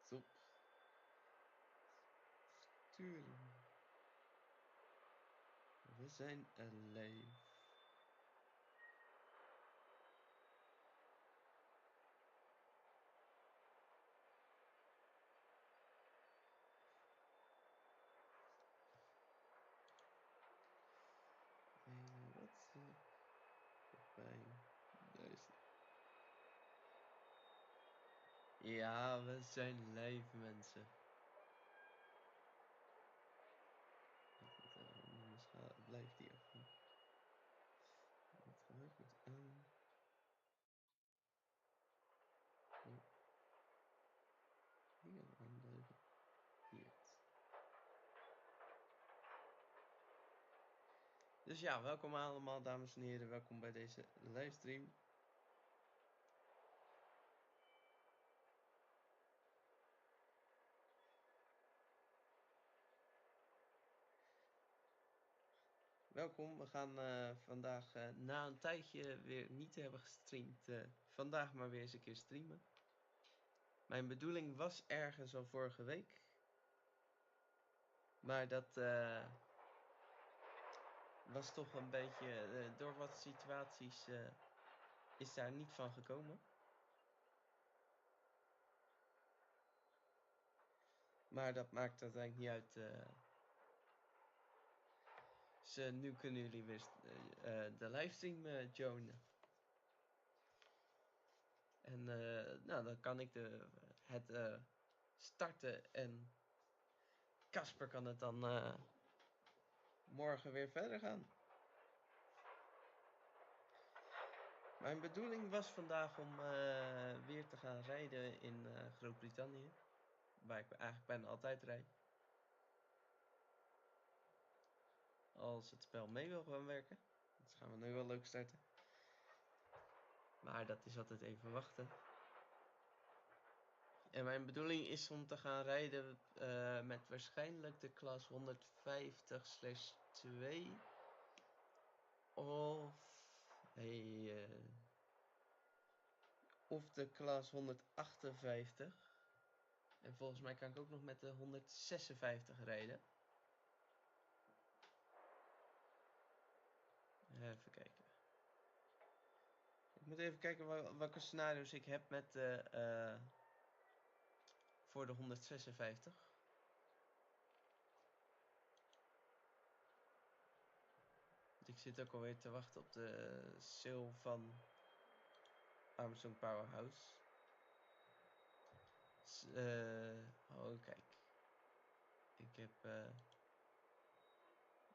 Stop. Sturen. We zijn live. Wat? Pijn. Daar is het. Ja, we zijn live, mensen. Anders blijft die af. Het geluid moet aan. Die kan aanblijven. Hier. Dus ja, welkom allemaal, dames en heren. Welkom bij deze livestream. Welkom, we gaan vandaag na een tijdje weer niet hebben gestreamd, vandaag maar weer eens een keer streamen. Mijn bedoeling was ergens al vorige week, maar dat was toch een beetje, door wat situaties is daar niet van gekomen. Maar dat maakt uiteindelijk niet uit. Dus nu kunnen jullie weer de livestream joinen. En nou, dan kan ik het starten en Casper kan het dan morgen weer verder gaan. Mijn bedoeling was vandaag om weer te gaan rijden in Groot-Brittannië. Waar ik eigenlijk bijna altijd rijd. Als het spel mee wil gaan werken. Dat gaan we nu wel leuk starten. Maar dat is altijd even wachten. En mijn bedoeling is om te gaan rijden met waarschijnlijk de klas 150/2. Of de klas 158. En volgens mij kan ik ook nog met de 156 rijden. Even kijken. Ik moet even kijken welke scenario's ik heb met voor de 156. Ik zit ook alweer te wachten op de sale van Armstrong Powerhouse. Oh, kijk. Ik heb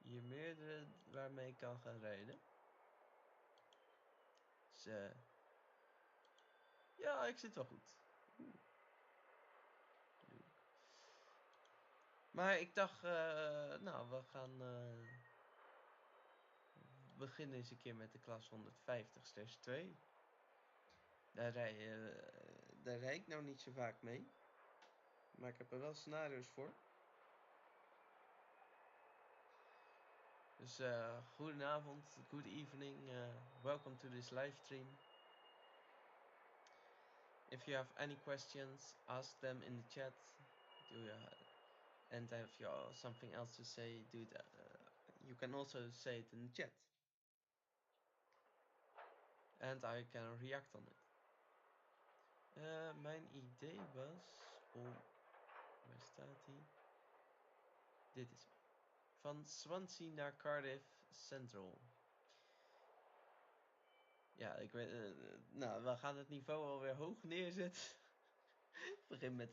hier meerdere waarmee ik kan gaan rijden. Dus ja, ik zit wel goed. Leuk. Maar ik dacht, nou, we gaan beginnen eens een keer met de klas 150/2. Daar rijd ik nou niet zo vaak mee. Maar ik heb er wel scenario's voor. Dus goedenavond, good evening, welcome to this live stream. If you have any questions, ask them in the chat. And if you have something else to say, do that. You can also say it in the chat. And I can react on it. Mijn idee was om... Waar staat hij? Dit is hem. Van Swansea naar Cardiff Central. Ja, ik weet... nou, we gaan het niveau alweer hoog neerzetten. Ik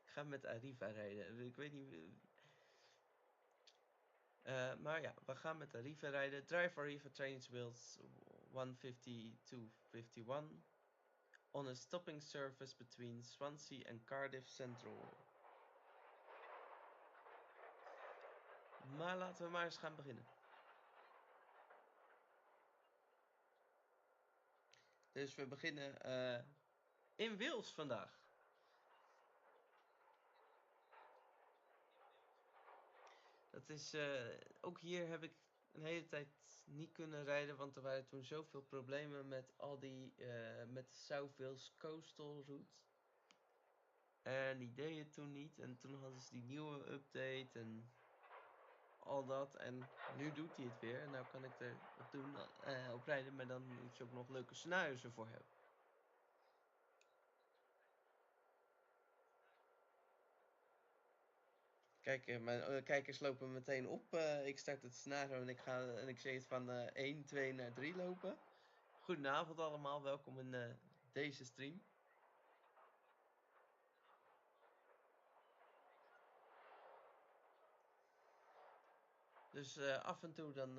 ga met Arriva rijden. Ik weet niet... maar ja, we gaan met Arriva rijden. Drive Arriva trains wheels 150-51 on a stopping service between Swansea and Cardiff Central. Maar laten we maar eens gaan beginnen. Dus we beginnen in Wales vandaag. Dat is, ook hier heb ik een hele tijd niet kunnen rijden, want er waren toen zoveel problemen met al die, met de South Wales Coastal Route. En die deed het toen niet. En toen hadden ze die nieuwe update en al dat. En nu doet hij het weer. En nou kan ik er op doen, op rijden. Maar dan moet je ook nog leuke scenario's ervoor hebben. Kijk, mijn kijkers lopen meteen op. Ik start het scenario en ik zeg het van 1, 2 naar 3 lopen. Goedenavond allemaal, welkom in deze stream. Dus af en toe dan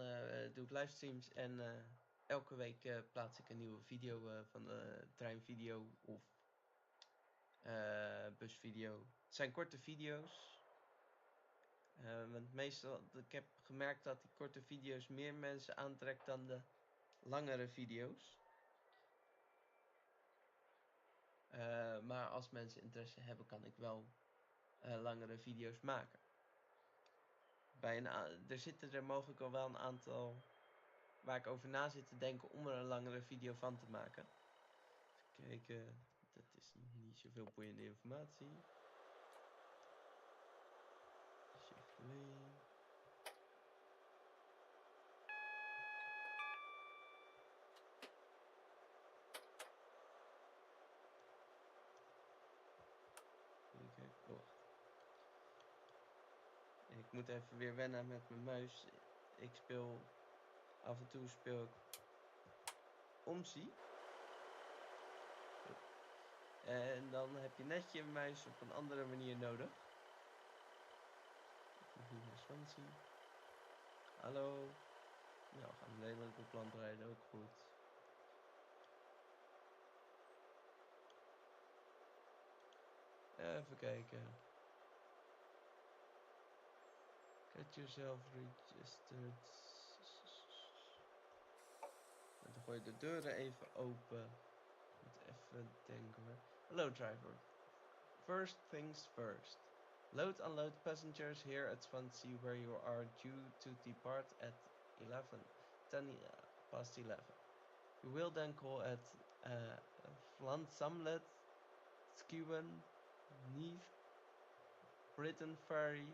doe ik livestreams en elke week plaats ik een nieuwe video van de treinvideo of busvideo. Het zijn korte video's. Want meestal, ik heb gemerkt dat die korte video's meer mensen aantrekt dan de langere video's. Maar als mensen interesse hebben, kan ik wel langere video's maken. Er zitten er mogelijk al wel een aantal waar ik over na zit te denken om er een langere video van te maken. Even kijken, dat is niet zoveel boeiende informatie. Chevrolet. Even kijken. Oh, wacht. Ik moet even weer wennen met mijn muis. Af en toe speel ik omzie. En dan heb je net je muis op een andere manier nodig. Ik moet niet naar Swansea. Hallo. Nou, we gaan Nederland op land rijden, ook goed. Even kijken. Get yourself registered. En dan gooi je de deuren even open. Moet even denken hoor. Hello driver. First things first. Load unload passengers here at Swansea where you are due to depart at 10 past 11. You will then call at Llansamlet, Skewen, Neath, Britain Ferry,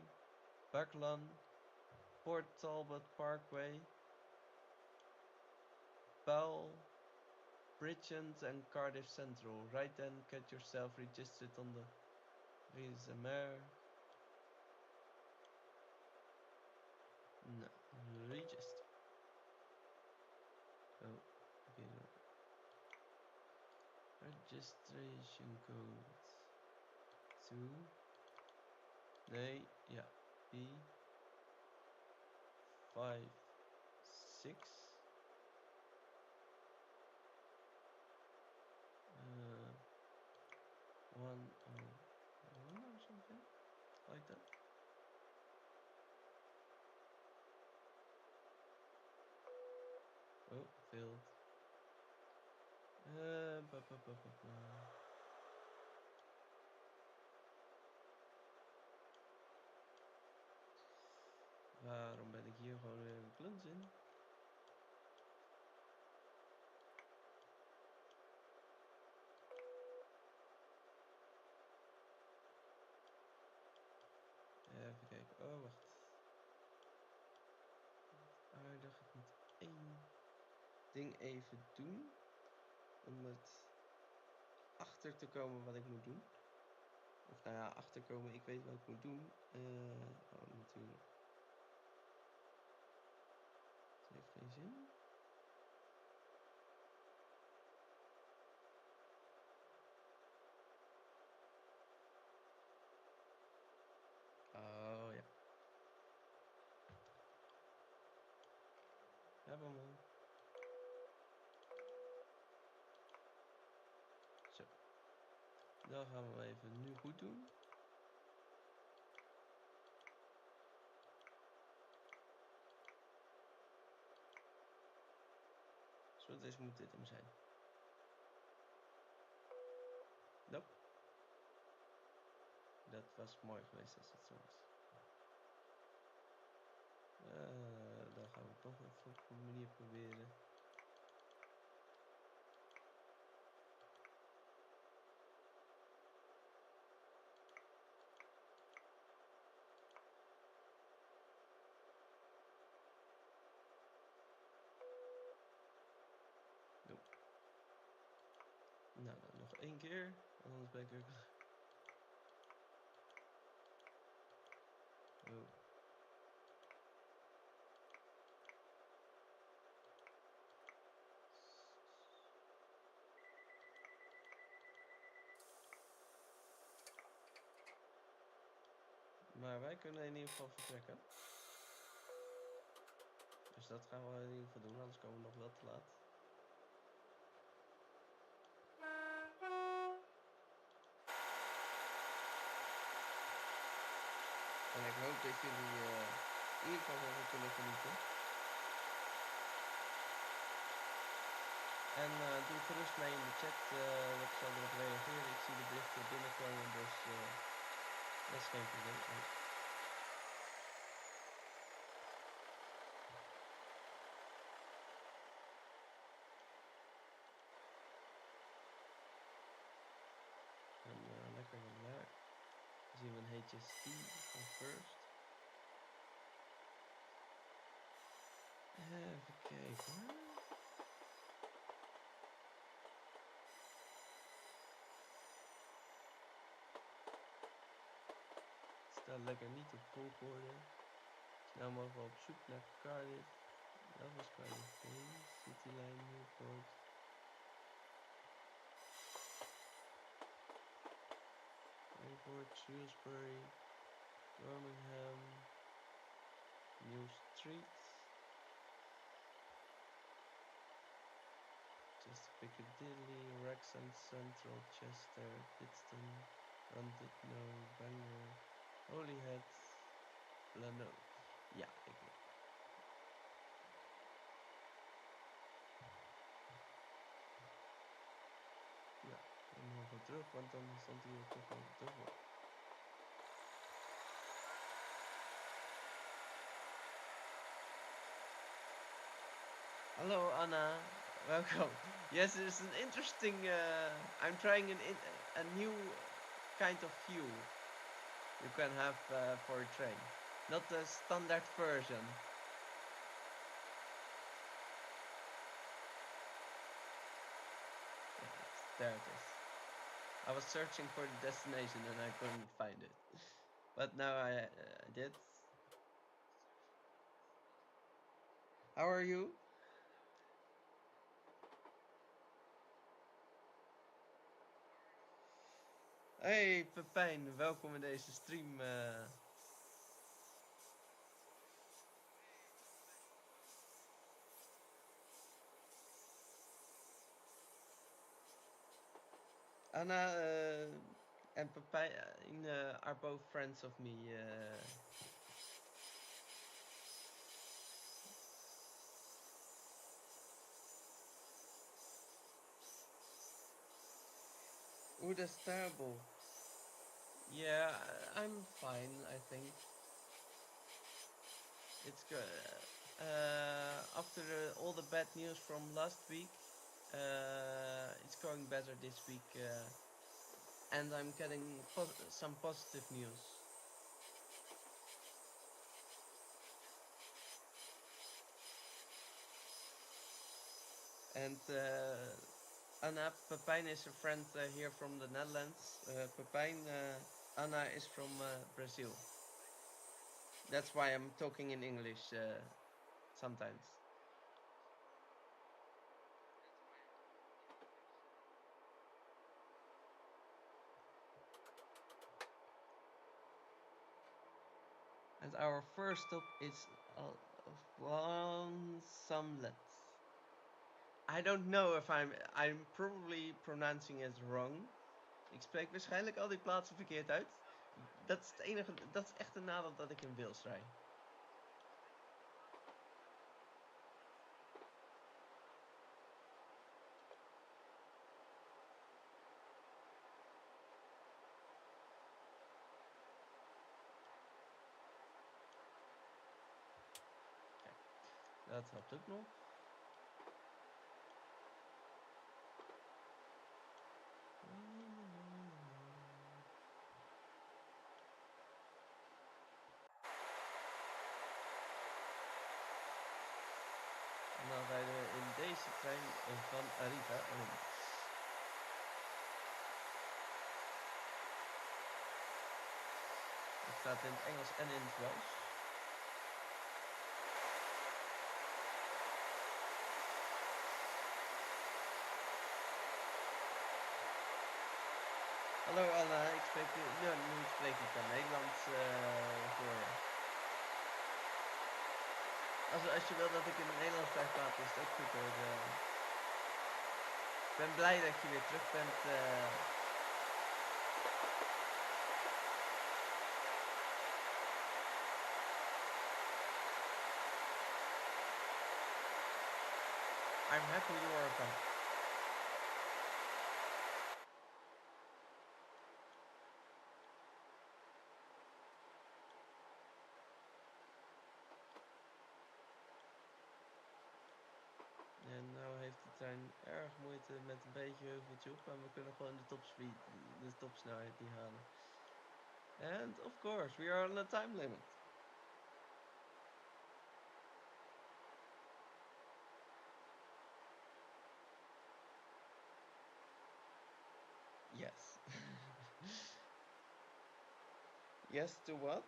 Buckland, Port Talbot Parkway, Powell, Bridgend and Cardiff Central. Right then, get yourself registered on the Resemer. No, register. Oh, okay, no. Registration code 2. Nee, ja. B 5 6 1 or something like that. Oh, failed. Waarom ben ik hier gewoon weer een kluns in? Even kijken. Oh, wacht. Aardig. Ik moet één ding even doen. Om het achter te komen wat ik moet doen. Of nou ja, achterkomen. Ik weet wat ik moet doen. Oh, natuurlijk. Het heeft geen zin. Oh ja. Hebben we hem. Zo. Dan gaan we even nu goed doen. Zo, dus moet dit hem zijn. Nope. Dat was mooi geweest als het zo was. Dan gaan we het toch even op een manier proberen. één keer, anders ben ik er... Oh. Maar wij kunnen in ieder geval vertrekken. Dus dat gaan we in ieder geval doen, anders komen we nog wel te laat. En ik hoop dat jullie in ieder geval wel kunnen genieten. En doe gerust mee in de chat wat ik zal erop reageren. Ik zie de berichten binnenkomen, dus dat is geen probleem. En lekker vandaag. Dan zien we een HST van First. Even kijken hoor. Het staat lekker niet op volgorde. Nou mogen we op zoek naar Cardiff. Dat was Cardiff Bay. Cityline, Newport. Newport, Shrewsbury, Birmingham, New Street. Just Piccadilly, Wrexham Central, Chester, Pittston, Llandudno, Bangor, Holyhead, Lano. Ja, ik weet. Ja, dan mogen we terug, want dan stond hij er toch al dubbel. Hello Anna, welcome. Yes, it's an interesting. I'm trying a new kind of view you can have for a train, not the standard version. Yeah, there it is. I was searching for the destination and I couldn't find it, but now I did. How are you? Hey Pepijn, welkom in deze stream. Anna and Pepijn are both friends of me. Ooh, that's terrible. Yeah, I'm fine, I think. It's good. After all the bad news from last week, it's going better this week. And I'm getting some positive news. And Anna, Pepijn is a friend here from the Netherlands. Pepijn, Anna is from Brazil. That's why I'm talking in English sometimes. And our first stop is Samlet. I don't know if I'm probably pronouncing it wrong. Ik spreek waarschijnlijk al die plaatsen verkeerd uit. Dat is het enige, dat is echt een nadeel dat ik in Wales rijd. Kijk, dat helpt ook nog. En dan rijden we in deze trein van Arriva. staat in het Engels en in het Welsh. Hallo Anna, ik spreek nu spreek ik dan Nederlands voor je. Als je wil dat ik in het Nederlands blijf praten, is het ook goed hoor. Ik ben blij dat je weer terug bent. I'm happy you are back. En nou heeft de trein erg moeite met een beetje heuveltje op, maar we kunnen gewoon de topsnelheid niet halen. And of course, we are on a time limit. Yes. Yes to what?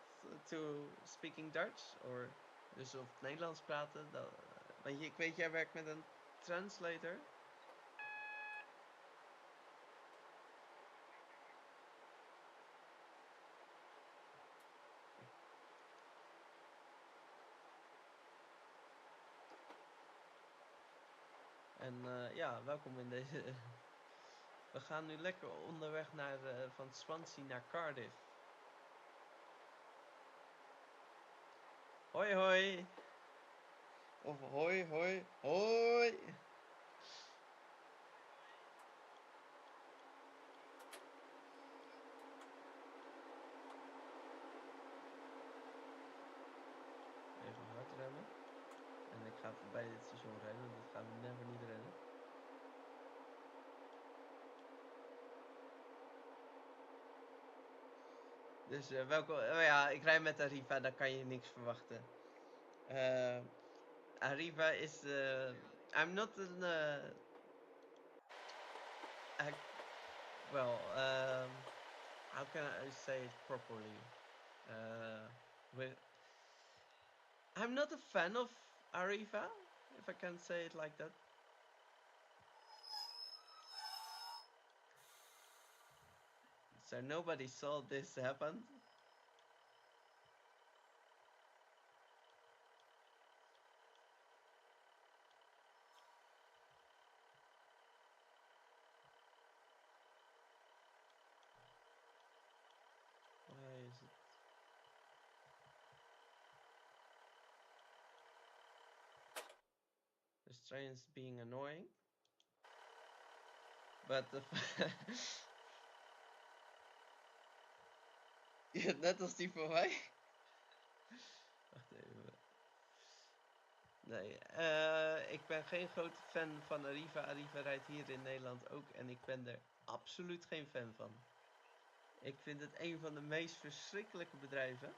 To speaking Dutch? Or dus op het Nederlands praten? Want ik weet, jij werkt met een translator. En ja, welkom in deze... We gaan nu lekker onderweg van Swansea naar Cardiff. Hoi hoi! Of hoi hoi hoi! Even hard remmen. En ik ga voorbij dit station rijden, dat gaan we never niet redden. Dus welkom. Ja, ik rij met Arriva, daar kan je niks verwachten. Arriva is. I'm not an. Well, how can I say it properly? I'm not a fan of Arriva, if I can say it like that. So nobody saw this happen. Why is it? This train is being annoying. But the ja, net als die van mij. Wacht even. Nee, ik ben geen grote fan van Arriva. Arriva rijdt hier in Nederland ook en ik ben er absoluut geen fan van. Ik vind het een van de meest verschrikkelijke bedrijven.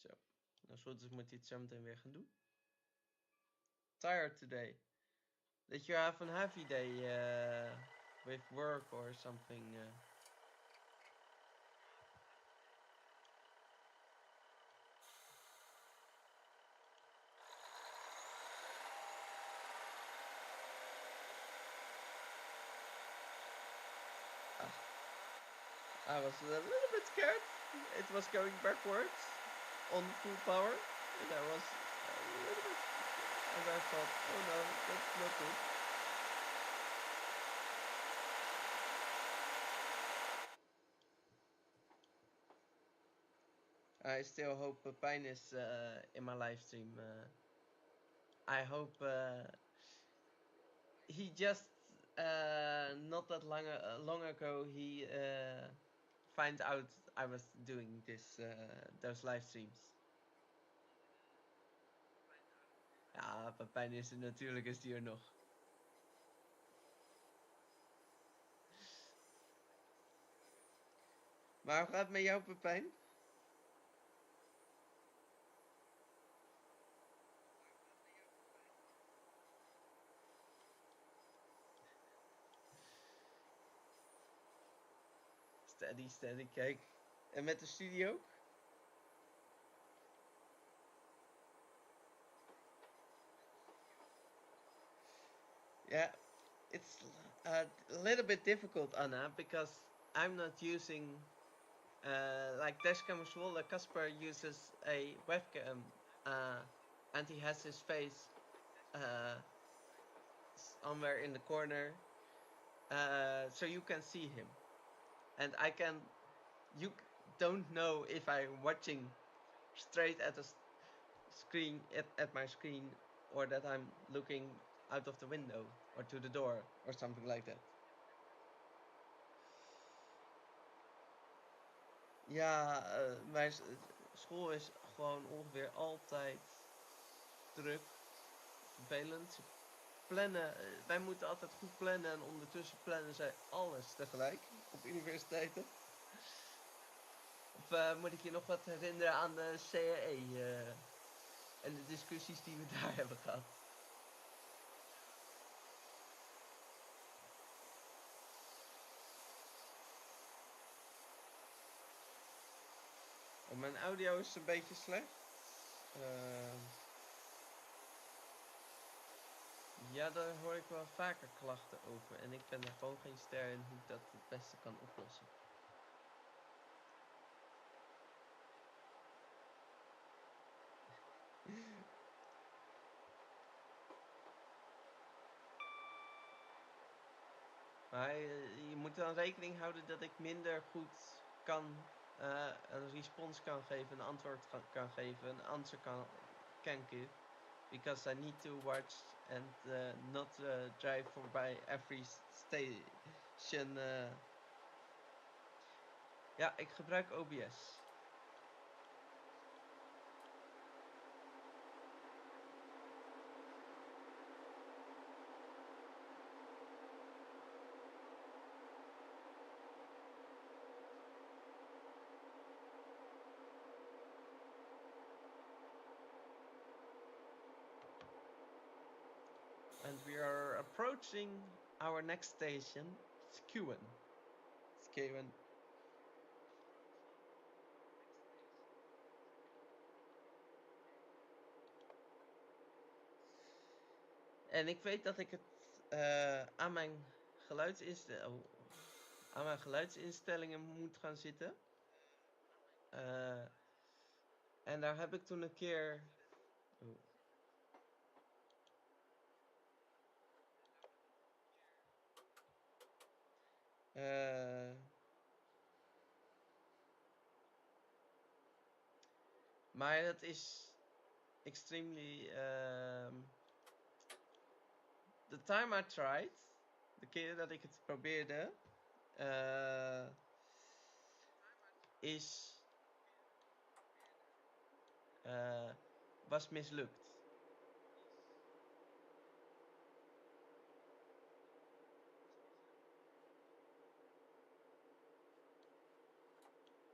Zo, nou zo dus moet hij het zo meteen weer gaan doen. Tired today. Did you have a heavy day with work or something? I was a little bit scared. It was going backwards on full power, and I was a little bit, and I thought, oh no, that's not good. I still hope Pijn is in my live stream. I hope he just not that long ago he find out I was doing those live streams. Ja, Pepijn is er natuurlijk, is die er nog. Maar hoe gaat het met jou, Pepijn? Steady, kijk. En met de studie ook? Yeah, it's a little bit difficult, Anna, because I'm not using like dashcam Zwolle. Casper uses a webcam, and he has his face somewhere in the corner, so you can see him, and you don't know if I'm watching straight at the screen at my screen, or that I'm looking out of the window or to the door or something like that. Ja, mijn school is gewoon ongeveer altijd druk, vervelend. Ze plannen, wij moeten altijd goed plannen en ondertussen plannen zij alles tegelijk op universiteiten. Of moet ik je nog wat herinneren aan de CAE en de discussies die we daar hebben gehad? Oh, mijn audio is een beetje slecht. Ja, daar hoor ik wel vaker klachten over. En ik ben er gewoon geen ster in hoe ik dat het beste kan oplossen. Maar je moet dan rekening houden dat ik minder goed een respons kan geven, een antwoord kan geven, een answer can give. Because I need to watch and not drive by every station. Ja, ik gebruik OBS. And we are approaching our next station, Skuen. En ik weet dat ik het aan mijn geluidsinstellingen moet gaan zitten. En daar heb ik toen een keer... maar dat is extremely... the time I tried, de keer dat ik het probeerde, was mislukt.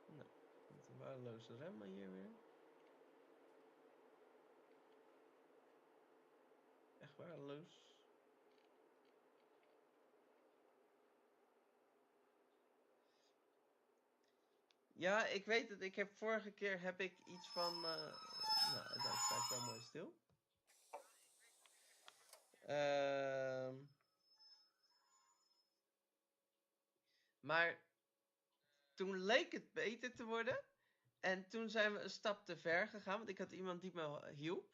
Nou, met een waardeloze remmen hier weer. Echt waardeloos. Ja, ik weet het. Ik heb vorige keer iets van... nou, daar sta ik wel mooi stil. Maar toen leek het beter te worden. En toen zijn we een stap te ver gegaan. Want ik had iemand die me hielp.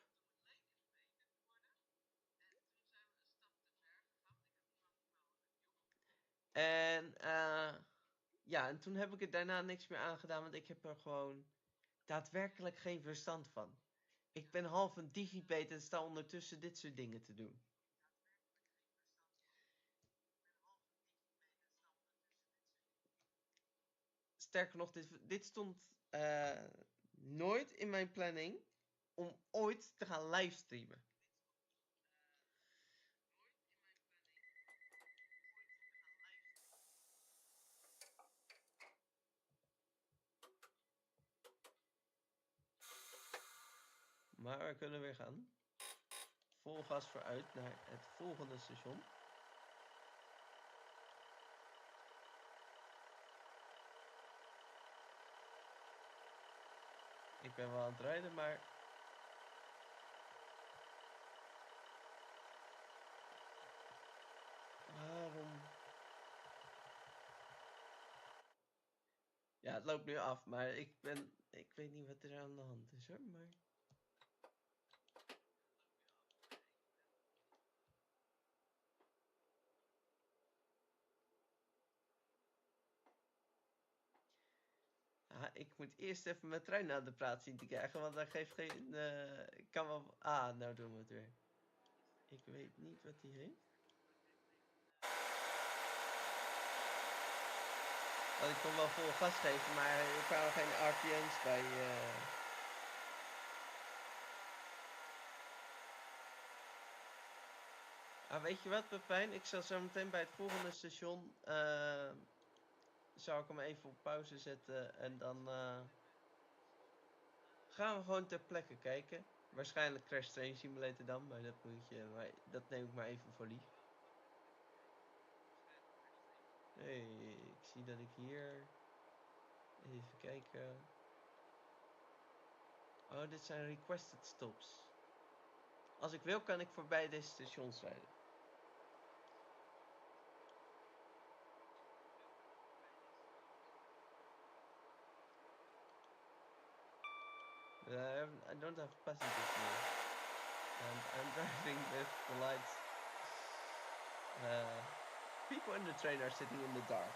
En ja, en toen heb ik er daarna niks meer aan gedaan. Want ik heb er gewoon daadwerkelijk geen verstand van. Ik ben half een digibet en sta ondertussen dit soort dingen te doen. sterker nog, dit stond nooit in mijn planning om ooit te gaan livestreamen. Maar we kunnen weer gaan. Vol gas vooruit naar het volgende station. Ik ben wel aan het rijden, maar... Waarom? Ja, het loopt nu af, maar ik weet niet wat er aan de hand is hoor, maar... Ja, ik moet eerst even mijn trein aan de praat zien te krijgen, want dat geeft geen... Ik kan wel... Ah, nou doen we het weer. Ik weet niet wat die heeft. Want ik kon wel vol gas geven, maar er kwamen geen RPM's bij... Ah, weet je wat, Pepijn? Ik zal zo meteen bij het volgende station... zou ik hem even op pauze zetten en dan... gaan we gewoon ter plekke kijken. Waarschijnlijk Crash Train Simulator dan, maar dat neem ik maar even voor lief. Hey, ik zie dat ik hier... Even kijken... Oh, dit zijn requested stops. Als ik wil, kan ik voorbij deze stations rijden. I don't have passengers here. And I'm driving with the lights. People in the train are sitting in the dark.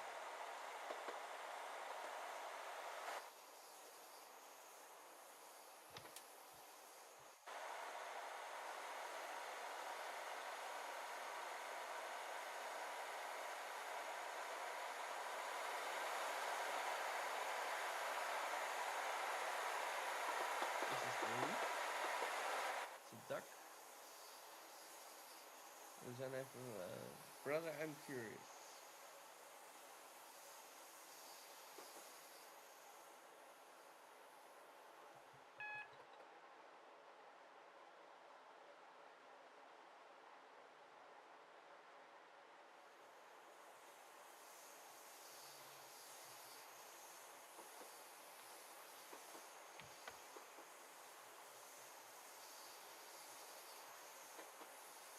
Dak. We zijn even... brother, I'm curious.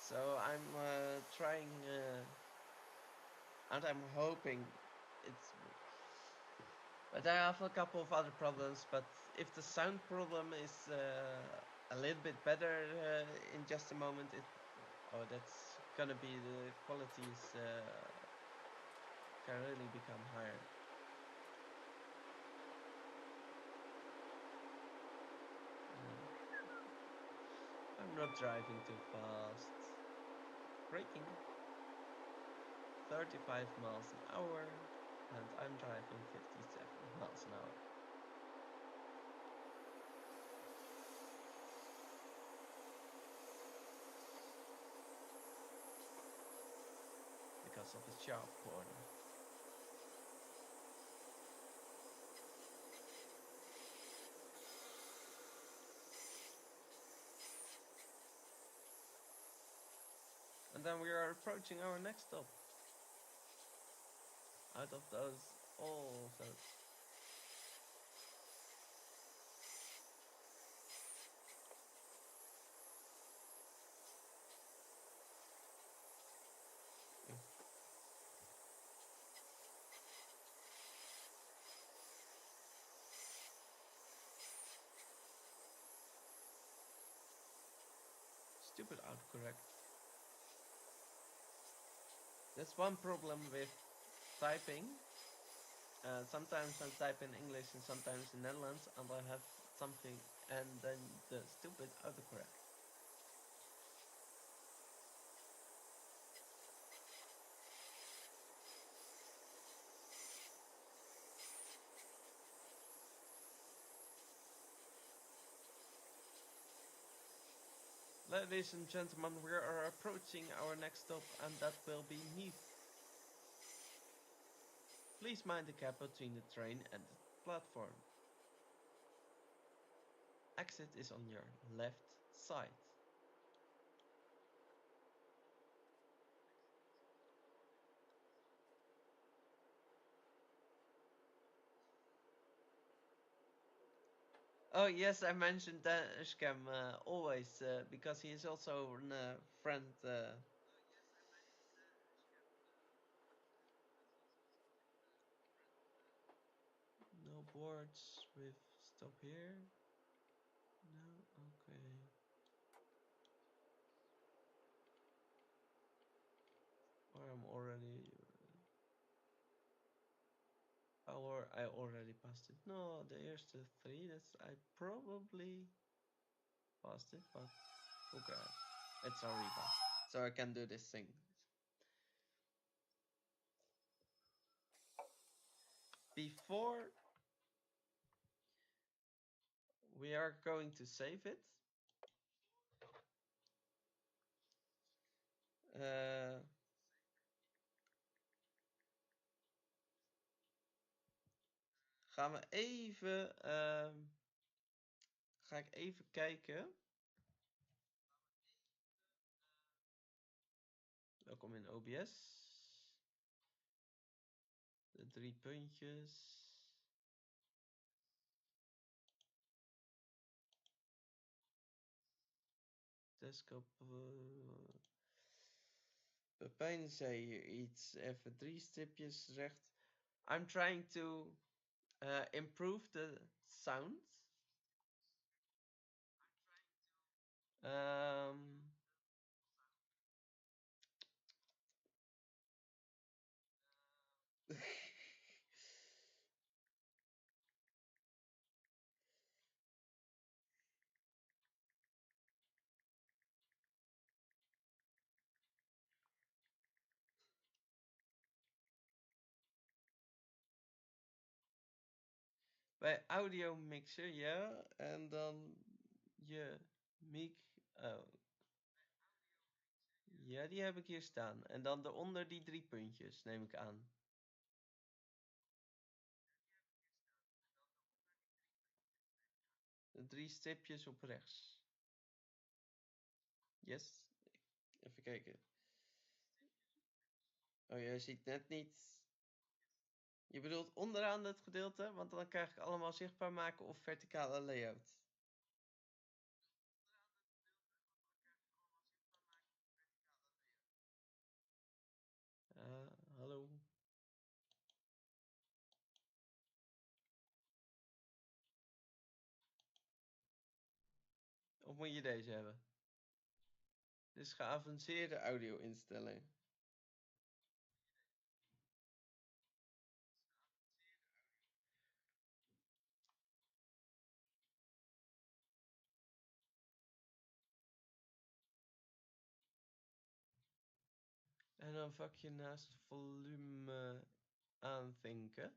So I'm trying, and I'm hoping it's... But I have a couple of other problems, but if the sound problem is a little bit better in just a moment, oh, that's gonna be... the quality is can really become higher. I'm not driving too fast. Braking. 35 miles an hour, and I'm driving 57 miles an hour. Because of the sharp corner. And then we are approaching our next stop. Out of those, all of those. Stupid autocorrect. That's one problem with typing. Sometimes I type in English and sometimes in Netherlands, and I have something, and then the stupid autocorrect. Ladies and gentlemen, we are approaching our next stop, and that will be Nice. Please mind the gap between the train and the platform. Exit is on your left side. Oh yes, I mentioned Dashcam always because he is also a friend. No boards with stop here. No, okay. Or I'm already. Or I already passed it. No, there's the 3. That's I probably passed it, but okay, it's Ariba, so I can do this thing. Before we are going to save it, uh, gaan we even, ga ik even kijken. Welkom in OBS. De 3 puntjes. Desktop. Pepijn zei hier iets. Even 3 stipjes recht. I'm trying to improve the sound. Bij audio mixer, ja. En dan je mic. Oh. Ja, die heb ik hier staan. En dan daaronder die 3 puntjes, neem ik aan. De 3 stipjes op rechts. Yes. Even kijken. Oh, jij ziet net niet. Je bedoelt onderaan het gedeelte, want dan krijg ik allemaal zichtbaar maken of verticale layout. Hallo. Of moet je deze hebben? Dit is geavanceerde audio-instelling. En dan vakje naast volume aanvinken.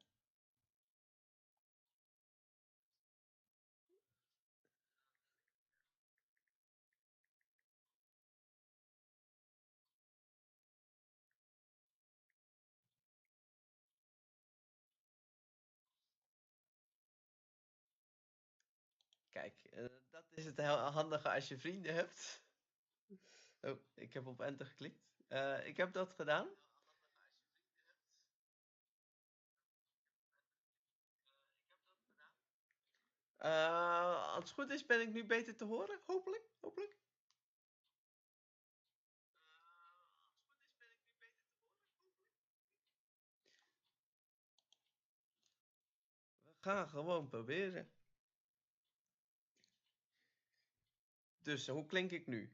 Kijk, dat is het heel handige als je vrienden hebt. Oh, ik heb op enter geklikt. Ik heb dat gedaan. Als het goed is ben ik nu beter te horen, hopelijk. We gaan gewoon proberen. Dus, hoe klink ik nu?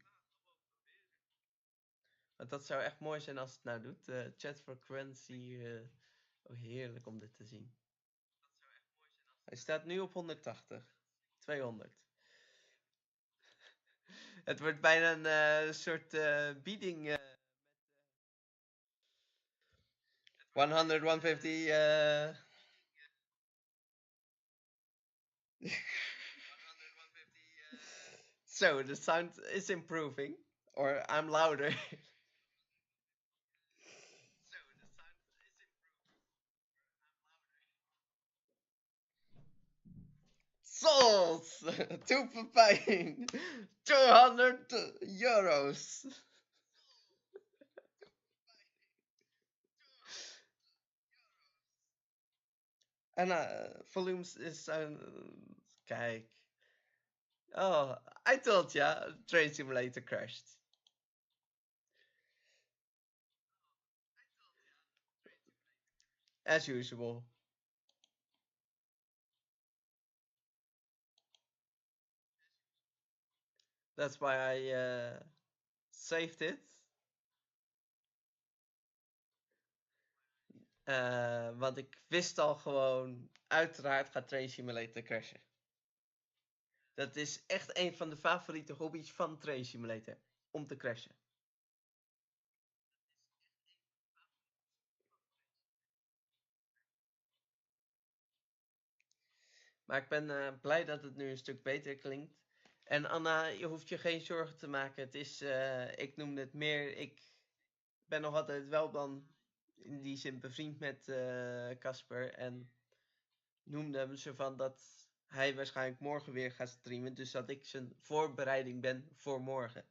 Want dat zou echt mooi zijn als het nou doet. Chatfrequentie. Oh, heerlijk om dit te zien. Hij staat nu op 180. 200. Het wordt bijna een soort bieding. 100, 150. So the sound is improving, or I'm louder. Souls! Two Pepijn! 200 euros! En volumes is kijk. Oh, I told ya, Train Simulator crashed. As usual. That's why I saved it. Want ik wist al gewoon, uiteraard gaat Train Simulator crashen. Dat is echt een van de favoriete hobby's van Train Simulator. Om te crashen. Maar ik ben blij dat het nu een stuk beter klinkt. En Anna, je hoeft je geen zorgen te maken. Het is, ik noemde het meer, ik ben nog altijd wel dan in die zin bevriend met Casper. En noemde hem zo van dat hij waarschijnlijk morgen weer gaat streamen. Dus dat ik zijn voorbereiding ben voor morgen.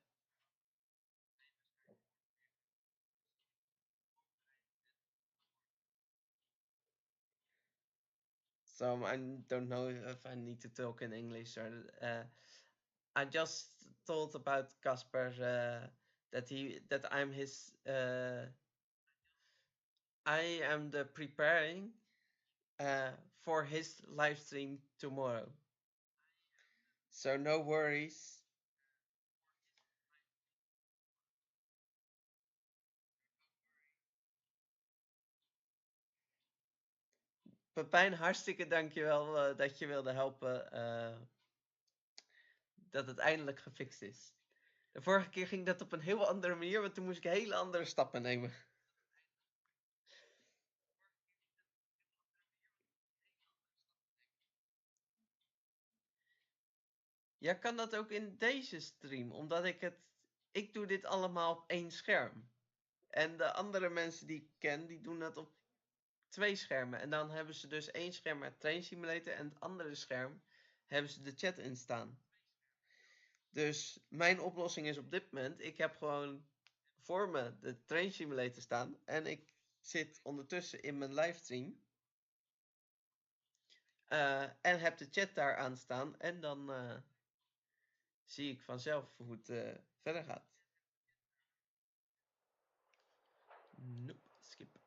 So I don't know if I need to talk in English or I just told about Casper that I'm his I am the preparing for his live stream tomorrow. So no worries. Pepijn, hartstikke dankjewel dat je wilde helpen dat het eindelijk gefixt is. De vorige keer ging dat op een heel andere manier, want toen moest ik hele andere stappen nemen. Ja, kan dat ook in deze stream, omdat ik doe dit allemaal op één scherm. En de andere mensen die ik ken, die doen dat op twee schermen. En dan hebben ze dus één scherm met Train Simulator en het andere scherm hebben ze de chat in staan. Dus mijn oplossing is op dit moment, ik heb gewoon voor me de Train Simulator staan en ik zit ondertussen in mijn livestream. En heb de chat daar aan staan en dan zie ik vanzelf hoe het verder gaat. Nope, skip.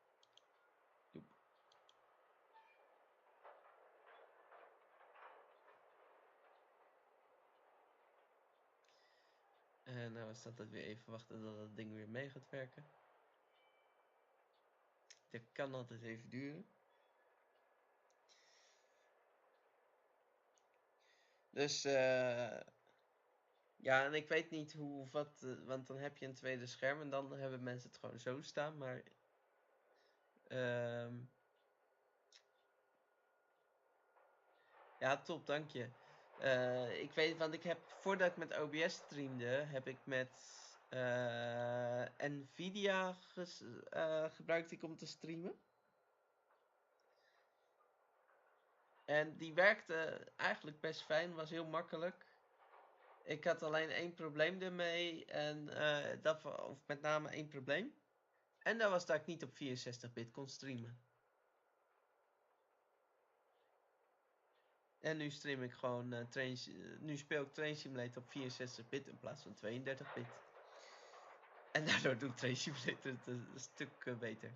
Nope. En nou is dat weer even wachten dat het ding weer mee gaat werken. Dat kan altijd even duren. Dus ja, en ik weet niet hoe wat, want dan heb je een tweede scherm en dan hebben mensen het gewoon zo staan, maar ja, top, dank je. Ik weet, want ik heb, voordat ik met OBS streamde, heb ik met Nvidia gebruikt ik om te streamen. En die werkte eigenlijk best fijn, was heel makkelijk. Ik had alleen één probleem ermee, en of met name één probleem. En dat was dat ik niet op 64-bit kon streamen. En nu stream ik gewoon, nu speel ik Train Simulator op 64-bit in plaats van 32-bit. En daardoor doet Train Simulator het een stuk beter.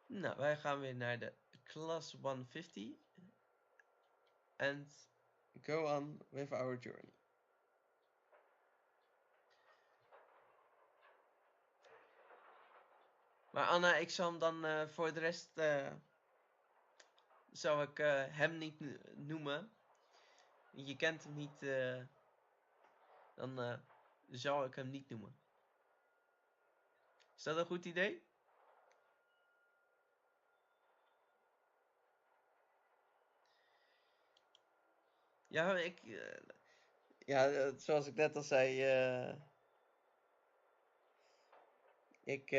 Nou, wij gaan weer naar de Class 150. And go on with our journey. Maar Anna, ik zal hem dan voor de rest zou ik hem niet noemen. Je kent hem niet, dan zal ik hem niet noemen. Is dat een goed idee? Ja, Ja, zoals ik net al zei, ik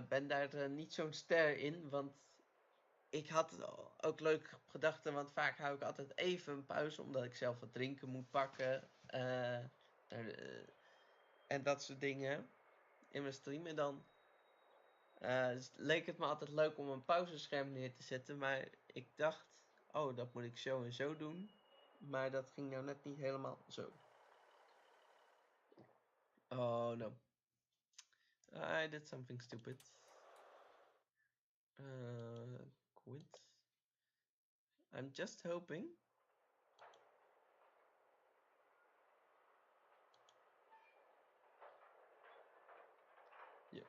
ben daar niet zo'n ster in, want ik had ook leuk gedachten, want vaak hou ik altijd even een pauze, omdat ik zelf wat drinken moet pakken en dat soort dingen in mijn stream. En dan leek het me altijd leuk om een pauzescherm neer te zetten, maar ik dacht, oh, dat moet ik zo en zo doen. Maar dat ging nou net niet helemaal zo. Oh no. I did something stupid. Quit. I'm just hoping. Yeah.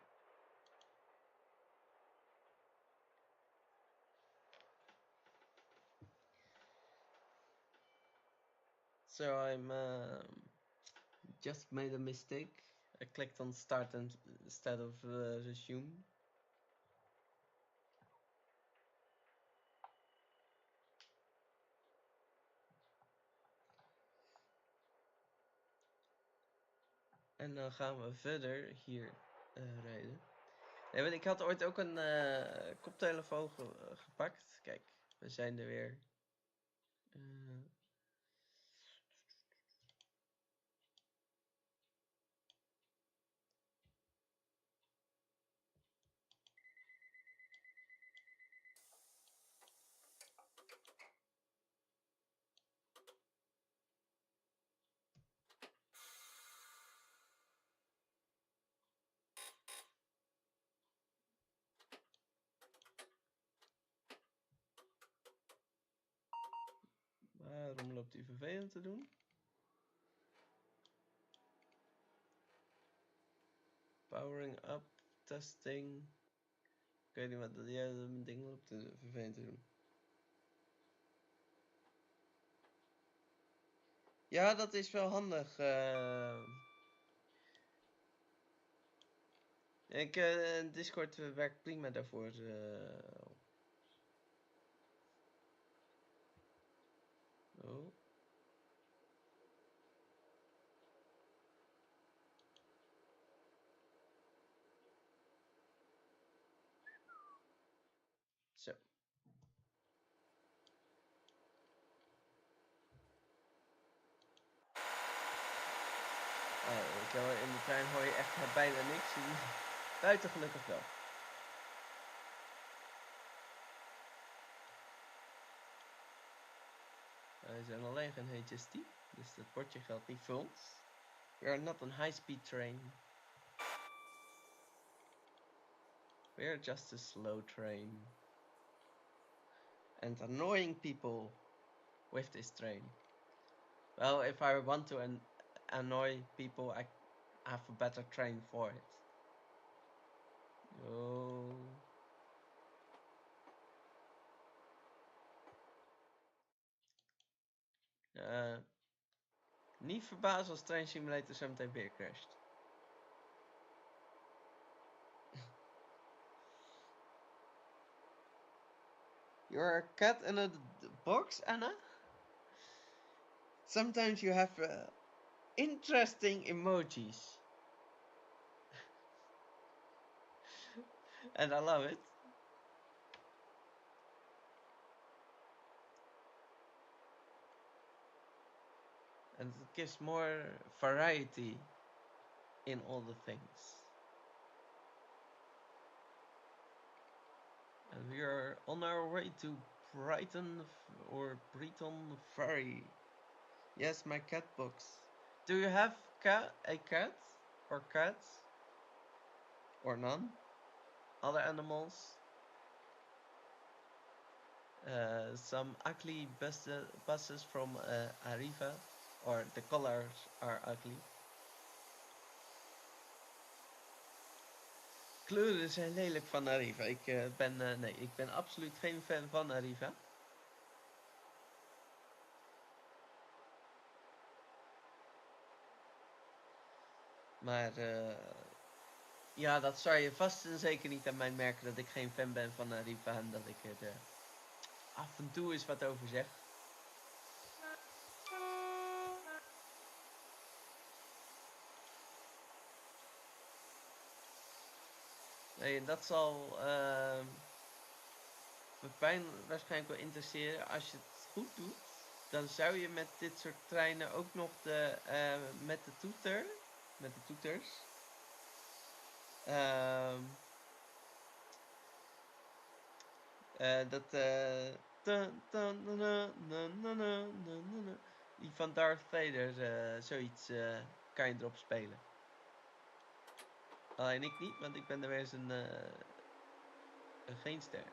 So I'm just made a mistake. I clicked on start instead of resume. En dan gaan we verder hier rijden. Nee, want ik had ooit ook een koptelefoon gepakt. Kijk, we zijn er weer. Waarom loopt hij vervelend te doen? Powering up, testing. Ik weet niet wat dat mijn ding loopt te vervelend te doen. Ja, dat is wel handig. Discord werkt prima daarvoor. Oh. Zo. In de trein hoor je echt bijna niks. Buiten gelukkig wel. Er zijn alleen geen HST, dus dat bordje geldt niet voor ons. We are not a high-speed train. We are just a slow train. And annoying people with this train. Well, if I want to annoy people, I have a better train for it. Oh. Niet verbazen als Train Simulator zo meteen weer crasht. You're a cat in a box, Anna? Sometimes you have interesting emojis. And I love it. And it gives more variety in all the things. And we are on our way to Brighton Breton Ferry. Yes, my cat box. Do you have a cat? Or cats? Or none? Other animals? Some ugly buses from Arriva. Or the colors are ugly. Kleuren zijn lelijk van Arriva. Ik ben absoluut geen fan van Arriva. Maar ja, dat zou je vast en zeker niet aan mij merken dat ik geen fan ben van Arriva en dat ik er af en toe eens wat over zeg. Nee, dat zal Pepijn waarschijnlijk wel interesseren. Als je het goed doet, dan zou je met dit soort treinen ook nog met de toeters, dat die van Darth Vader, zoiets kan je erop spelen. Alleen ik niet, want ik ben er weer eens een geen ster.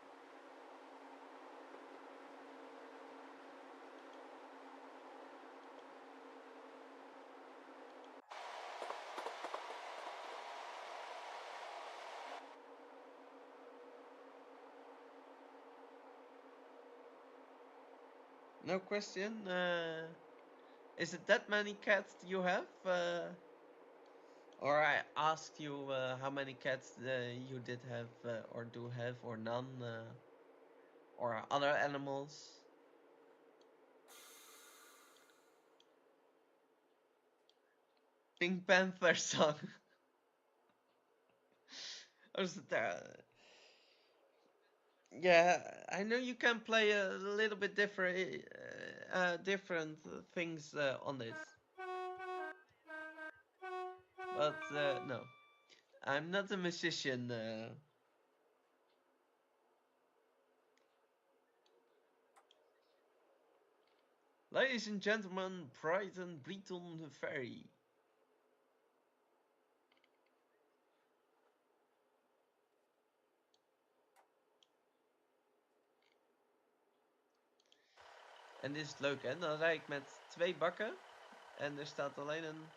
No question. Is it that many cats you have? Or I asked you how many cats you did have, or do have, or none, or other animals. Pink Panther song. Yeah, I know you can play a little bit different things on this. But no, I'm not a musician. Ladies and gentlemen, Brighton Breton Ferry. En dit is het leuke, hè? Dan rijd ik met 2 bakken. En er staat alleen een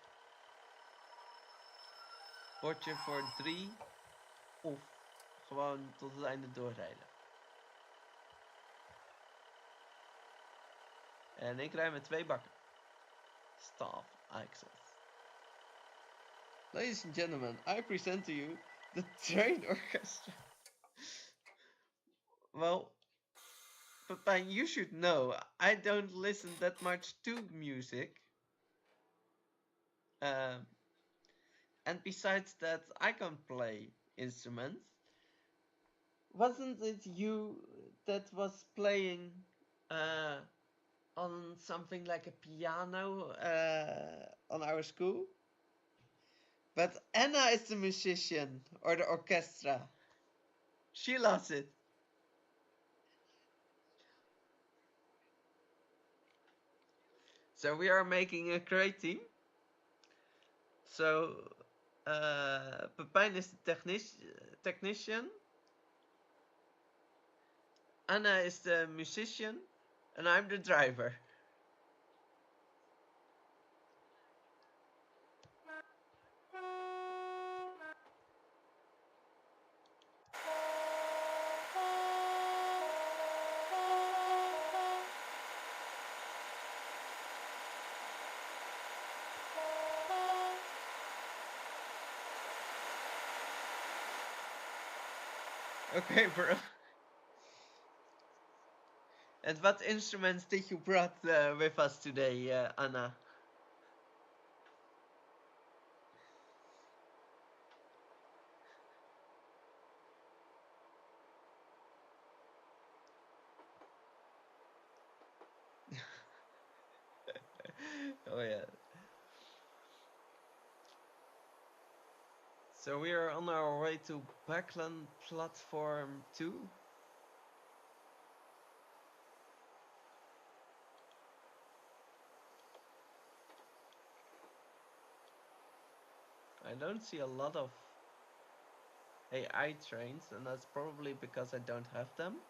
bordje voor 3. Of gewoon tot het einde doorrijden. En ik rijd met 2 bakken. Staff access. Ladies and gentlemen, I present to you the train orchestra. Well, Pepijn, you should know, I don't listen that much to music. And besides that, I can't play instruments. Wasn't it you that was playing on something like a piano on our school? But Anna is the musician, or the orchestra. She loves it. So we are making a great team. So Pepijn is the technician. Anna is the musician. And I'm the driver. Okay, bro. And what instruments did you brought with us today, Anna? Oh yeah. So we are on our way to Backland Platform 2. I don't see a lot of AI trains, and that's probably because I don't have them.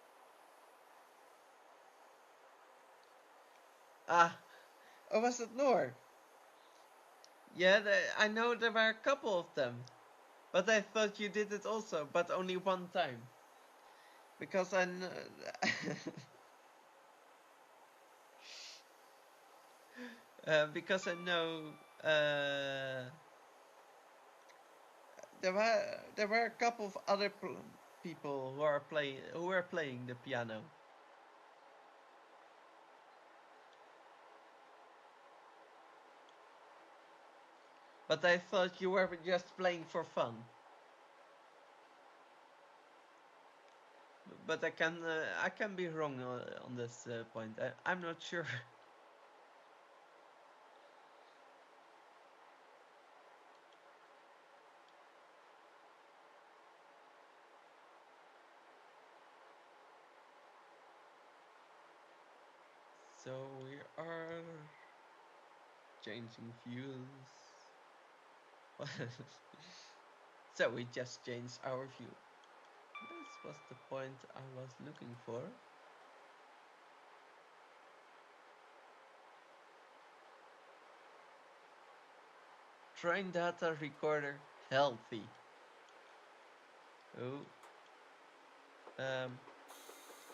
Ah, oh, was it Noor? Yeah, I know there were a couple of them. But I thought you did it also, but only one time. Because I know... because I know... there were a couple of other people who were playing the piano. But I thought you were just playing for fun. but I can be wrong on this point. I'm not sure. So we are changing fuels. So we just changed our fuel. This was the point I was looking for. Train data recorder healthy. Oh.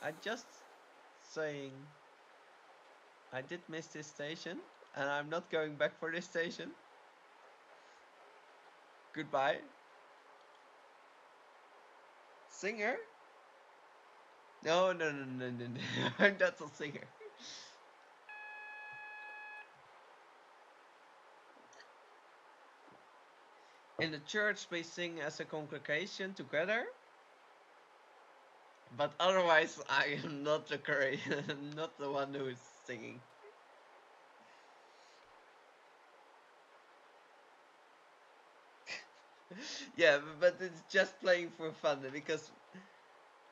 I just saying I did miss this station and I'm not going back for this station. Goodbye. Singer? No, no, no, no, no, no. I'm not a singer. In the church we sing as a congregation together. But otherwise I am not the not the one who is singing. Yeah, but it's just playing for fun because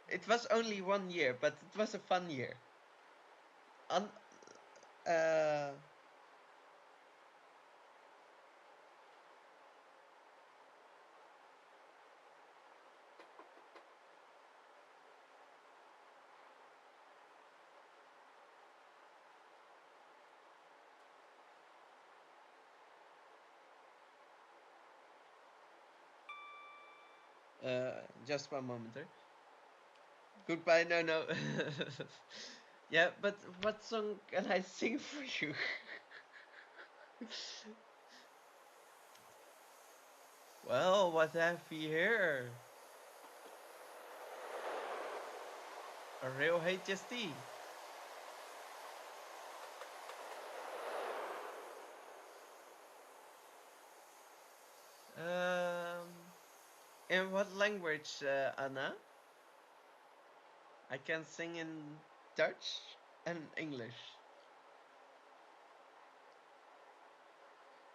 it was only 1 year, but it was a fun year. Uh, just one moment there. Goodbye, no, no. Yeah, but what song can I sing for you? Well, what have we here? A real HST. In what language, Anna? I can sing in Dutch and English.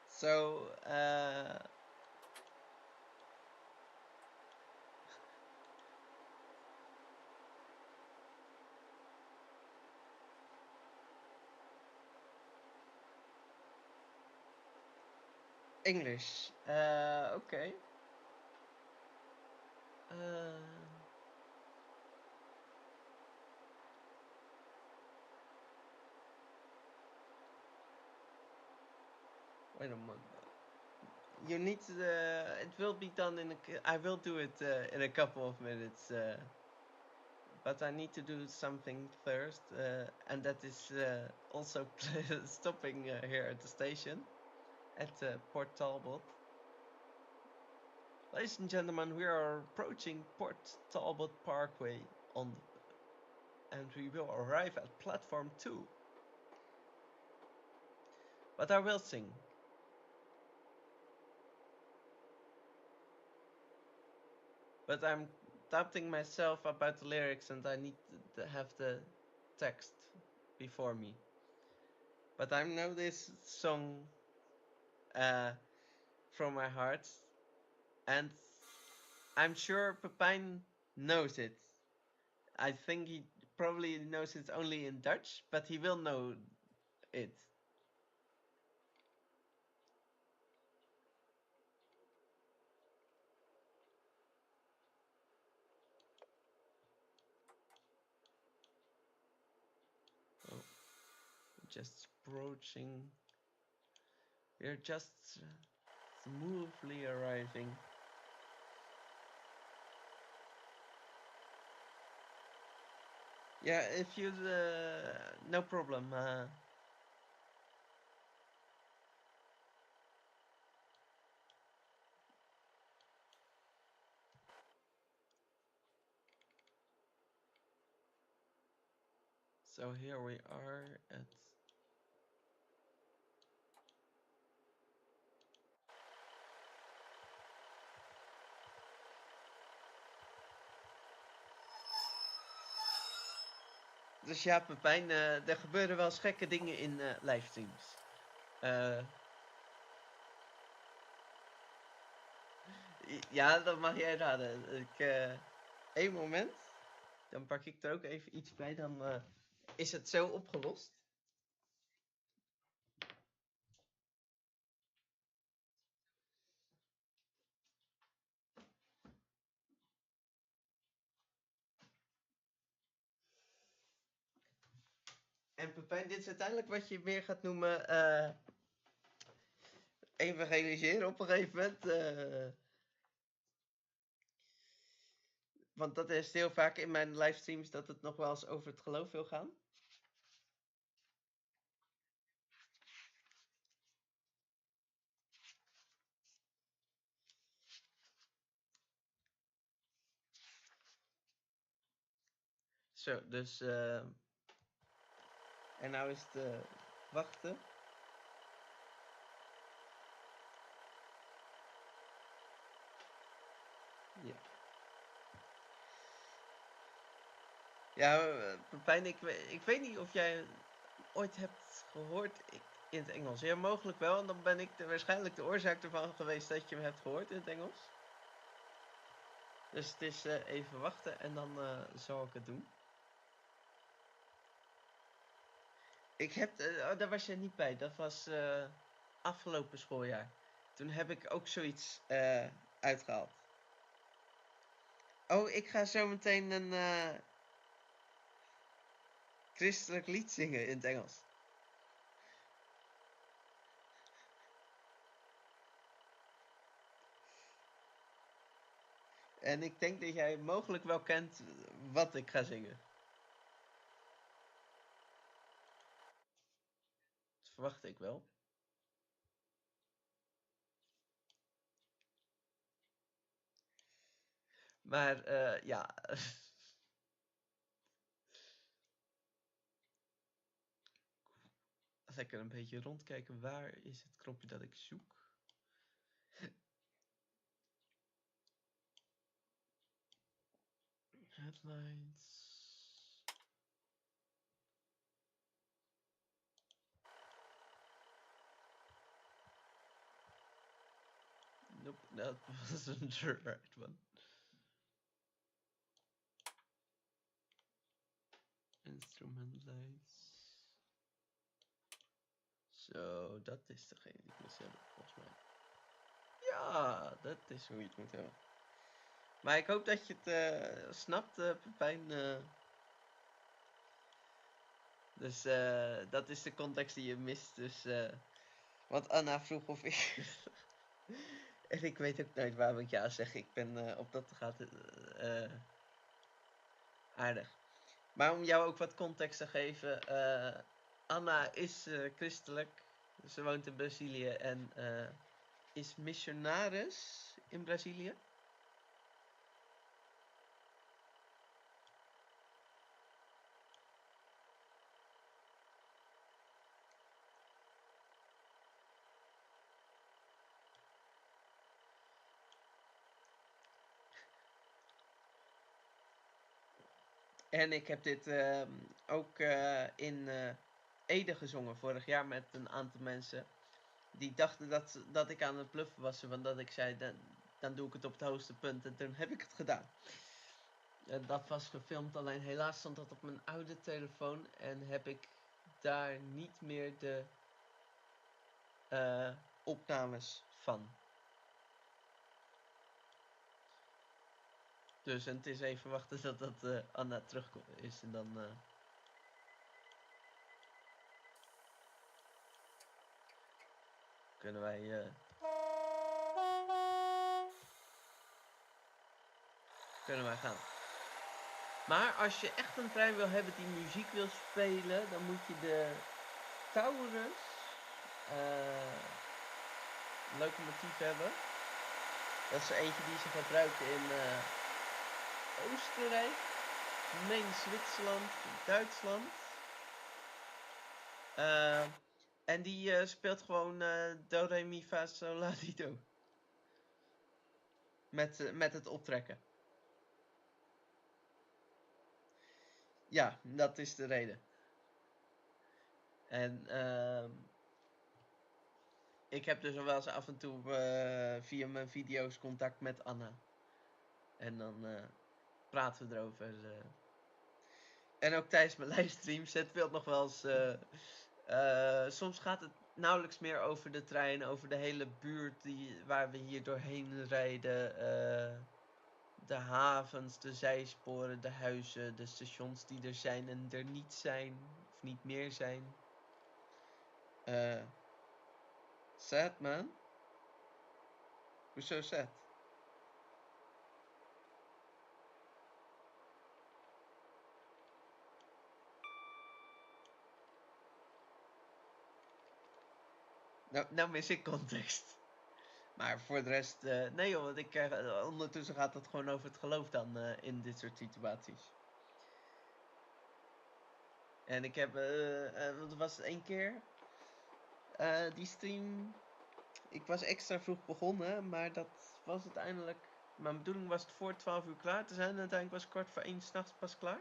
So, English. Okay. Wait a moment. You need to. It will be done in I will do it in a couple of minutes. But I need to do something first, and that is also stopping here at the station at Port Talbot. Ladies and gentlemen, we are approaching Port Talbot Parkway and we will arrive at platform 2. But I will sing. But I'm doubting myself about the lyrics and I need to have the text before me. But I know this song from my heart, and I'm sure Pepijn knows it. I think he probably knows it only in Dutch, but he will know it. Oh, just approaching. We're just smoothly arriving. Yeah, if you no problem. So here we are at. Dus ja, Pepijn, er gebeuren wel eens gekke dingen in livestreams. Ja, dat mag jij raden. Eén moment. Dan pak ik er ook even iets bij, dan is het zo opgelost. En Pepijn, dit is uiteindelijk wat je meer gaat noemen evangeliseren op een gegeven moment. Want dat is heel vaak in mijn livestreams dat het nog wel eens over het geloof wil gaan. Zo, dus... en nou is het wachten. Ja. Ja, Pepijn, ik weet niet of jij ooit hebt gehoord in het Engels. Ja, mogelijk wel. En dan ben ik waarschijnlijk de oorzaak ervan geweest dat je hem hebt gehoord in het Engels. Dus het is even wachten en dan zal ik het doen. Ik heb... daar was je niet bij. Dat was afgelopen schooljaar. Toen heb ik ook zoiets uitgehaald. Oh, ik ga zo meteen een christelijk lied zingen in het Engels. En ik denk dat jij mogelijk wel kent wat ik ga zingen. Dat verwacht ik wel. Maar ja. Lekker een beetje rondkijken. Waar is het knopje dat ik zoek? Headlines. Nope, that wasn't the right one. Instrument lights. Zo, dat is degene die ik moest hebben, volgens mij. Ja, dat is hoe je het moet hebben. Maar ik hoop dat je het snapt, Pepijn. Dus dat is de context die je mist. Dus, want Anna vroeg of ik... en ik weet ook nooit waarom ik ja zeg. Ik ben op dat gaat aardig. Maar om jou ook wat context te geven. Anna is christelijk. Ze woont in Brazilië en is missionaris in Brazilië. En ik heb dit ook in Ede gezongen vorig jaar met een aantal mensen. Die dachten dat ik aan het bluffen was. Want dat ik zei, dan doe ik het op het hoogste punt. En toen heb ik het gedaan. Dat was gefilmd, alleen helaas stond dat op mijn oude telefoon. En heb ik daar niet meer de opnames van. Dus en het is even wachten dat Anna terug is. En dan... kunnen wij... kunnen wij gaan. Maar als je echt een trein wil hebben die muziek wil spelen, dan moet je de Taurus locomotief hebben. Dat is eentje die ze gebruiken in Oostenrijk, meen Zwitserland, Duitsland. En die speelt gewoon do, re, mi, fa, sol, la, di, do. Met het optrekken. Ja, dat is de reden. En ik heb dus wel eens af en toe via mijn video's contact met Anna. En dan praten we erover. En ook tijdens mijn livestreams, het wil nog wel eens... soms gaat het nauwelijks meer over de trein, over de hele buurt waar we hier doorheen rijden. De havens, de zijsporen, de huizen, de stations die er zijn en er niet zijn. Of niet meer zijn. Sad, man. Hoezo sad? Nou mis ik context. Maar voor de rest, nee joh, want ondertussen gaat het gewoon over het geloof dan in dit soort situaties. En ik heb, wat was het, 1 keer? Die stream, ik was extra vroeg begonnen, maar dat was uiteindelijk, mijn bedoeling was het voor 12 uur klaar te zijn en uiteindelijk was het 1:15 s'nachts pas klaar.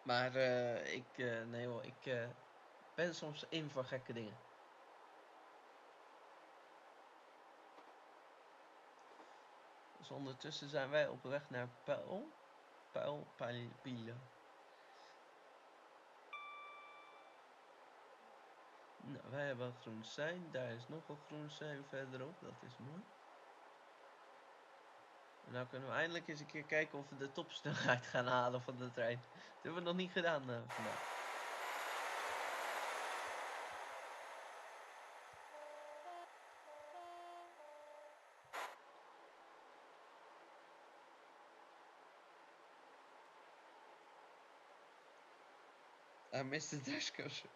Maar nee hoor, ik ben soms in voor gekke dingen. Dus ondertussen zijn wij op weg naar Pielen. Nou, wij hebben een groen sein. Daar is nog een groen sein verderop. Dat is mooi. En nou kunnen we eindelijk eens een keer kijken of we de topsnelheid gaan halen van de trein. Dat hebben we nog niet gedaan vandaag. I missed the dash coaster.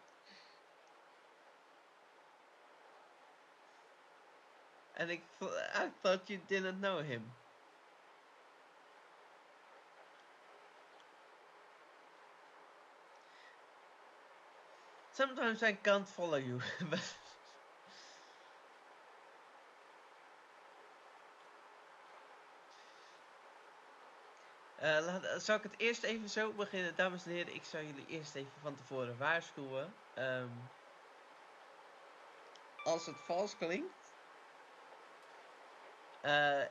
And I thought you didn't know him. Sometimes I can't follow you. Zal ik het eerst even zo beginnen? Dames en heren, ik zou jullie eerst even van tevoren waarschuwen. Als het vals klinkt.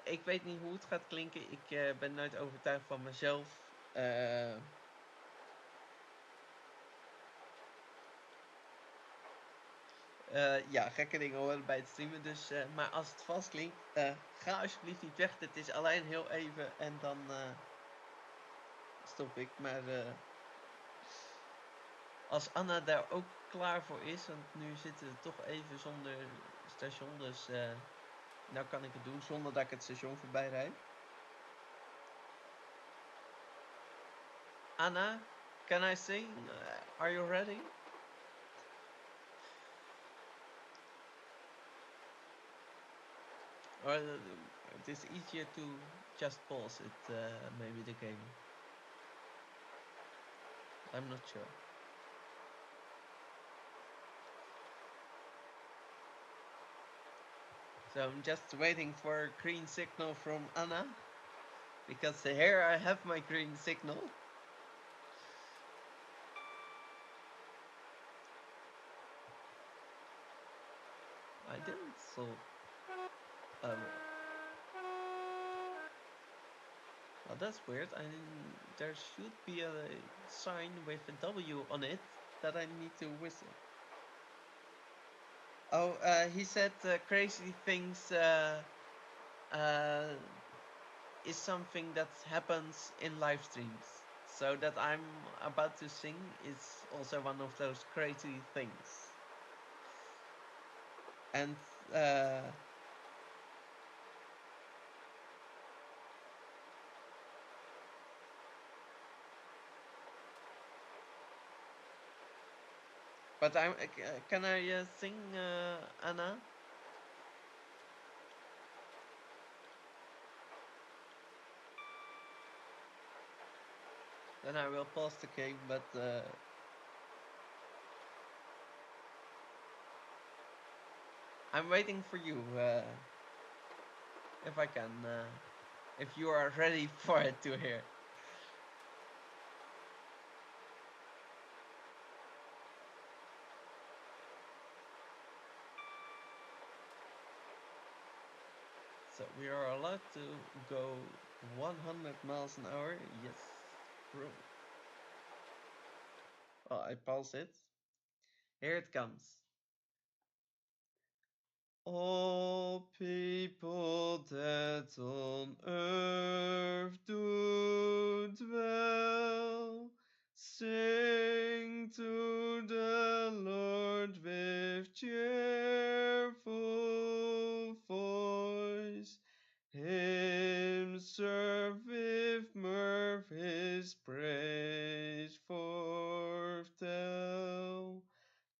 Ik weet niet hoe het gaat klinken. Ik ben nooit overtuigd van mezelf. Ja, gekke dingen horen bij het streamen. Dus, maar als het vals klinkt, ga alsjeblieft niet weg. Het is alleen heel even en dan stop ik. Maar als Anna daar ook klaar voor is, want nu zitten we toch even zonder station. Dus nou kan ik het doen zonder dat ik het station voorbij rijd. Anna, can I sing? Are you ready? Or it is easier to just pause it, maybe the game. I'm not sure. So I'm just waiting for a green signal from Anna. Because here I have my green signal. I didn't so. Well, that's weird. There should be a sign with a W on it that I need to whistle. Oh, he said crazy things is something that happens in live streams. So that I'm about to sing is also one of those crazy things. And but can I sing, Anna? Then I will pause the game, but I'm waiting for you. If I can, if you are ready for it to hear. So we are allowed to go 100 miles an hour. Yes, bro. Well, I pause it. Here it comes. All people that on earth do dwell, sing to the Lord with cheerful voice. Him serve with mirth, his praise forthtell.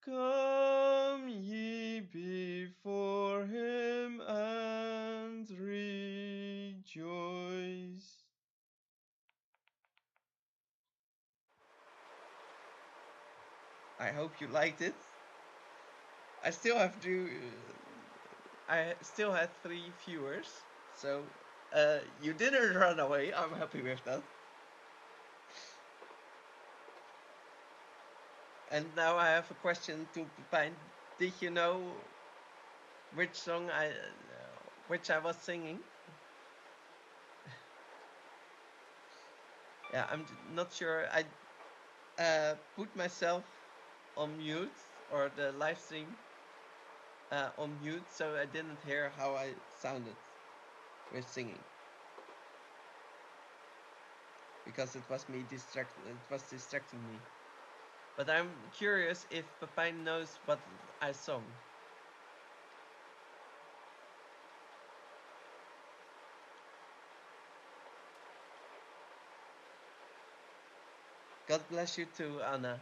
Come ye before him and rejoice. I hope you liked it. I still have to. I still had 3 viewers, so you didn't run away. I'm happy with that. And now I have a question to Pepijn. Did you know which song which I was singing? Yeah, I'm not sure. I put myself on mute, or the live stream on mute, so I didn't hear how I sounded with singing, because it was distracting me. But I'm curious if Pepijn knows what I sung. God bless you too, Anna.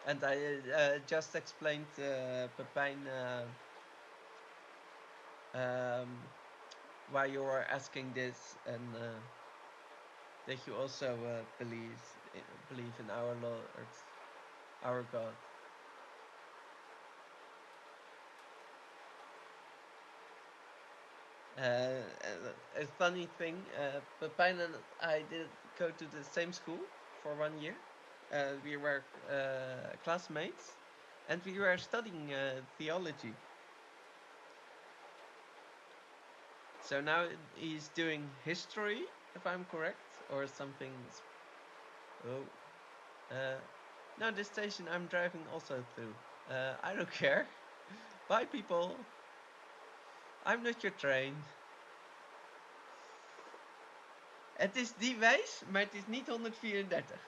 And I just explained Pepijn why you are asking this, and that you also believe in our Lord, our God. A funny thing, Pepijn and I did go to the same school for 1 year. We were classmates, and we were studying theology. So now he's doing history, if I'm correct, or something. Oh, no, this station I'm driving also through. I don't care. Bye, people. I'm not your train. Het is die wijs, maar het is niet 134.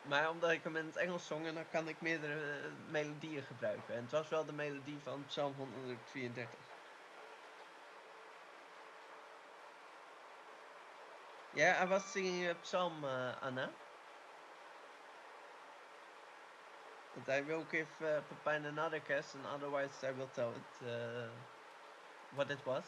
Maar omdat ik hem in het Engels zong, dan kan ik meerdere melodieën gebruiken. En het was wel de melodie van Psalm 134. Yeah, I was singing a psalm, Anna. But I will give Pepijn another guess, and otherwise I will tell it what it was.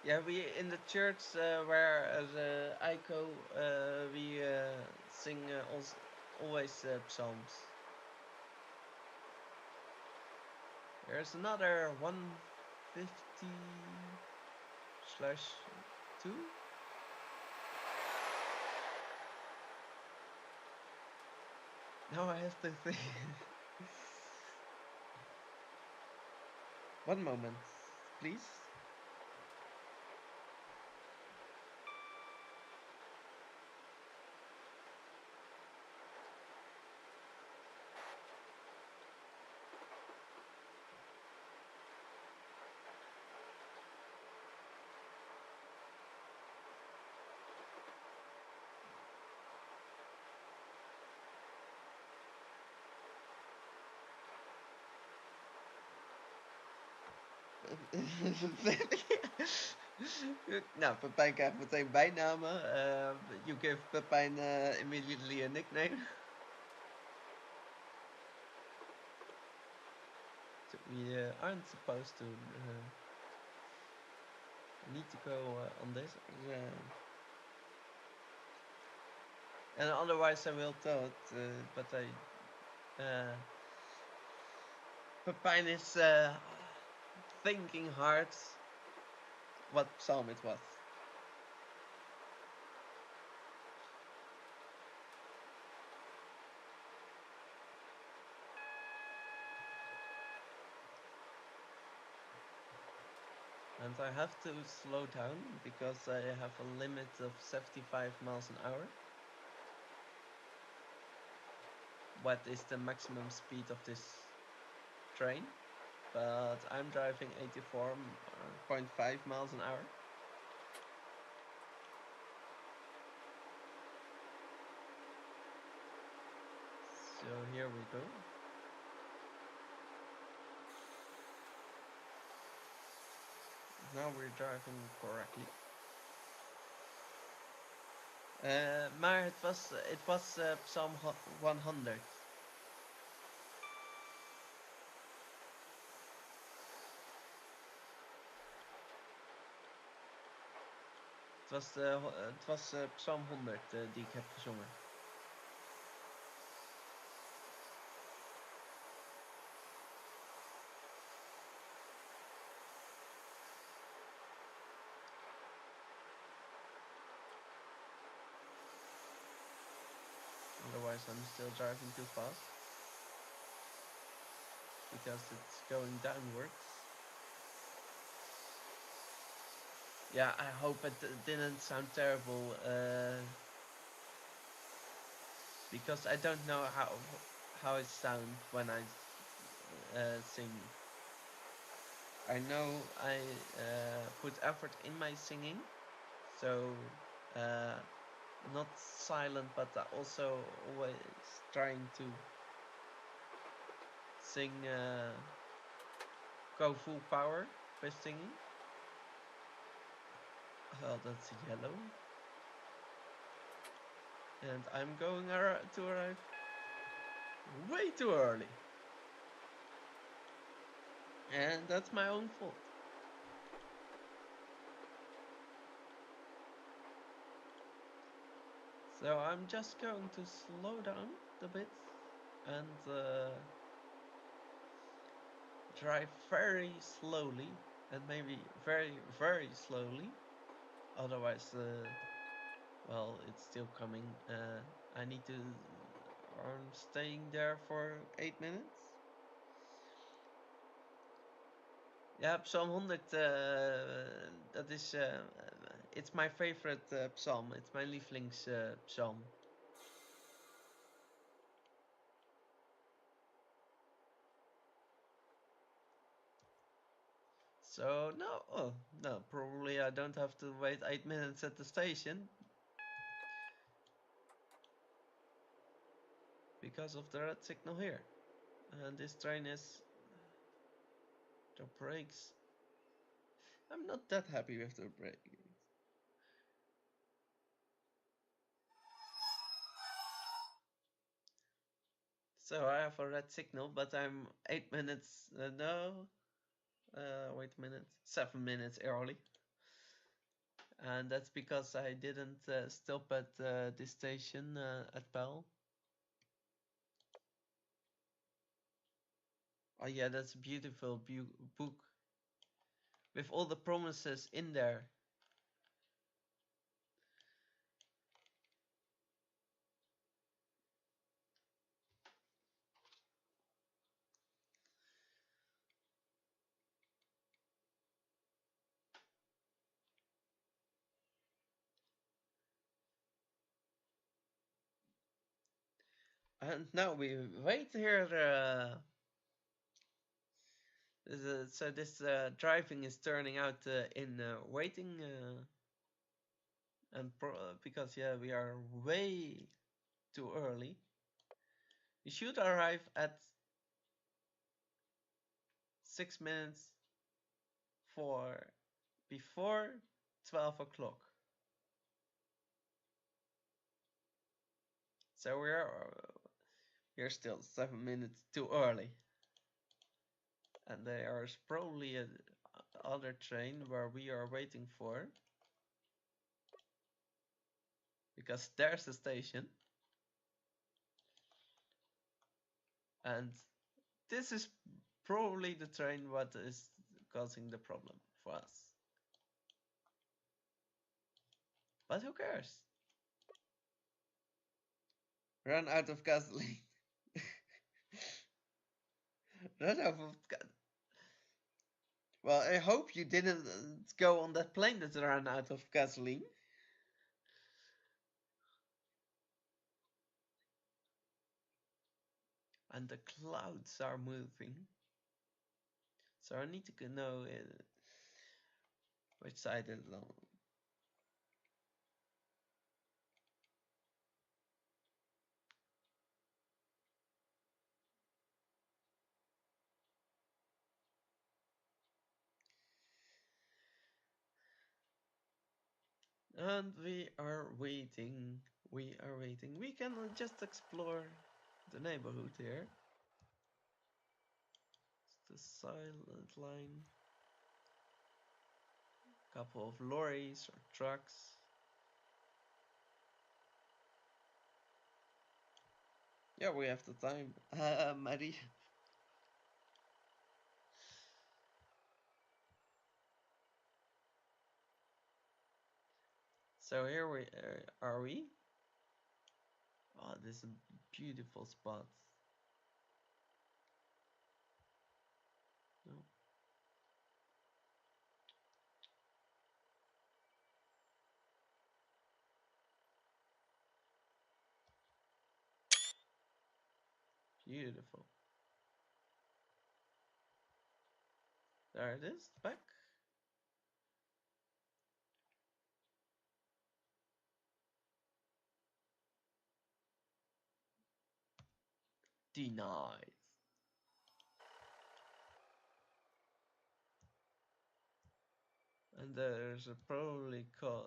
Yeah, we in the church where I go, we sing always psalms. There's another 150/2. Now I have to think. One moment, please. Nou, Pepijn krijgt meteen bijnamen. You give Pepijn immediately a nickname. So we aren't supposed to need to go on this. And otherwise I will tell it, but Pepijn is thinking hard what psalm it was. And I have to slow down because I have a limit of 75 miles an hour. What is the maximum speed of this train? But I'm driving 84.5 miles an hour. So here we go. Now we're driving correctly. Maar het was Psalm 100. Het was Psalm 100 die ik heb gezongen. Otherwise I'm still driving too fast. Because it's going downwards. Yeah, I hope it didn't sound terrible. Because I don't know how it sounds when I sing. I know I put effort in my singing, so not silent, but also always trying to sing, go full power with singing. Oh, that's yellow. And I'm going to arrive way too early. And that's my own fault. So I'm just going to slow down a bit and drive very slowly and maybe very, very slowly. Otherwise, well, it's still coming. I need to. I'm staying there for 8 minutes. Yeah, Psalm 100. Dat is. It's my favorite psalm. It's my lievelings psalm. So no, probably I don't have to wait 8 minutes at the station because of the red signal here. And this train is the brakes. I'm not that happy with the brakes. So I have a red signal, but I'm 8 minutes. Wait a minute, 7 minutes early. And that's because I didn't stop at this station at Pell. Oh yeah, that's a beautiful book with all the promises in there. And now we wait here. So this driving is turning out in waiting, and because yeah, we are way too early. We should arrive at 6 minutes for before 12 o'clock. So we're still 7 minutes too early. And there is probably a other train where we are waiting for. Because there's the station. And this is probably the train what is causing the problem for us. But who cares? Run out of gasoline. Run out of Well, I hope you didn't go on that plane that ran out of gasoline. And the clouds are moving. So I need to know which side is on. And we are waiting. We are waiting. We can just explore the neighborhood here. It's the silent line. Couple of lorries or trucks. Yeah, we have the time. Marie. So here we are we? Oh, this is a beautiful spot. No. Beautiful. There it is, back. Denied. And there's a probably cause.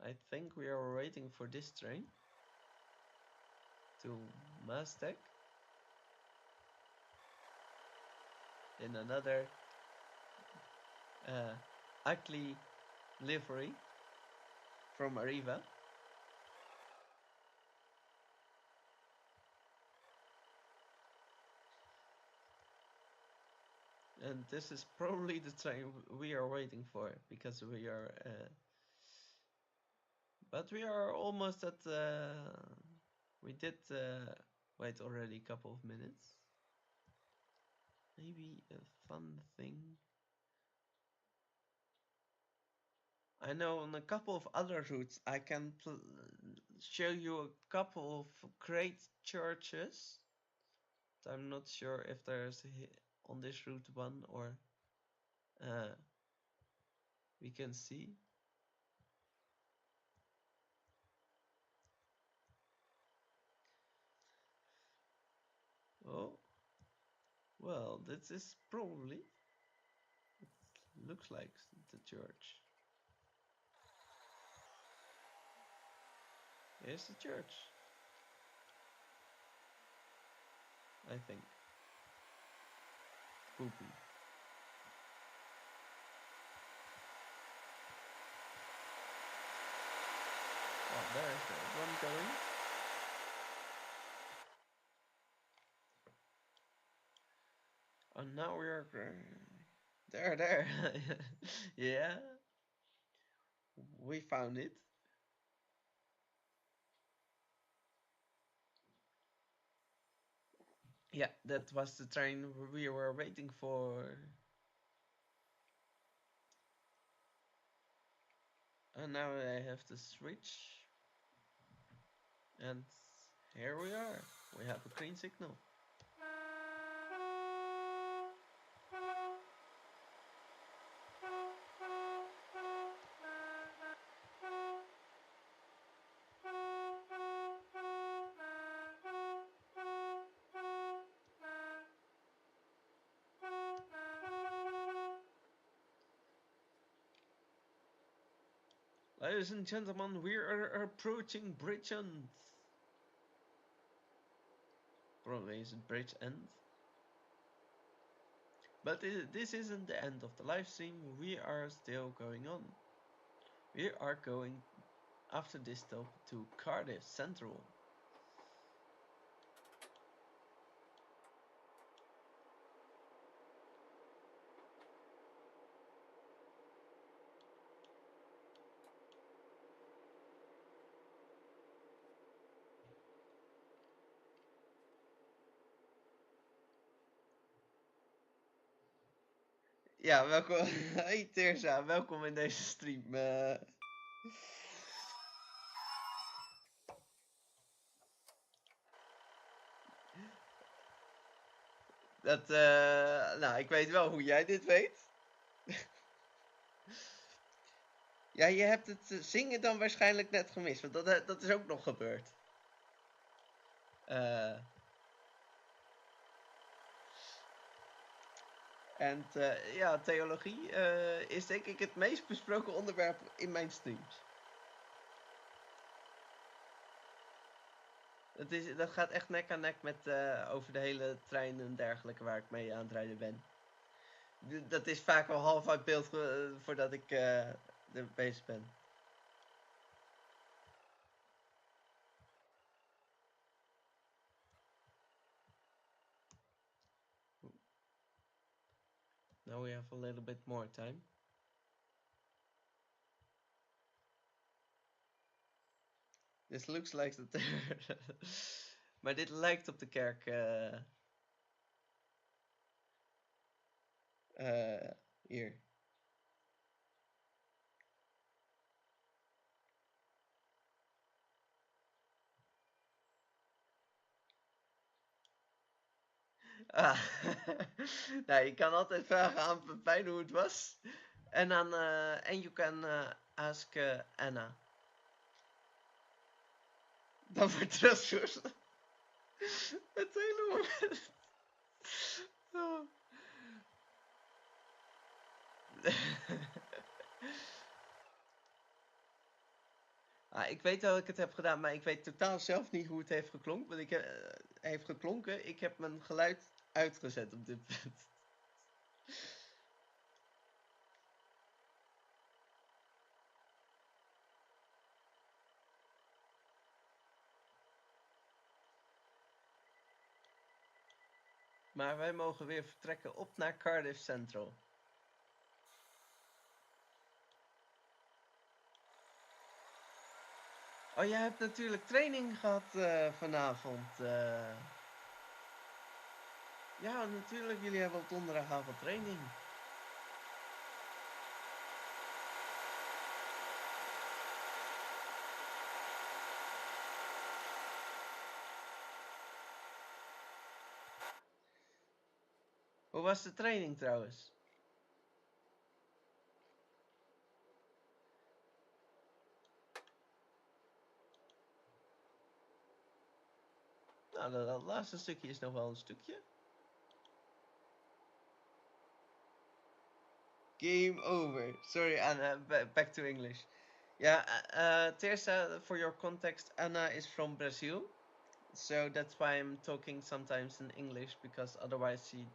I think we are waiting for this train to Maztec in another ugly livery from Arriva. And this is probably the train we are waiting for because we are but we are almost at we did wait already a couple of minutes. Maybe a fun thing. I know on a couple of other routes I can show you a couple of great churches. I'm not sure if there's on this route one or we can see. Oh, well, this is probably, it looks like the church. Here's the church, I think. Poopy. Oh, there's the one going. Oh, now we are there. Yeah, we found it. Yeah, that was the train we were waiting for. And now I have to switch. And here we are. We have a green signal. Ladies and gentlemen, we are approaching Bridge End. Probably is it Bridge End? But this isn't the end of the live stream. We are still going on. We are going after this stop to Cardiff Central. Ja, welkom. Hey Terza, welkom in deze stream. Nou, ik weet wel hoe jij dit weet. Ja, je hebt het zingen dan waarschijnlijk net gemist, want dat is ook nog gebeurd. En ja, theologie is denk ik het meest besproken onderwerp in mijn streams. Dat gaat echt nek aan nek met over de hele trein en dergelijke waar ik mee aan het rijden ben. Dat is vaak al half uit beeld voordat ik er bezig ben. Now we have a little bit more time. This looks like the maar dit lijkt op de kerk hier. Ah. Nou, je kan altijd vragen aan Pepijn hoe het was. En you can ask Anna. Dan wordt teruggestuurd. Het hele moment. Oh. Ik weet dat ik het heb gedaan, maar ik weet totaal zelf niet hoe het heeft geklonken. Want ik heb mijn geluid uitgezet op dit punt. Maar wij mogen weer vertrekken op naar Cardiff Central. Oh, jij hebt natuurlijk training gehad vanavond. Ja, natuurlijk. Jullie hebben op donderdagavond training. Hoe was de training trouwens? Nou, dat laatste stukje is nog wel een stukje. Game over. Sorry, Anna. Back to English. Yeah, Teresa, for your context, Anna is from Brazil. So that's why I'm talking sometimes in English, because otherwise she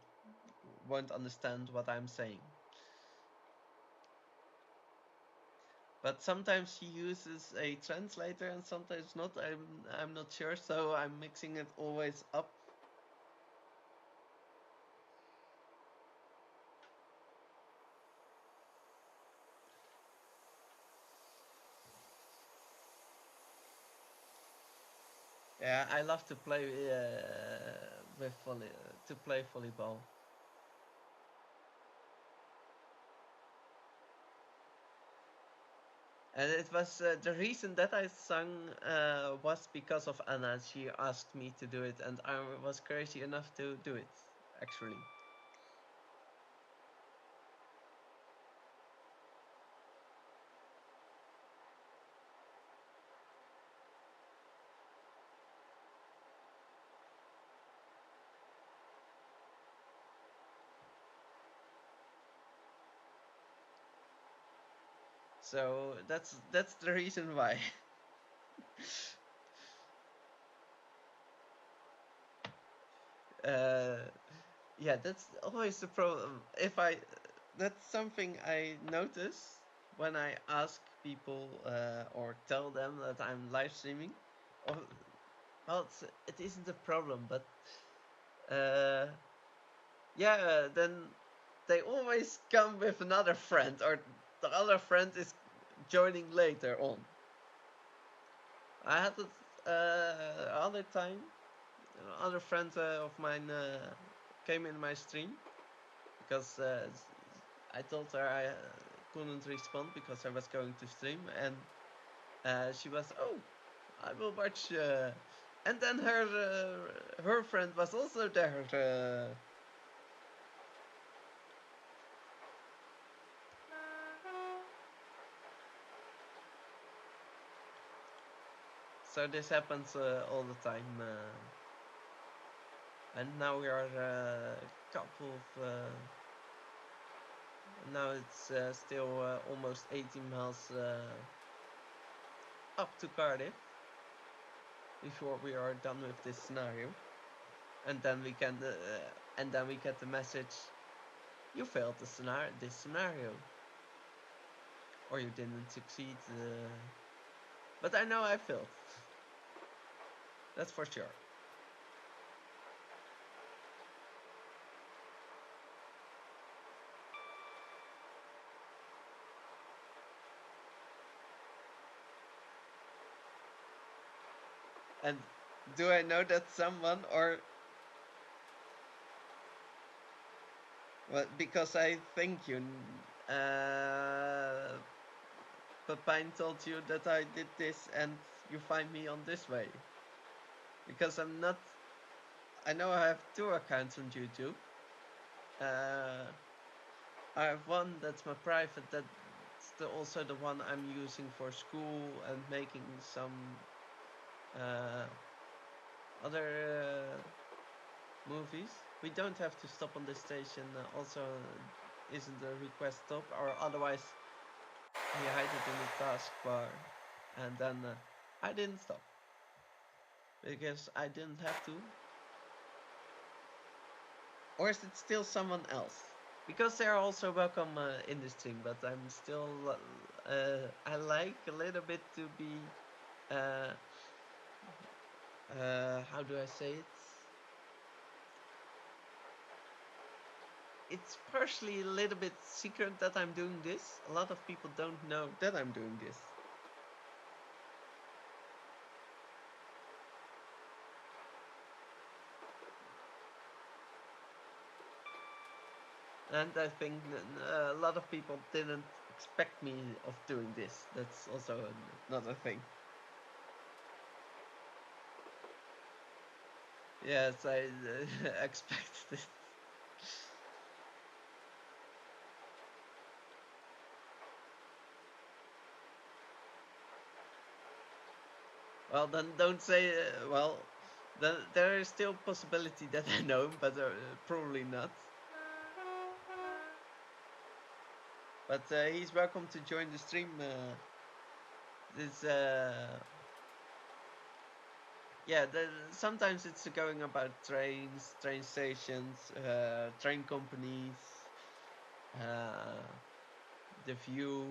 won't understand what I'm saying. But sometimes she uses a translator and sometimes not. I'm not sure, so I'm mixing it always up. Yeah, I love to play play volleyball. And it was the reason that I sung was because of Anna. She asked me to do it, and I was crazy enough to do it, actually. So that's the reason why. Yeah, that's always the problem. That's something I notice when I ask people or tell them that I'm live streaming. Or, well, it isn't a problem, but yeah, then they always come with another friend, or the other friend is joining later on. I had it other time. Other friend of mine came in my stream because I told her I couldn't respond because I was going to stream, and she was, oh, I will watch. And then her friend was also there. So this happens all the time. And now we are a couple of. Now it's still almost 18 miles up to Cardiff before we are done with this scenario, and then we can and then we get the message: you failed this scenario, or you didn't succeed. But I know I failed. That's for sure. And do I know that someone, or well, because I think you, Pepijn told you that I did this, and you find me on this way. Because I'm not. I know I have 2 accounts on YouTube. I have one that's my private. That's also the one I'm using for school and making some other movies. We don't have to stop on this station. Also, isn't the request stop, or otherwise he hide it in the taskbar, and then I didn't stop because I didn't have to. Or is it still someone else? Because they're also welcome in this thing, but I'm still I like a little bit to be how do I say it? It's partially a little bit secret that I'm doing this. A lot of people don't know that I'm doing this. And I think a lot of people didn't expect me of doing this. That's also another thing. Yes, I expected it. Well, then don't say, well, then there is still possibility that I know, but probably not. But he's welcome to join the stream. Yeah, sometimes it's going about trains, train stations, train companies, the view,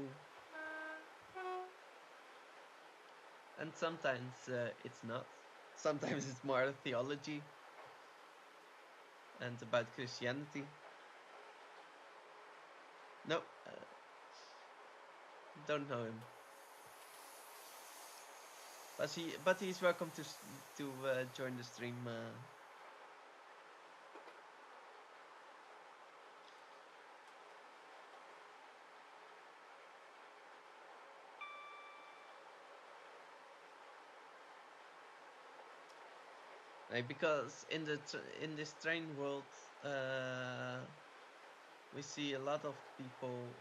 and sometimes it's not. Sometimes it's more theology and about Christianity. No, don't know him. But he's welcome to join the stream. Because in this train world, we see a lot of people.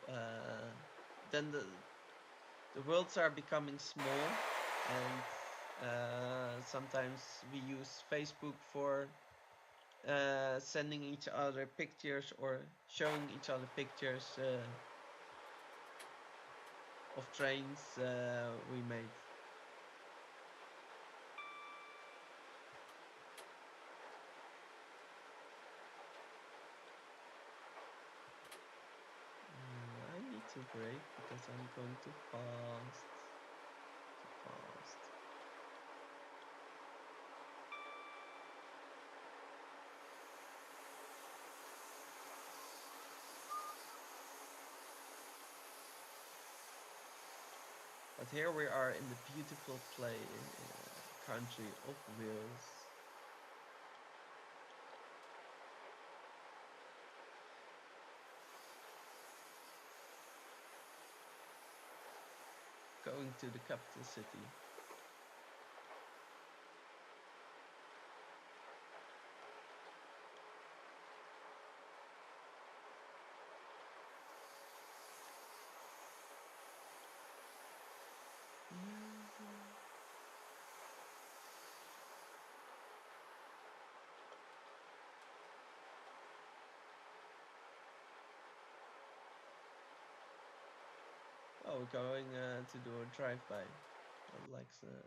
Then the worlds are becoming small, and sometimes we use Facebook for sending each other pictures or showing each other pictures of trains we made. I need to brake because I'm going too fast. Too fast. But here we are in the beautiful country of Wales. Going to the capital city. Oh, we're going to do a drive-by. I like that.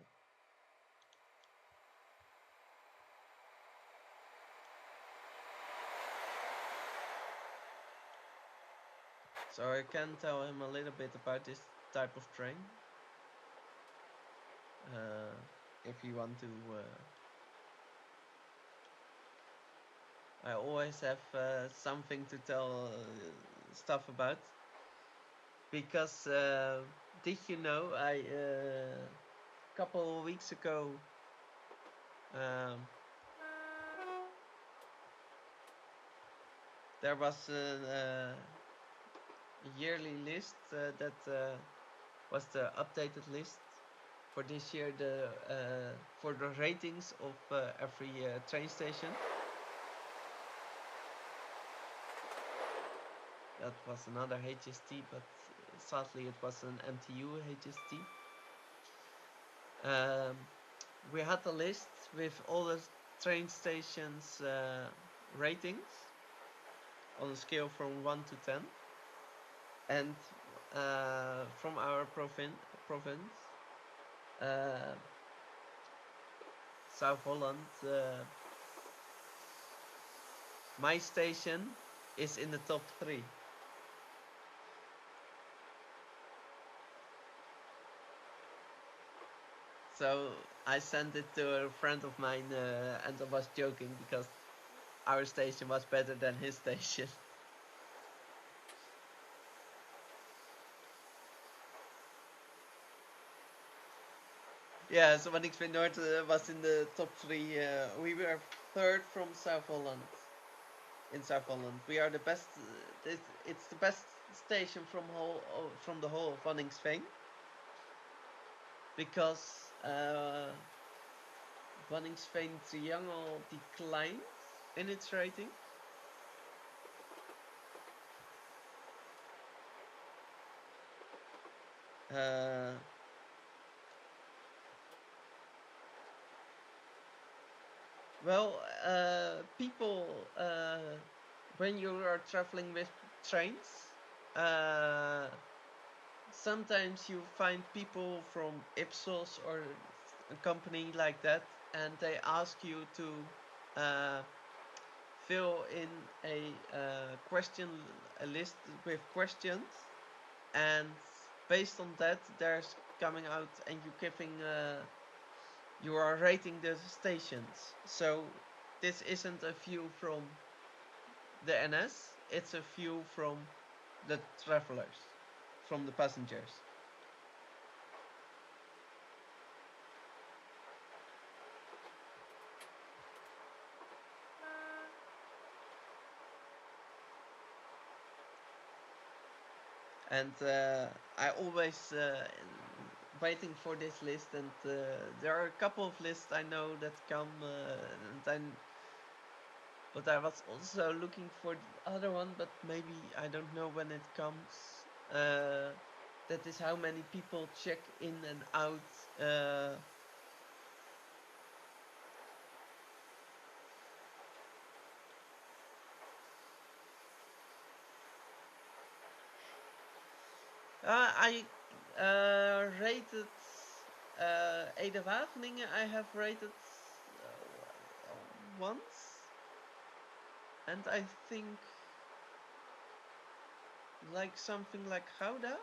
So I can tell him a little bit about this type of train. If you want to. I always have something to tell stuff about. Because did you know I a couple of weeks ago there was a yearly list that was the updated list for this year, for the ratings of every train station. That was another HST, but sadly it was an MTU HST. We had a list with all the train stations ratings on a scale from 1 to 10. And from our province, South Holland, my station is in the top 3. So I sent it to a friend of mine and I was joking because our station was better than his station. Yeah, so Verenigd North was in the top 3. We were 3rd from South Holland. In South Holland, we are the best. It's the best station from the whole of Verenigd, because Verenigd Triangle declined in its rating. Well, people, when you are traveling with trains, sometimes you find people from Ipsos or a company like that, and they ask you to fill in a list with questions, and based on that, there's coming out, and you are rating the stations. So this isn't a view from the NS, it's a view from the travelers, from the passengers. And I always waiting for this list, and there are a couple of lists I know that come, but I was also looking for the other one, but maybe I don't know when it comes. That is how many people check in and out. I rated Ede Wageningen. I have rated once, and I think like something like Gouda.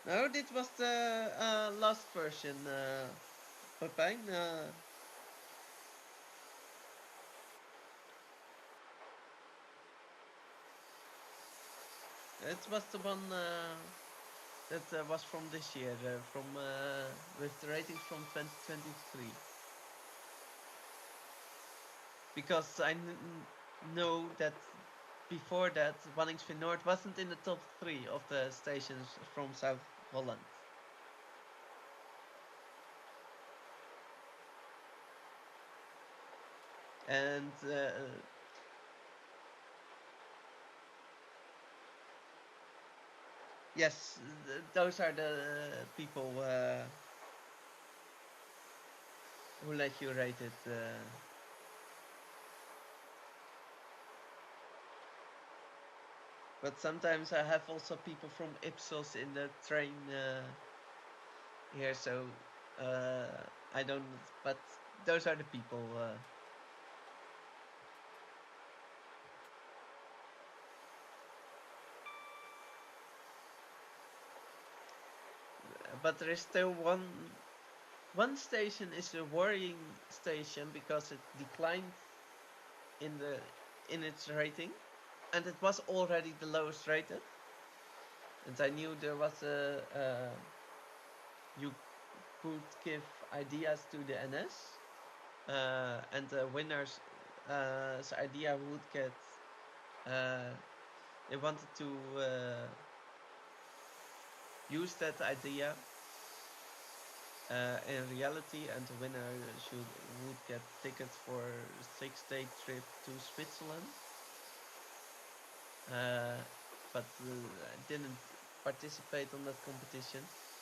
No, this was the last version, Pepijn. It was the one that was from this year, from with the ratings from 2023. Because I know that before that, Waddinxveen Noord wasn't in the top 3 of the stations from South Holland. And yes, those are the people who let you rate it. But sometimes I have also people from Ipsos in the train here, so I don't. But those are the people. But there is still one station is a worrying station because it declined in its rating, and it was already the lowest rated. And I knew there was you could give ideas to the NS, and the winners idea would get they wanted to use that idea in reality, and the winner would get tickets for a 6-day trip to Switzerland. But I didn't participate on that competition.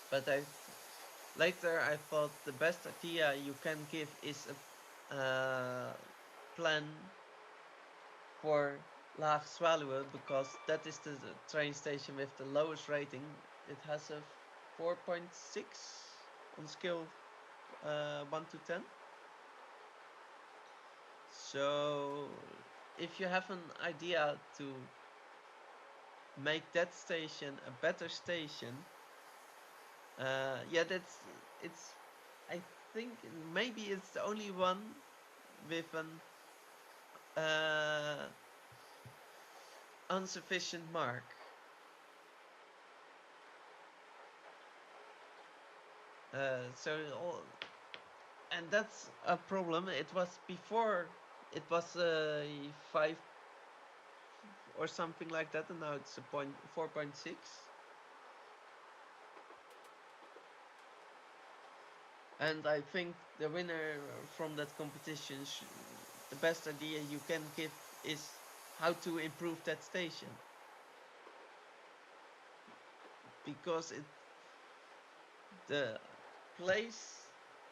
But later I thought the best idea you can give is a plan for Laag Zwaluwe, because that is the train station with the lowest rating. It has a 4.6 on scale 1 to 10. So if you have an idea to make that station a better station, yeah, it's I think maybe it's the only one with an insufficient mark. And that's a problem. It was before, it was 5 or something like that, and now it's a 4.6. And I think the winner from that competition, the best idea you can give is how to improve that station. Because the place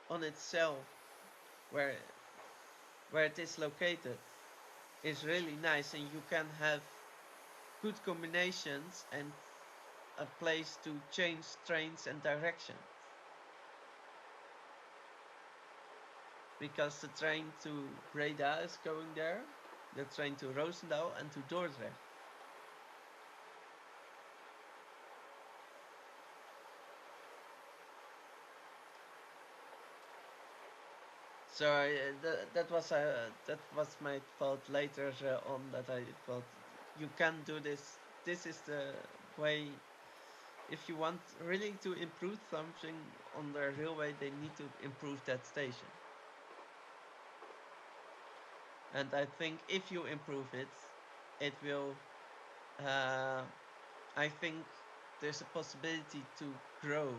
on itself where it is located is really nice, and you can have good combinations and a place to change trains and direction. Because the train to Breda is going there, the train to Roosendaal and to Dordrecht. So that was my thought later on, that I thought you can do this. This is the way. If you want really to improve something on the railway, they need to improve that station. And I think if you improve it, it will. I think there's a possibility to grow.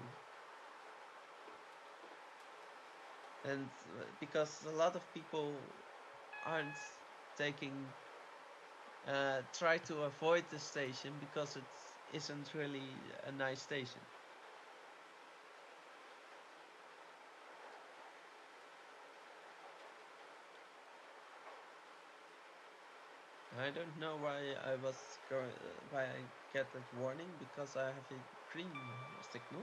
And because a lot of people aren't taking try to avoid the station because it isn't really a nice station. I don't know why I get that warning, because I have a green signal.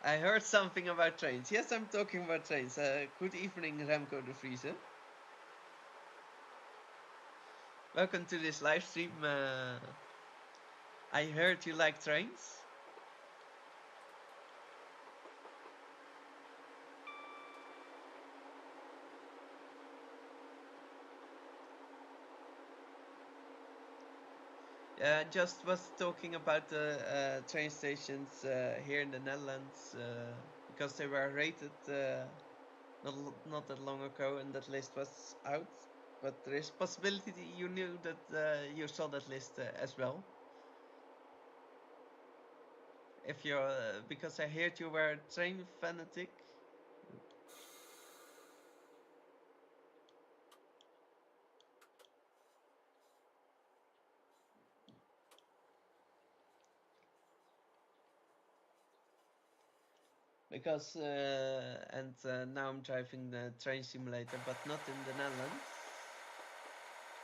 I heard something about trains. Yes, I'm talking about trains. Good evening, Remco de Vriese. Welcome to this live stream. I heard you like trains. Just was talking about the train stations here in the Netherlands, because they were rated not that long ago, and that list was out. But there is possibility you knew that you saw that list as well. If you're because I heard you were a train fanatic. Because now I'm driving the train simulator, but not in the Netherlands.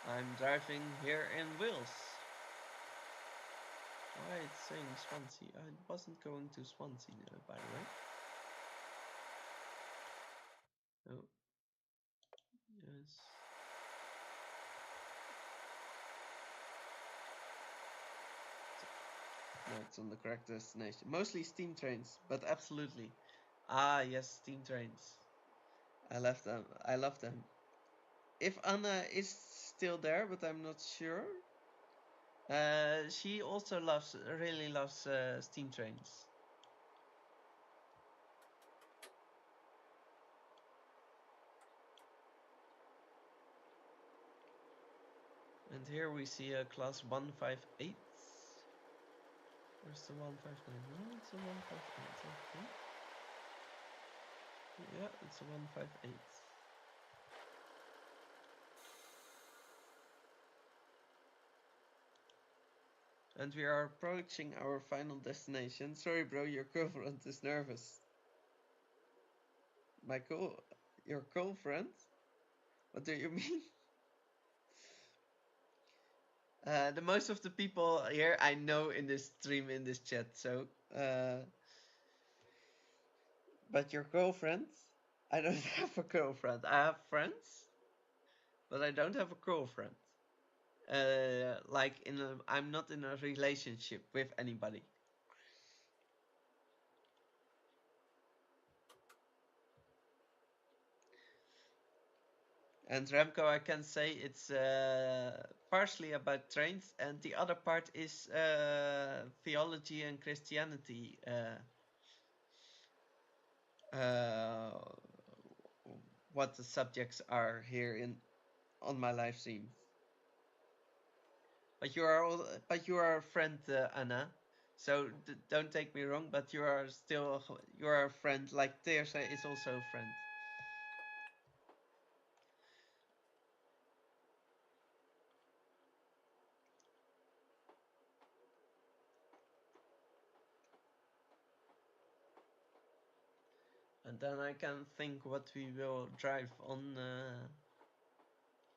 I'm driving here in Wales. Why it's saying Swansea? I wasn't going to Swansea, by the way. Oh, yes. No, it's on the correct destination. Mostly steam trains, but absolutely. Ah, yes, steam trains. I love them. I love them. If Anna is still there, but I'm not sure. She also really loves steam trains. And here we see a class 158. Where's the 159? No, it's a 158, I think. Yeah, it's a 158. And we are approaching our final destination. Sorry, bro, your girlfriend is nervous. Your girlfriend? What do you mean? The most of the people here I know in this stream, in this chat, so but your girlfriend? I don't have a girlfriend. I have friends, but I don't have a girlfriend. I'm not in a relationship with anybody. And Remco, I can say it's partially about trains, and the other part is theology and Christianity. What the subjects are here on my live stream. But you are a friend, Anna. So don't take me wrong, but you are a friend. Like Teresa is also a friend. And then I can think what we will drive on.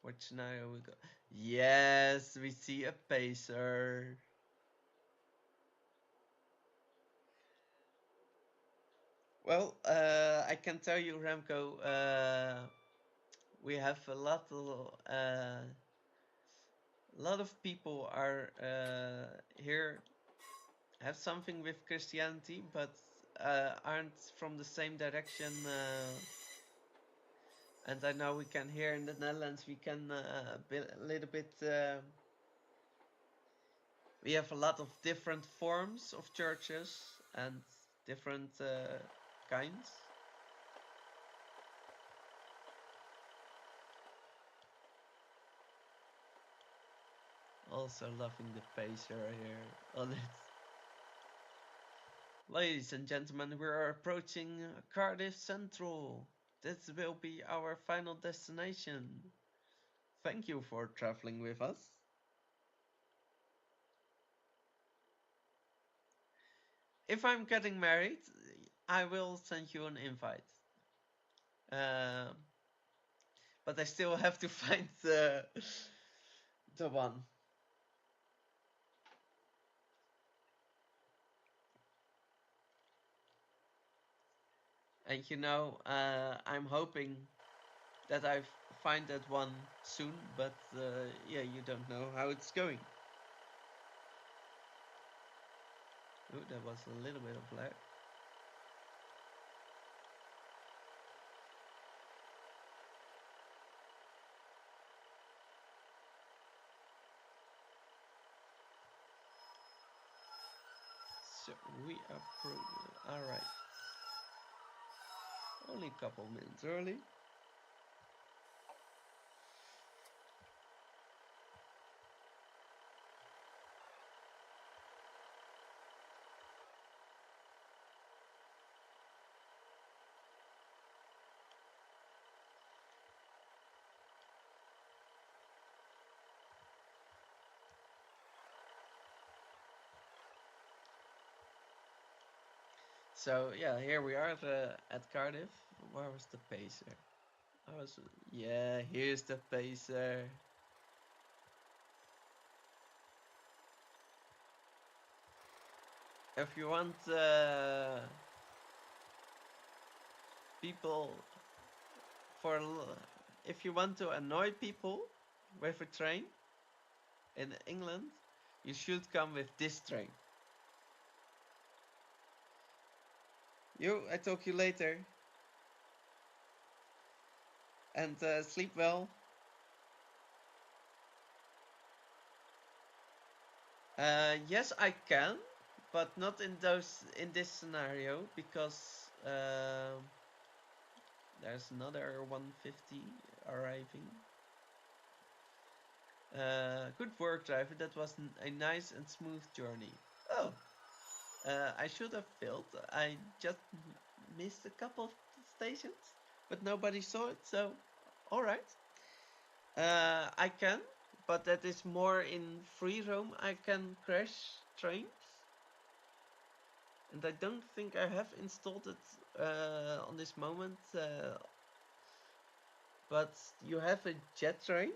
Which scenario we go? Yes, we see a pacer. Well, I can tell you, Remco, we have a lot of people are here, have something with Christianity, but aren't from the same direction. And I know we can here in the Netherlands, we can a little bit. We have a lot of different forms of churches and different kinds. Also loving the pacer here on it. Ladies and gentlemen, we are approaching Cardiff Central. This will be our final destination. Thank you for traveling with us. If I'm getting married, I will send you an invite. But I still have to find the one. And you know, I'm hoping that I find that one soon, but yeah, you don't know how it's going. Oh, that was a little bit of lag. So we are alright. Only a couple minutes early. So yeah, here we are at Cardiff. Where was the pacer? Yeah, here's the pacer. If you want people if you want to annoy people with a train in England, you should come with this train. I talk to you later. And sleep well. Yes, I can, but not in this scenario because there's another 150 arriving. Good work, driver. That was a nice and smooth journey. Oh, I should have failed. I just missed a couple of stations, but nobody saw it, so alright. I can, but that is more in free roam. I can crash trains. And I don't think I have installed it on this moment. But you have a jet train?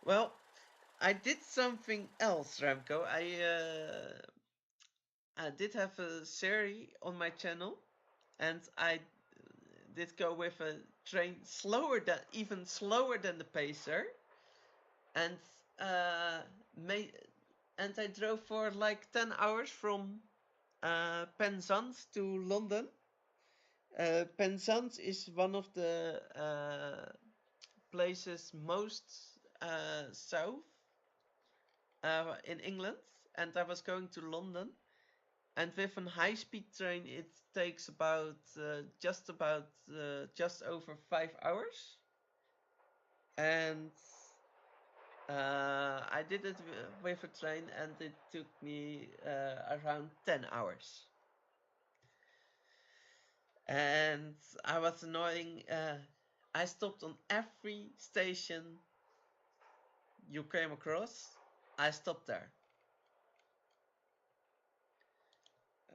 Well, I did something else, Remco. I did have a series on my channel, and I did go with a train even slower than the pacer, and uh, and I drove for like 10 hours from Penzance to London. Penzance is one of the places most south in England, and I was going to London. And with a high-speed train, it takes about just over 5 hours. And I did it with a train, and it took me around 10 hours. And I was annoying. I stopped on every station you came across. I stopped there.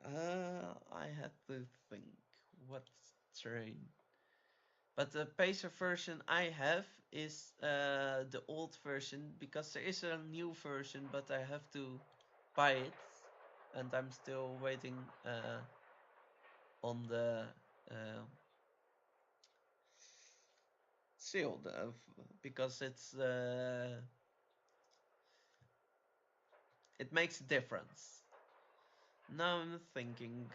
I had to think what train. But the pacer version I have is the old version, because there is a new version, but I have to buy it, and I'm still waiting on the sale because it makes a difference. Now I'm thinking,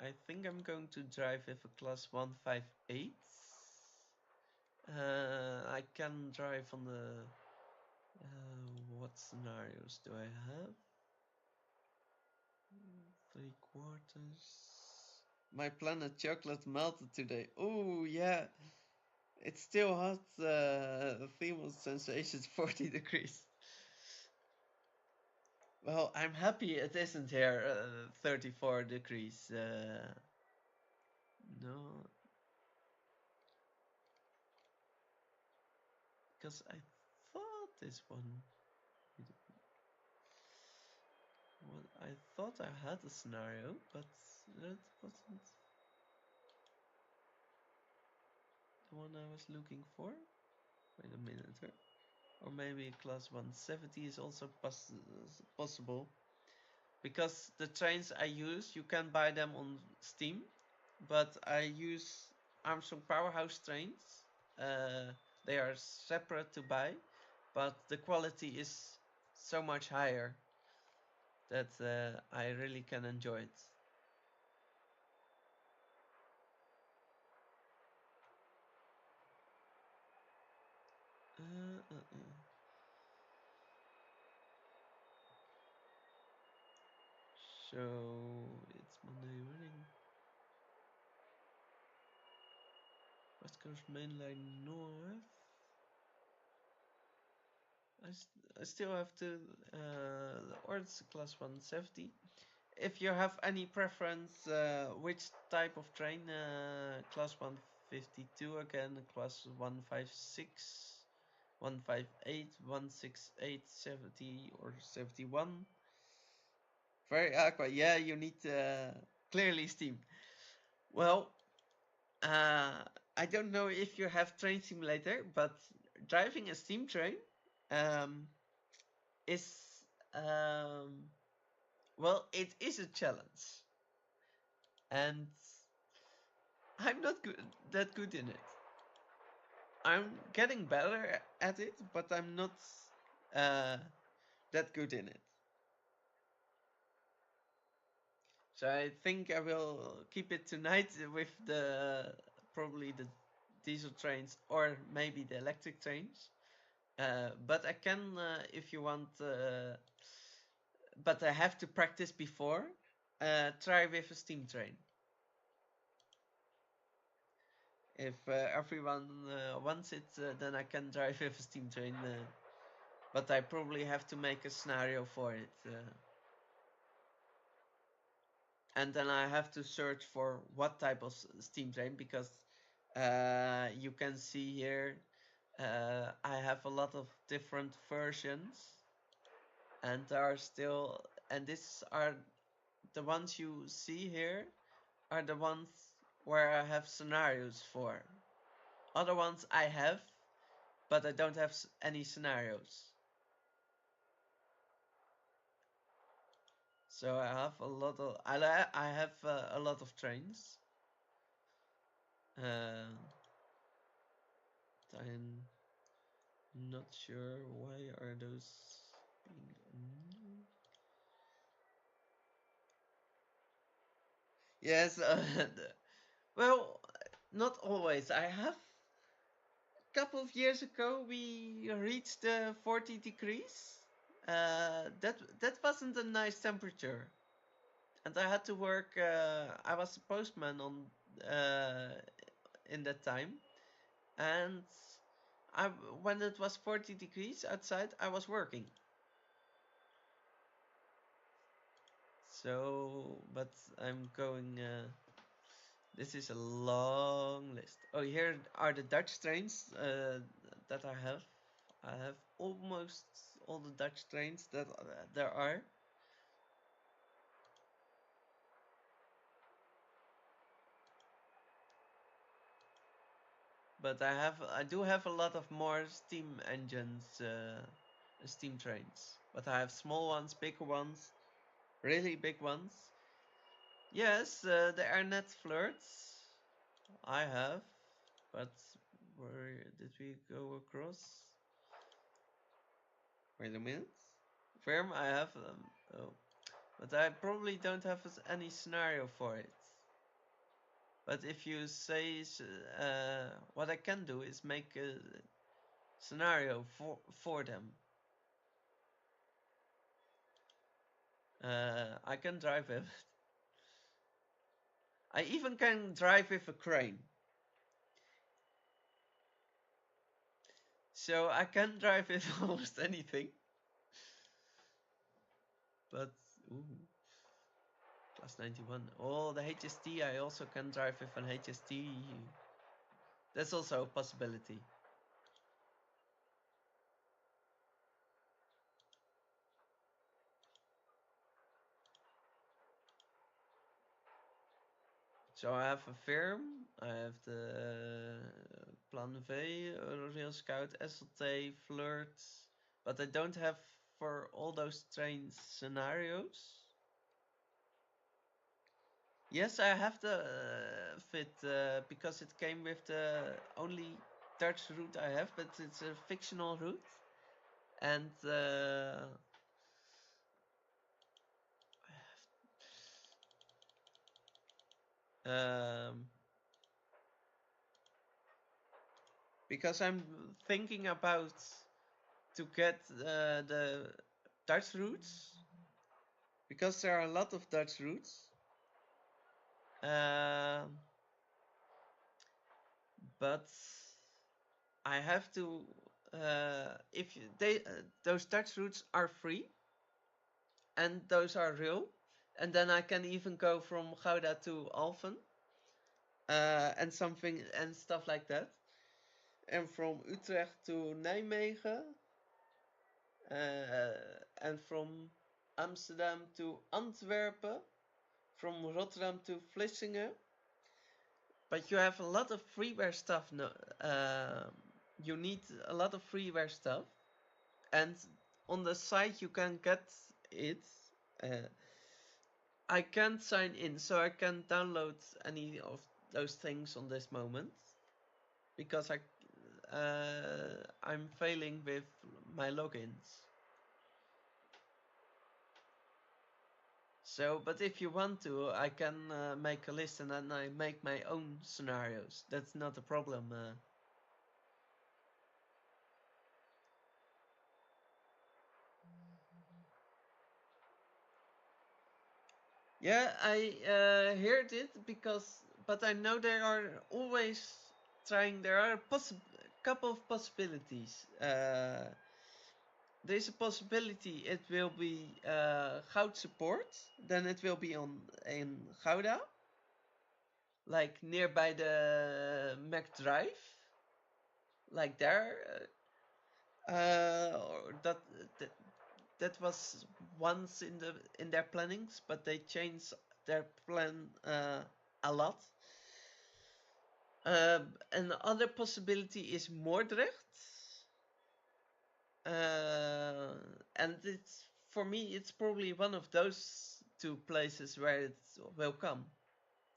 I think I'm going to drive with a class 158. I can drive on the, what scenarios do I have? 3/4. My planet chocolate melted today. Oh yeah, it's still hot. Thermal sensation 40 degrees. Well, I'm happy it isn't here 34 degrees. No, because I thought this one. Well, I thought I had a scenario, but that wasn't. the one I was looking for? Wait a minute. Or maybe a class 170 is also possible. Because the trains I use, you can buy them on Steam. But I use Armstrong Powerhouse trains. They are separate to buy. But the quality is so much higher that I really can enjoy it. So it's Monday morning. West Coast Main Line North. I still have to, or it's class 170. If you have any preference, which type of train, class 152 again, class 156, 158, 168, 70 or 71. Very aqua, yeah, you need clearly Steam. Well, I don't know if you have Train Simulator, but driving a steam train is well, it is a challenge, and I'm not that good in it. I'm getting better at it, but I'm not that good in it. So I think I will keep it tonight with probably the diesel trains or maybe the electric trains. But I can, if you want, but I have to practice before. Try with a steam train. If everyone wants it, then I can drive with a steam train. But I probably have to make a scenario for it. And then I have to search for what type of steam train, because you can see here I have a lot of different versions, and there are still, and these are the ones you see here are the ones where I have scenarios for. Other ones I have, but I don't have any scenarios. So I have a lot of I have a lot of trains. I'm not sure why are those being. Yes, well, not always. I have a couple of years ago we reached 40 degrees. That wasn't a nice temperature, and I had to work. I was a postman on in that time, and when it was 40 degrees outside, I was working. So, but I'm going. This is a long list. Oh, here are the Dutch trains that I have. I have almost all the Dutch trains that there are. But I do have a lot of more steam engines, steam trains. But I have small ones, bigger ones, really big ones. Yes, the airnet flirts I have, but where did we go across? Wait a minute. Firm, I have them. Oh, but I probably don't have any scenario for it. But if you say, what I can do is make a scenario for them. I can drive it. I even can drive with a crane. So I can drive with almost anything. But, ooh, class 91. Oh, the HST, I also can drive with an HST. That's also a possibility. So I have a firm, I have the Plan V, Rail Scout, SLT, Flirt, but I don't have for all those train scenarios. Yes, I have the fit because it came with the only Dutch route I have, but it's a fictional route, and because I'm thinking about to get the Dutch routes, because there are a lot of Dutch routes. But I have to if they those Dutch routes are free and those are real, and then I can even go from Gouda to Alphen and something and stuff like that, and from Utrecht to Nijmegen and from Amsterdam to Antwerpen, from Rotterdam to Vlissingen. But you have a lot of freeware stuff. No, you need a lot of freeware stuff, and on the site you can get it. I can't sign in, so I can't download any of those things on this moment because I'm failing with my logins. So, but if you want to, I can make a list and then I make my own scenarios. That's not a problem. Yeah, I heard it but I know they are always trying. There are a couple of possibilities. There's a possibility it will be Goud support, then it will be in Gouda, like nearby the Mac Drive, like there. Or that was once in their plannings, but they changed their plan a lot. And the other possibility is Moordrecht. And it's for me, it's probably one of those two places where it will come.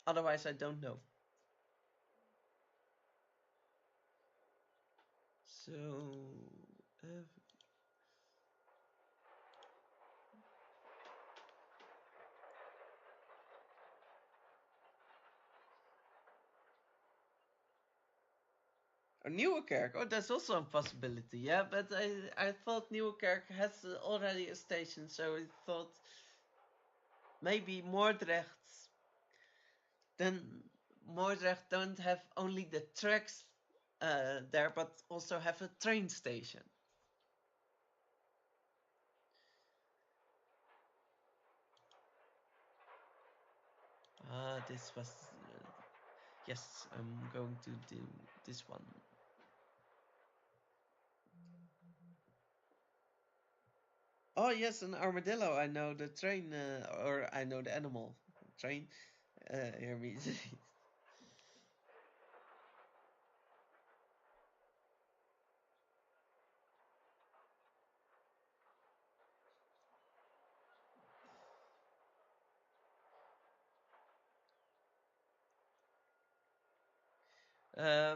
Otherwise, I don't know. So, Nieuwekerk. Oh, that's also a possibility. Yeah, but I thought Nieuwekerk has already a station, so I thought maybe Moordrecht. Then Moordrecht don't have only the tracks there, but also have a train station. This was yes. I'm going to do this one. Oh yes, an armadillo. I know the train, or I know the animal. Train. Hear me.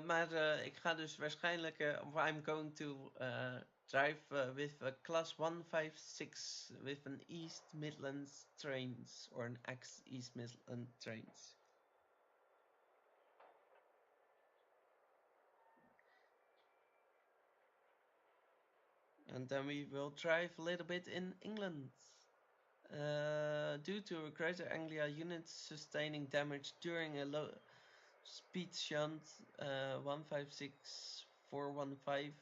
Maar ik ga dus waarschijnlijk, I'm going to drive with a class 156 with an East Midlands trains or an ex-East Midlands trains. And then we will drive a little bit in England. Due to a Greater Anglia unit sustaining damage during a low speed shunt 156415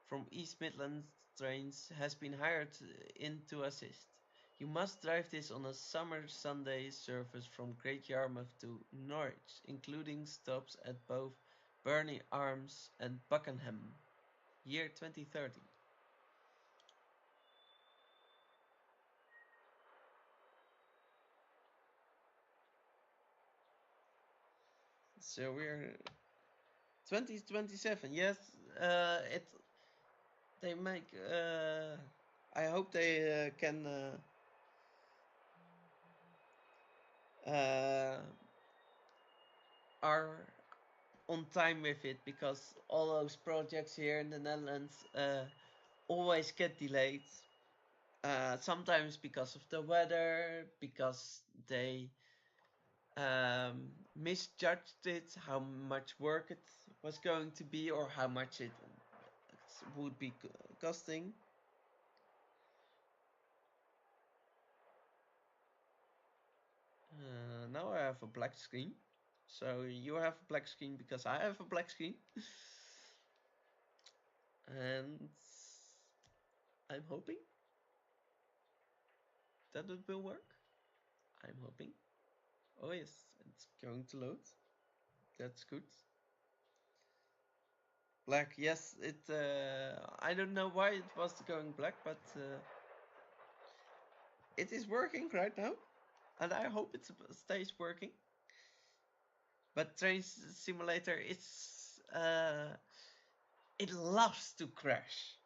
from East Midlands trains has been hired in to assist. You must drive this on a summer Sunday service from Great Yarmouth to Norwich, including stops at both Burney Arms and Buckenham. Year 2030. So we're 2027. Yes, it. They make. I hope they can. Are on time with it, because all those projects here in the Netherlands always get delayed. Sometimes because of the weather, because they misjudged it, how much work it was going to be, or how much it would be costing. Now I have a black screen. So you have a black screen because I have a black screen. And I'm hoping that it will work. I'm hoping. Oh yes, it's going to load. That's good. Black, yes, it. I don't know why it was going black, but it is working right now, and I hope it stays working. But Train Simulator, it loves to crash.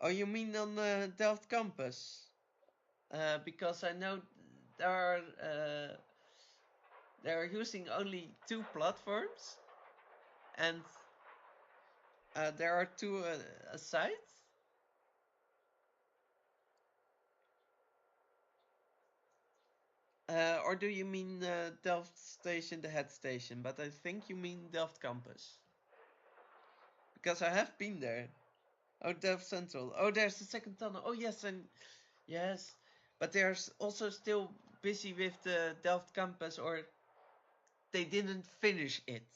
Oh, you mean on the Delft campus? Because I know they're using only 2 platforms, and there are 2 sites. Or do you mean Delft Station, the head station? But I think you mean Delft campus, because I have been there. Oh, Delft Central. Oh, there's the second tunnel. Oh yes, and yes, but they're also still busy with the Delft campus, or they didn't finish it.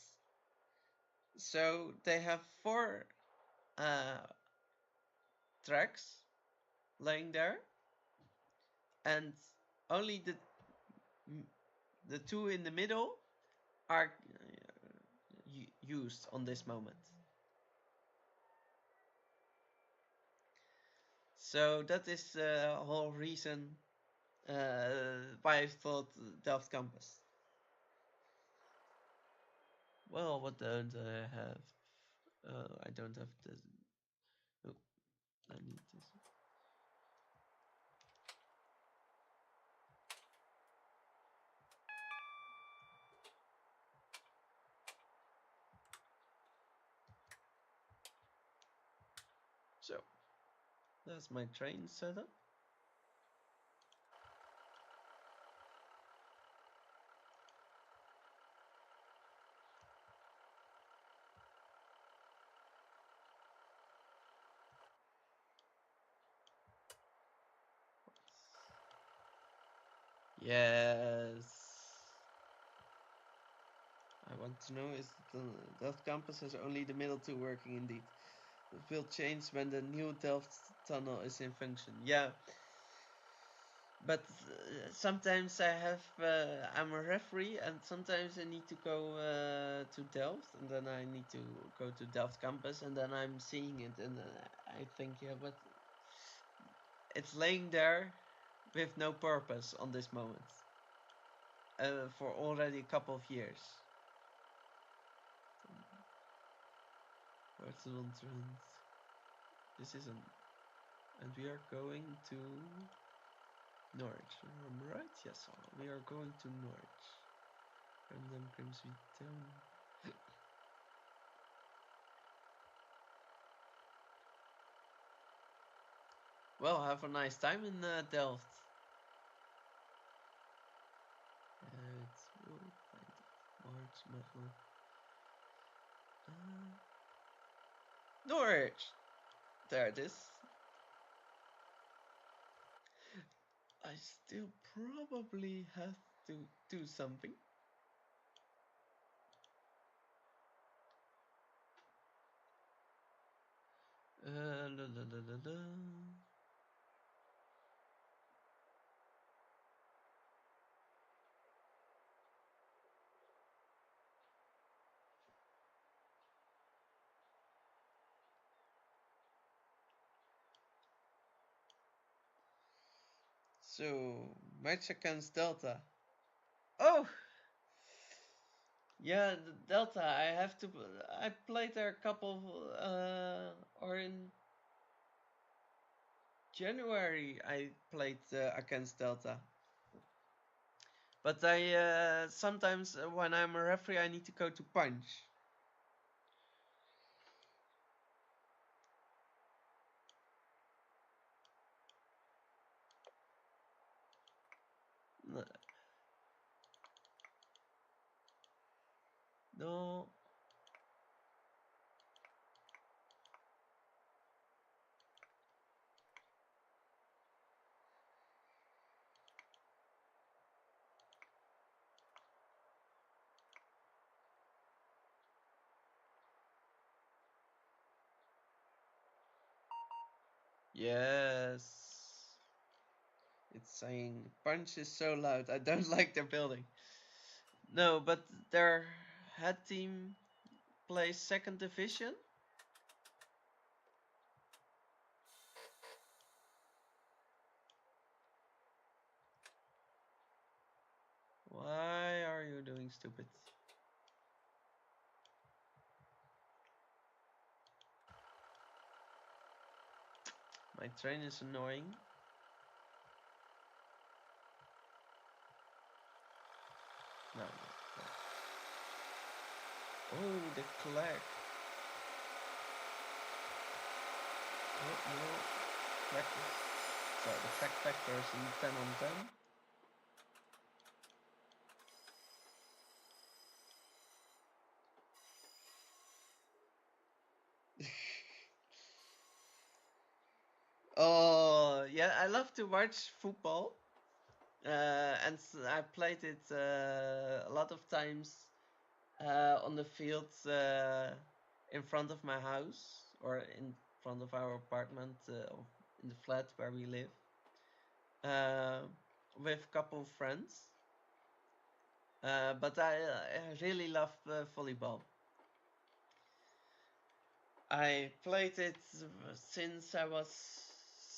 So they have 4 tracks laying there, and only the 2 in the middle are used on this moment. So that is the whole reason why I thought Delft campus. Well, what don't I have? I don't have the. Oh, I need this. So that's my train setup. Yes. I want to know is the Delft campus has only the middle 2 working indeed. It will change when the new Delft tunnel is in function. Yeah. But sometimes I'm a referee, and sometimes I need to go to Delft, and then I need to go to Delft campus, and then I'm seeing it, and I think, yeah, but it's laying there with no purpose on this moment for already a couple of years. Where's the rondrijden? This isn't, and we are going to Norwich, am I right? Yes, we are going to Norwich. And then Grimsby Town. Well, have a nice time in Delft. It's March, metal. Norwich! There it is. I still probably have to do something. La, la, la, la, la. So, match against Delta. Oh! Yeah, the Delta. I played there a couple, or in January I played against Delta. But I sometimes when I'm a referee I need to go to punch. No. Yes. It's saying punch is so loud. I don't like their building. No, but their head team plays second division. Why are you doing stupid? My train is annoying. No. Oh, the clerk. Oh, no. Practice. So the fact factor is in 10 on 10. Oh, yeah, I love to watch football. And I played it a lot of times on the field in front of my house or in front of our apartment in the flat where we live uh, with a couple of friends. But I really love volleyball. I played it since I was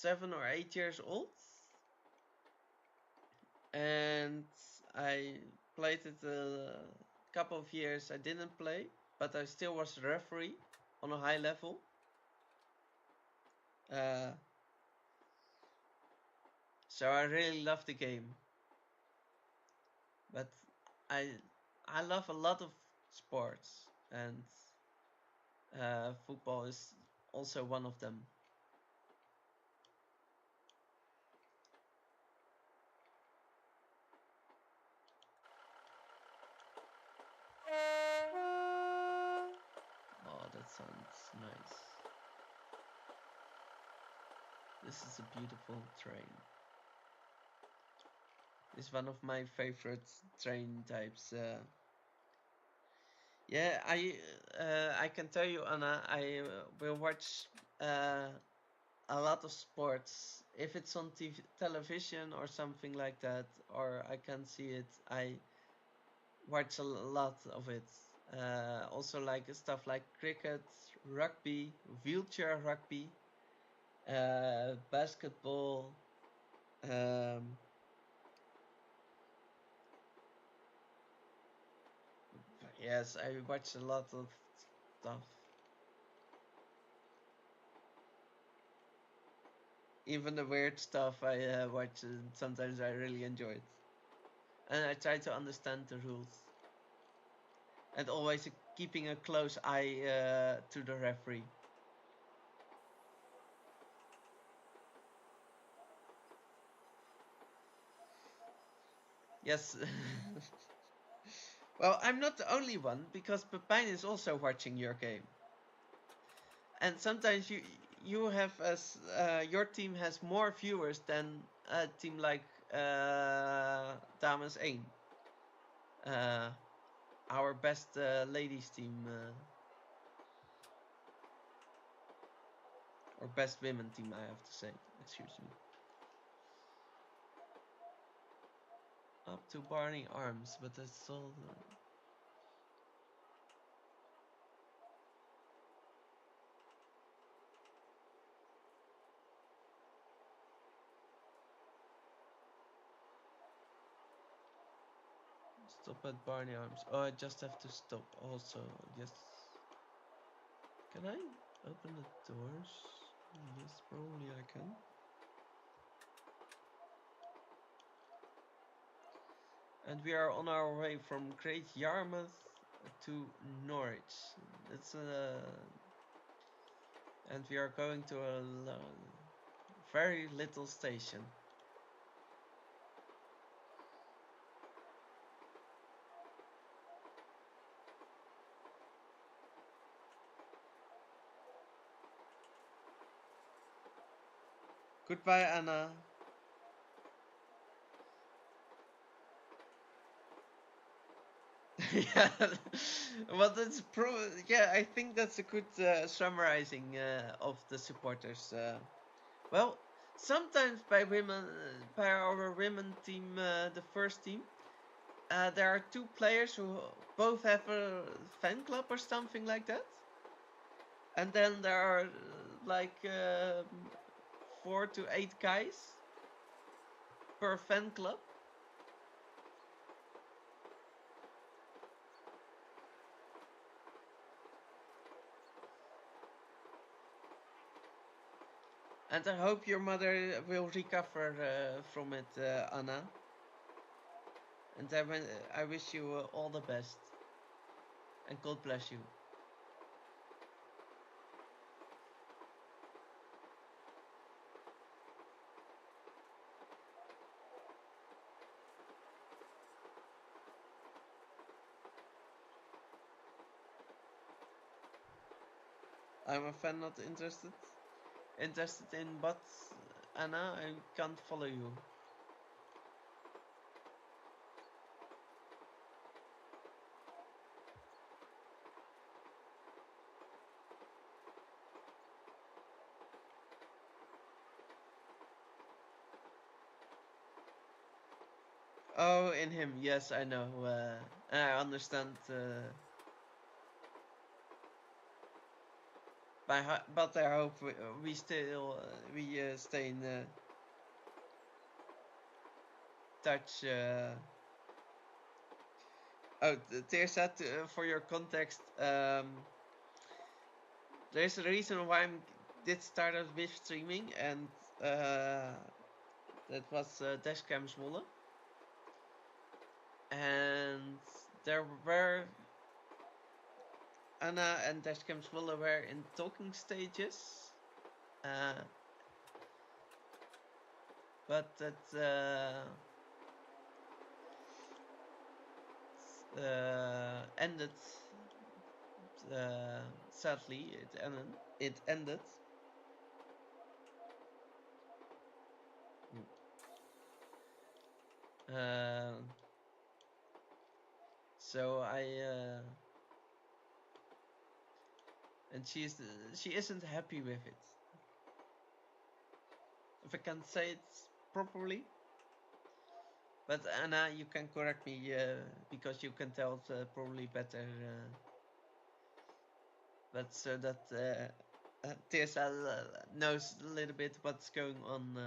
7 or 8 years old, and I played it a couple of years. I didn't play, but I still was a referee on a high level. So I really love the game, but I I love a lot of sports, and football is also one of them. Oh, that sounds nice. This is a beautiful train. It's one of my favorite train types. Yeah, I can tell you, Anna, I will watch a lot of sports. If it's on television or something like that, or I can see it, I watch a lot of it. Also like stuff like cricket, rugby, wheelchair rugby, basketball. Um, yes, I watch a lot of stuff. Even the weird stuff I watch, sometimes I really enjoy it. And I try to understand the rules. And always keeping a close eye to the referee. Yes. Well, I'm not the only one, because Pepijn is also watching your game. And sometimes you have as your team has more viewers than a team like Dames 1. Uh, our best ladies team, or best women team, I have to say. Excuse me. Up to Barney Arms, but that's all. Stop at Barney Arms. Oh, I just have to stop also. Yes. Can I open the doors? Yes, probably I can. And we are on our way from Great Yarmouth to Norwich. It's and we are going to a very little station. Goodbye, Anna. Yeah, well, yeah. I think that's a good summarizing of the supporters. Well, sometimes by women, by our women team, the first team, there are two players who both have a fan club or something like that, and then there are like 4 to 8 guys per fan club. And I hope your mother will recover from it, Anna. And I wish you all the best. And God bless you. I'm a fan, not interested. Interested in what, Anna? I can't follow you. Oh, in him, yes, I know. I understand. But I hope we still stay in touch. Oh, Tirsa, for your context, there's a reason why I did start out with streaming, and that was Dashcam Zwolle. And there were Anna and Dashcam Zwolle were in talking stages, but that ended. Sadly, it ended. It ended. So and she isn't happy with it. If I can say it properly. But Anna, you can correct me because you can tell it probably better. But so that TSL knows a little bit what's going on.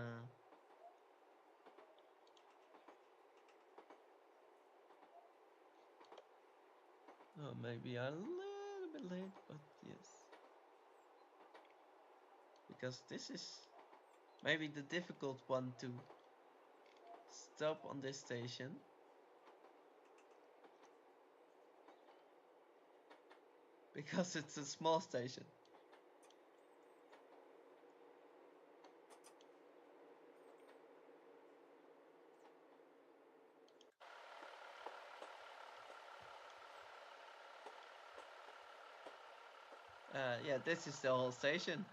Oh, maybe a little bit late, but yes. Because this is maybe the difficult one to stop on this station. Because it's a small station. Yeah, this is the whole station.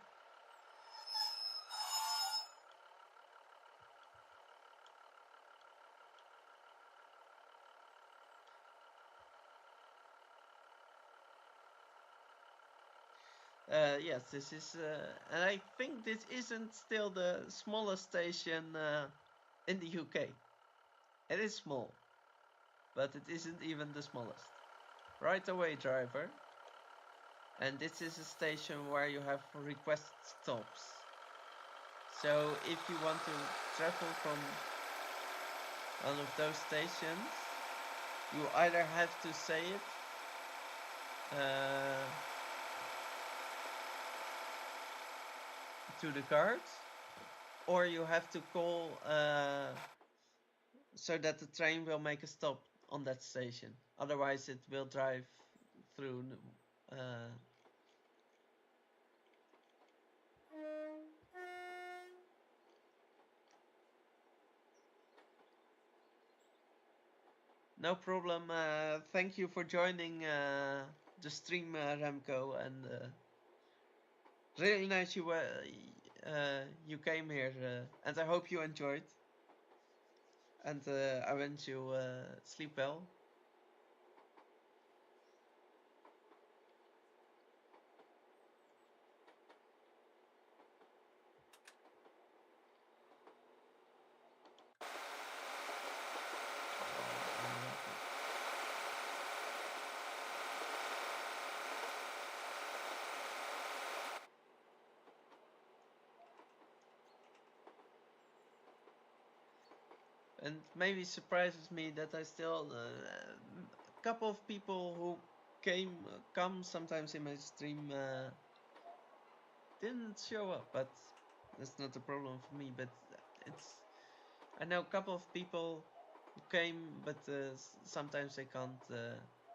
Yes, this is, and I think this isn't still the smallest station in the UK. It is small, but it isn't even the smallest. Right away, driver. And this is a station where you have request stops. So if you want to travel from one of those stations, You either have to say it to the cards, or you have to call so that the train will make a stop on that station. Otherwise, it will drive through. No problem. Thank you for joining the stream, Remco, and really nice you came here, and I hope you enjoyed. And I wish you sleep well. And maybe surprises me that I still a couple of people who come sometimes in my stream didn't show up, but that's not a problem for me. But I know a couple of people who came, but sometimes they can't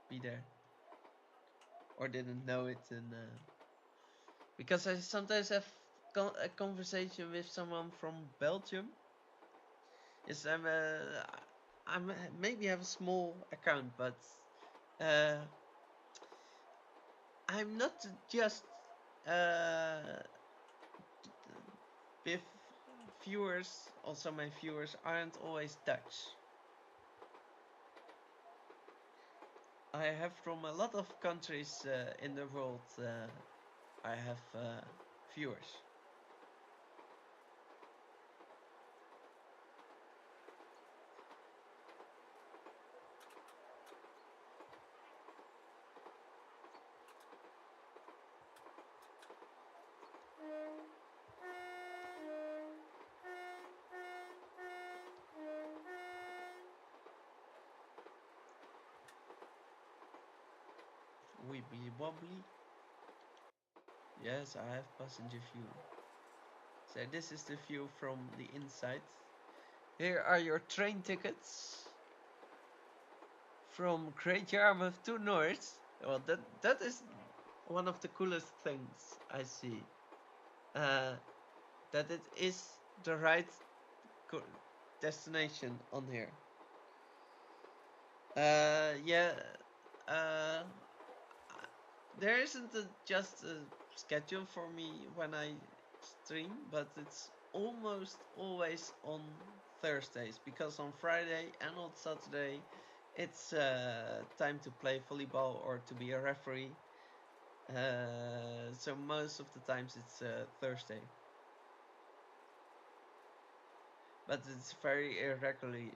be there or didn't know it, and because I sometimes have a conversation with someone from Belgium. Yes, I'm maybe have a small account, but I'm not just with viewers. Also, my viewers aren't always Dutch. I have from a lot of countries in the world. I have viewers. Wibbly wobbly. Yes, I have passenger view. So this is the view from the inside. Here are your train tickets from Great Yarmouth to North. Well, that is one of the coolest things I see. That it is the right destination on here. Yeah. There isn't just a schedule for me when I stream, but it's almost always on Thursdays, because on Friday and on Saturday it's time to play volleyball or to be a referee. So most of the times it's Thursday, but it's very irregularly.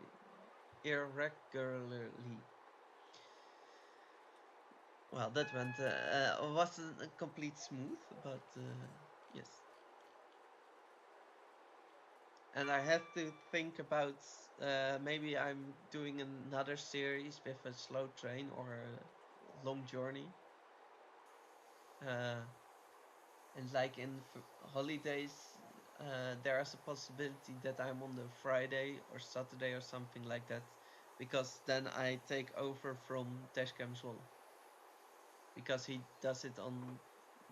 Well, that went wasn't a complete smooth, but yes. And I had to think about maybe I'm doing another series with a slow train or a long journey. And like in holidays, there is a possibility that I'm on the Friday or Saturday or something like that, because then I take over from Teshkem's because he does it on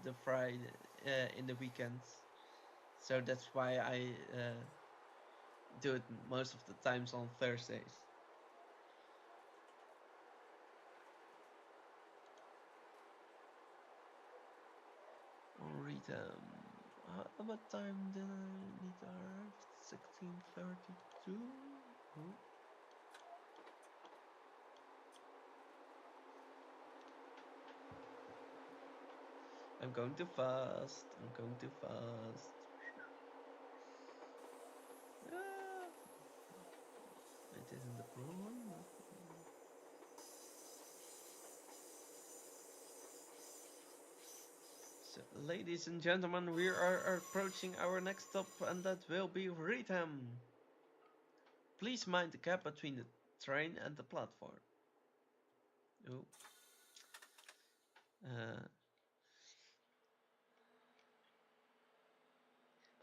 the Friday in the weekends. So that's why I do it most of the times on Thursdays. Rita, what time did I need to arrive? 16:32. I'm going too fast. I'm going too fast. Ah, it isn't the problem. So, ladies and gentlemen, we are approaching our next stop, and that will be Retham. Please mind the gap between the train and the platform. Oh.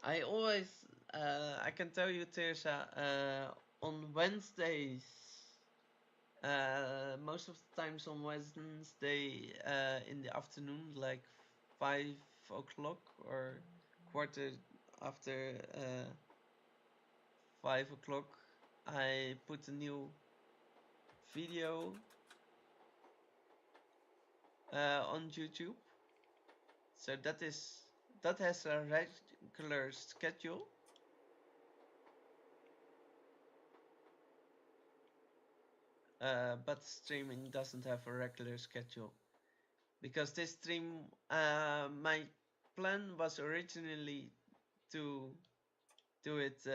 I always, I can tell you, Teresa, on Wednesdays, most of the times on Wednesday in the afternoon, like 5 o'clock or quarter after 5 o'clock, I put a new video on YouTube. So that has a regular schedule. But streaming doesn't have a regular schedule. Because this stream, my plan was originally to do it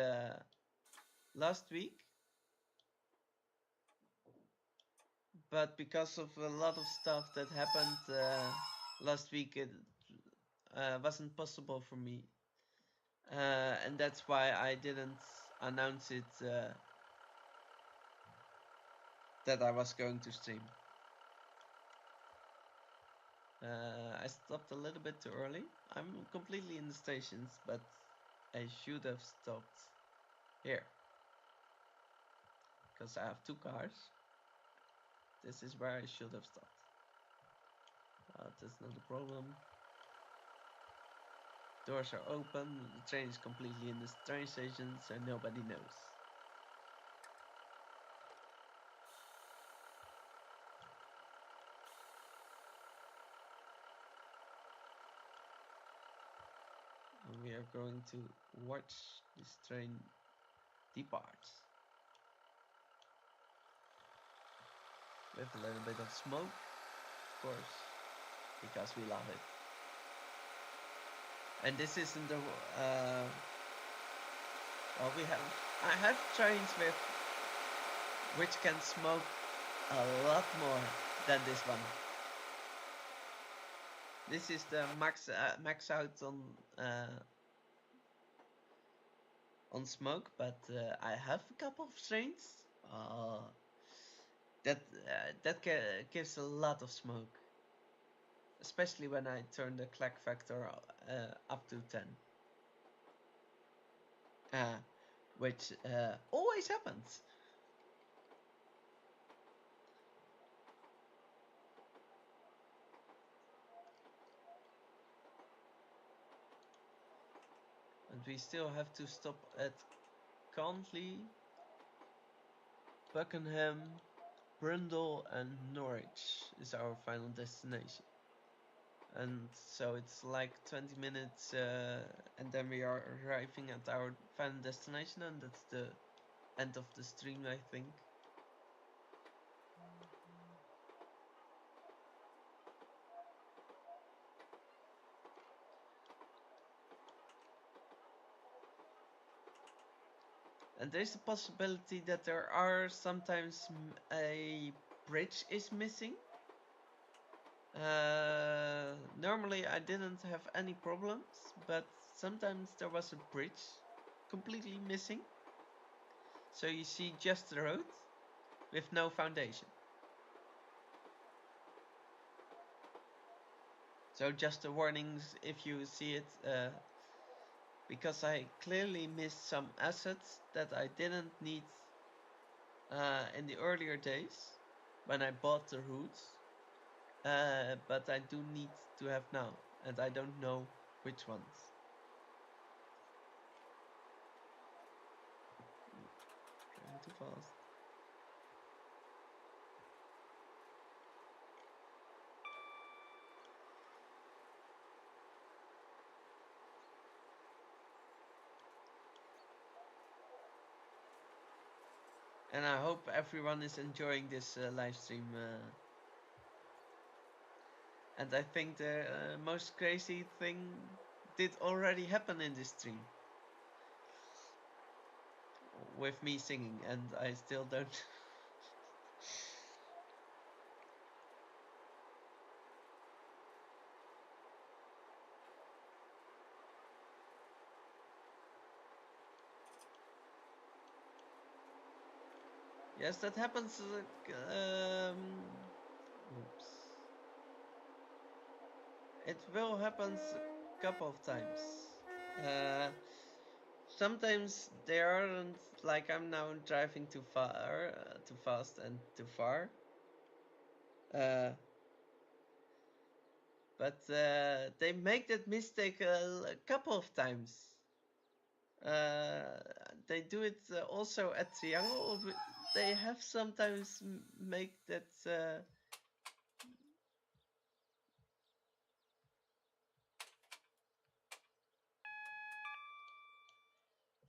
last week. But because of a lot of stuff that happened last week, it wasn't possible for me. And that's why I didn't announce it that I was going to stream. I stopped a little bit too early. I'm completely in the stations, but I should have stopped here. Because I have 2 cars. This is where I should have stopped. That's not a problem. Doors are open, the train is completely in the train station, so nobody knows. And we are going to watch this train depart. With a little bit of smoke, of course, because we love it. And this isn't the well, I have trains which can smoke a lot more than this one. This is the max out on smoke, but I have a couple of trains that gives a lot of smoke, especially when I turn the clack factor up to 10. Which always happens. And we still have to stop at Cantley, Buckingham, Brundle and Norwich is our final destination. And so it's like 20 minutes and then we are arriving at our final destination, and that's the end of the stream, I think. And there's a possibility that there are sometimes a bridge is missing. Normally I didn't have any problems, but sometimes there was a bridge completely missing. So you see just the road with no foundation. So just the warnings if you see it, because I clearly missed some assets that I didn't need in the earlier days when I bought the routes, but I do need to have now, and I don't know which ones. Going too fast. And I hope everyone is enjoying this live stream. And I think the most crazy thing did already happen in this stream. With me singing, and I still don't. Yes, that happens Oops. It will happen a couple of times. Sometimes they aren't, like I'm now driving too far, too fast and too far. But they make that mistake a couple of times. They do it also at triangle. They have sometimes make that.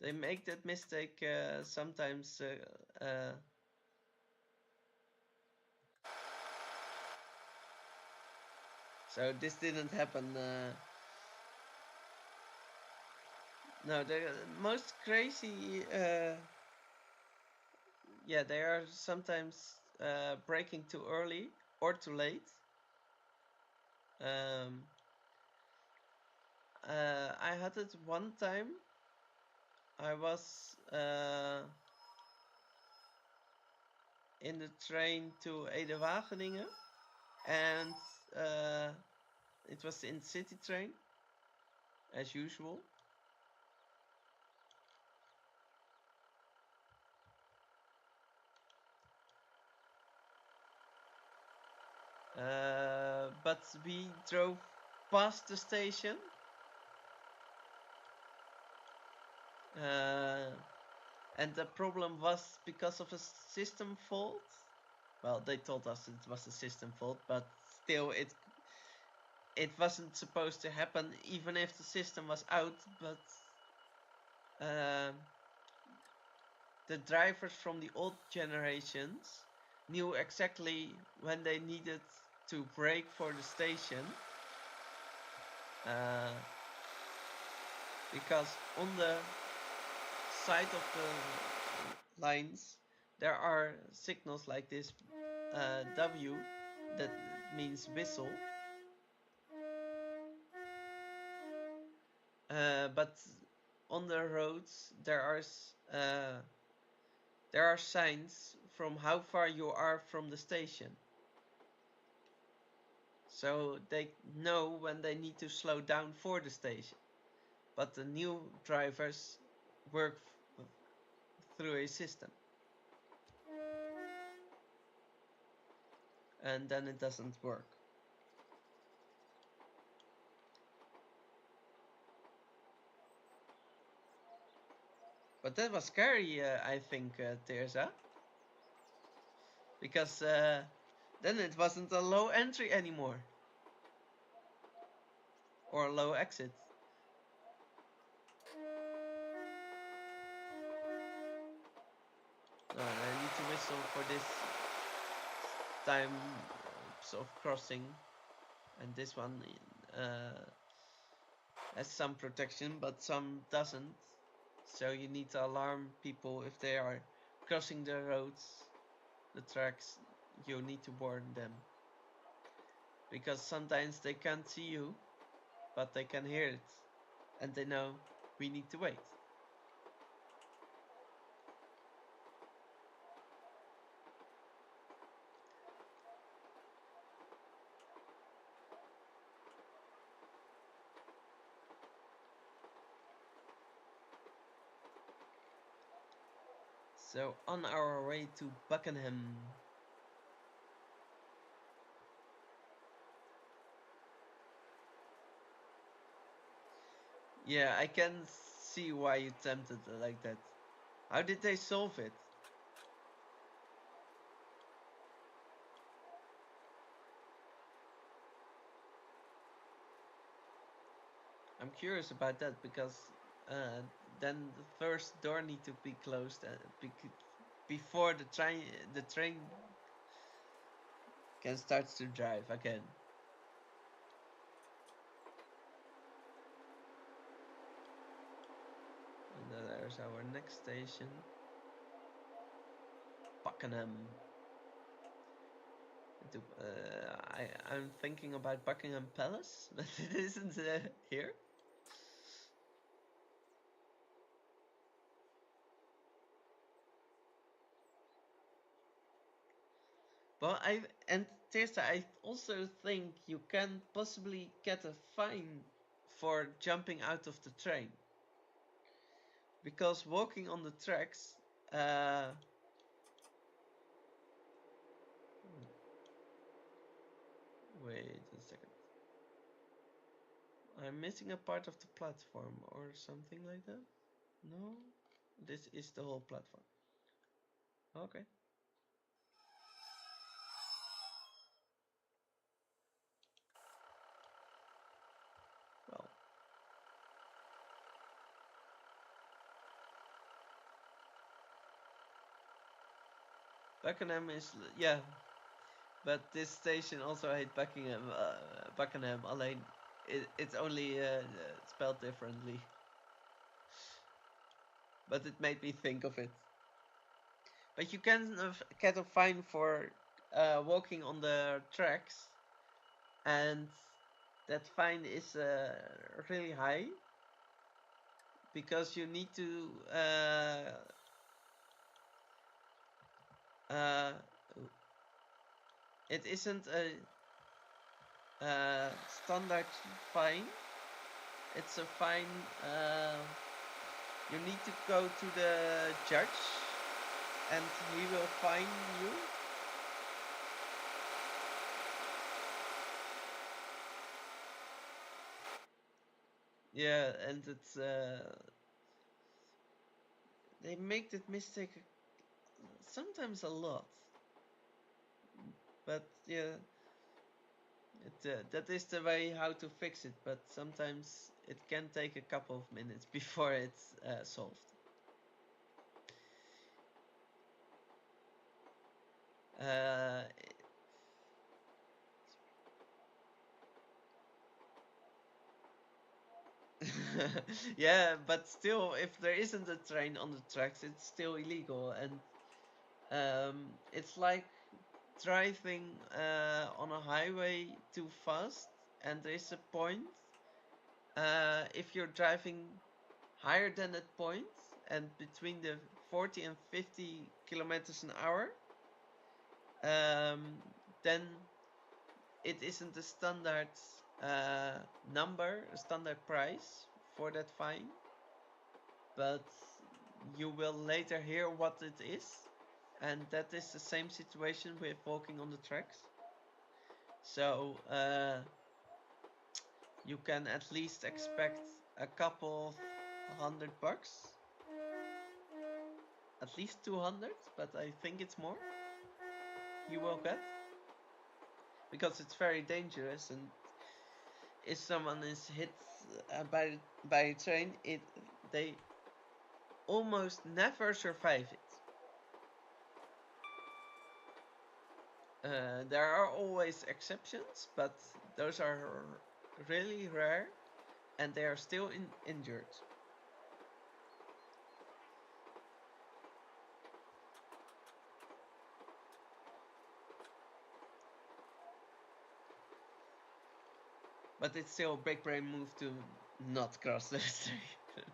They make that mistake sometimes. So this didn't happen. No, the most crazy. Yeah, they are sometimes braking too early or too late. I had it one time. I was in the train to Ede-Wageningen, and it was the in-city train, as usual. But we drove past the station. And the problem was because of a system fault. Well, they told us it was a system fault, but still it wasn't supposed to happen even if the system was out. But the drivers from the old generations knew exactly when they needed to brake for the station, because on the side of the lines there are signals like this W, that means whistle, but on the roads there are signs from how far you are from the station, so they know when they need to slow down for the station. But the new drivers work through a system, and then it doesn't work. But that was scary, I think, Teresa, because then it wasn't a low entry anymore, or a low exit. I need to whistle for this time of crossing, and this one has some protection, but some doesn't. So you need to alarm people if they are crossing the roads, the tracks. You need to warn them, because sometimes they can't see you, but they can hear it, and they know we need to wait. So on our way to Buckingham. Yeah, I can see why you tempted like that. How did they solve it? I'm curious about that, because then the first door need to be closed before the train can start to drive again. And there's our next station, Buckingham. I'm thinking about Buckingham Palace, but it isn't here. Well, Tirsa, I also think you can possibly get a fine for jumping out of the train. Because walking on the tracks, wait a second. I'm missing a part of the platform or something like that? No? This is the whole platform. Okay. Well. Buckingham is, yeah. But this station also hate Buckingham alleen. It's only spelled differently. But it made me think of it. But you can get a fine for walking on the tracks, and that fine is really high because you need to it isn't a standard fine. It's a fine. You need to go to the judge, and he will fine you. Yeah, and it's they make that mistake sometimes a lot. But yeah, that is the way how to fix it. But sometimes it can take a couple of minutes before it's solved. Yeah, but still, if there isn't a train on the tracks, it's still illegal, and it's like driving on a highway too fast, and there's a point. If you're driving higher than that point, and between the 40 and 50 kilometers an hour, then it isn't a standard number, a standard price for that fine, but you will later hear what it is, and that is the same situation with walking on the tracks. So you can at least expect a couple of $100, at least 200, but I think it's more you will get, because it's very dangerous, and if someone is hit by a train, they almost never survive it. There are always exceptions, but those are really rare, and they are still injured. But it's still a big brain move to not cross the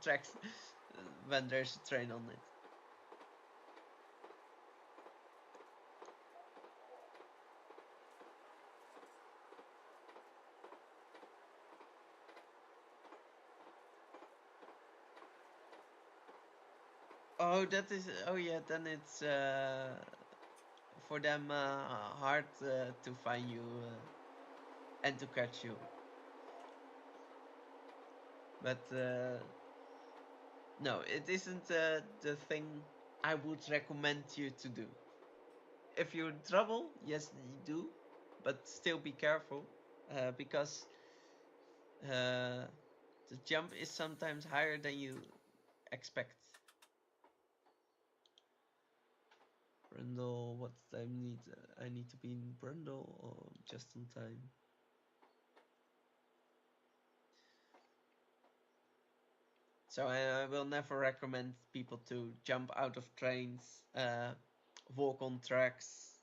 tracks when there's a train on it. Oh, that is. Oh, yeah. Then it's for them hard to find you and to catch you. But no, it isn't the thing I would recommend you to do. If you're in trouble, yes, you do, but still be careful because the jump is sometimes higher than you expect. Brundle, what time need I need to be in Brundle or just on time? So I will never recommend people to jump out of trains, walk on tracks.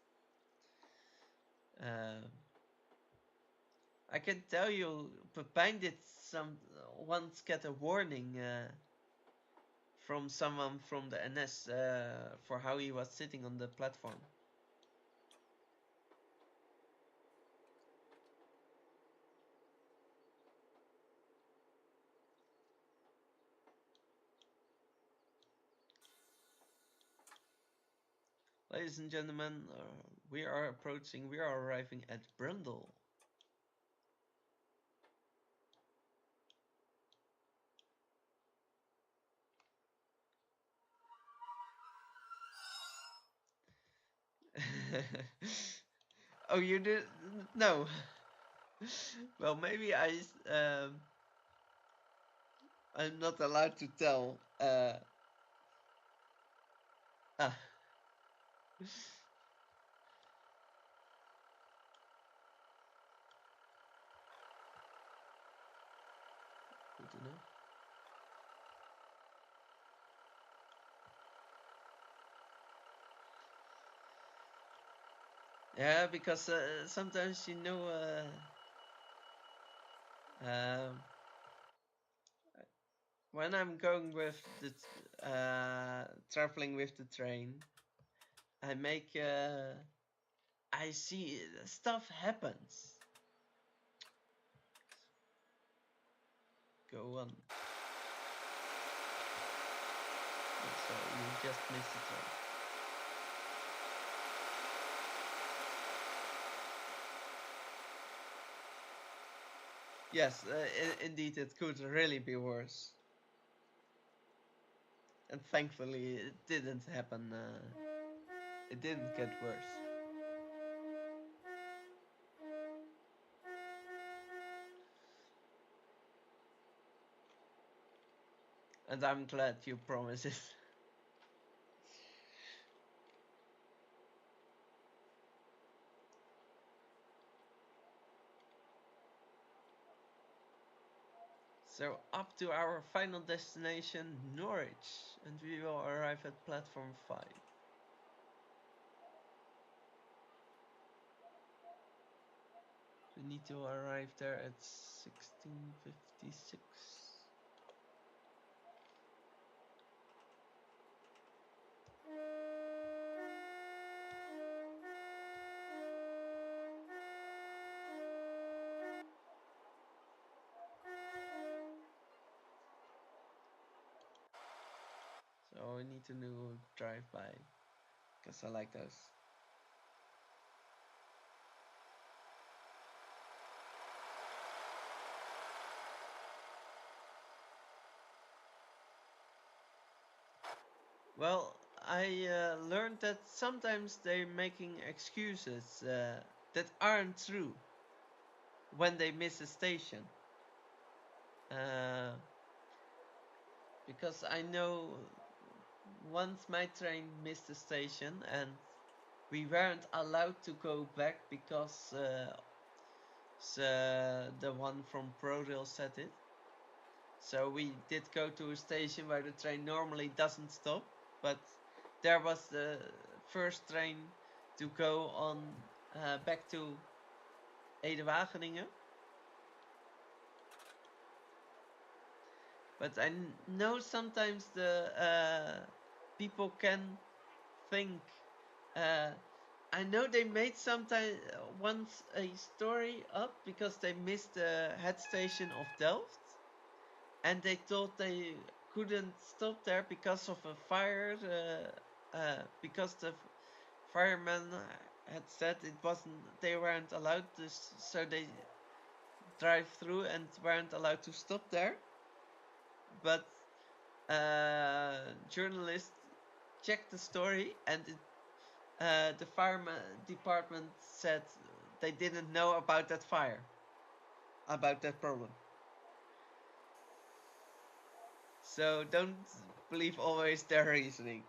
I can tell you, Pepijn did once get a warning from someone from the NS for how he was sitting on the platform. Ladies and gentlemen, we are arriving at Brundle. Oh, you did? No. Well, maybe I'm not allowed to tell. Ah. Good to know. Yeah, because sometimes when I'm going with the traveling with the train, I see stuff happens. Go on. So you just missed the train. Yes, indeed, it could really be worse. And thankfully, it didn't happen. It didn't get worse. And I'm glad you promised it. So up to our final destination, Norwich, and we will arrive at platform 5. We need to arrive there at 16:56. So we need to do drive-by, because I like those. Well, I learned that sometimes they're making excuses that aren't true when they miss a station. Because I know once my train missed a station and we weren't allowed to go back because the one from ProRail said it. So we did go to a station where the train normally doesn't stop, but there was the first train to go on back to Ede-Wageningen. But I know sometimes the people can think. I know they made once a story up because they missed the head station of Delft, and they thought they couldn't stop there because of a fire. Because the firemen had said it wasn't. They weren't allowed to, so they drive through and weren't allowed to stop there. But journalists checked the story, and the fire department said they didn't know about that fire, about that problem. So don't believe always their reasoning.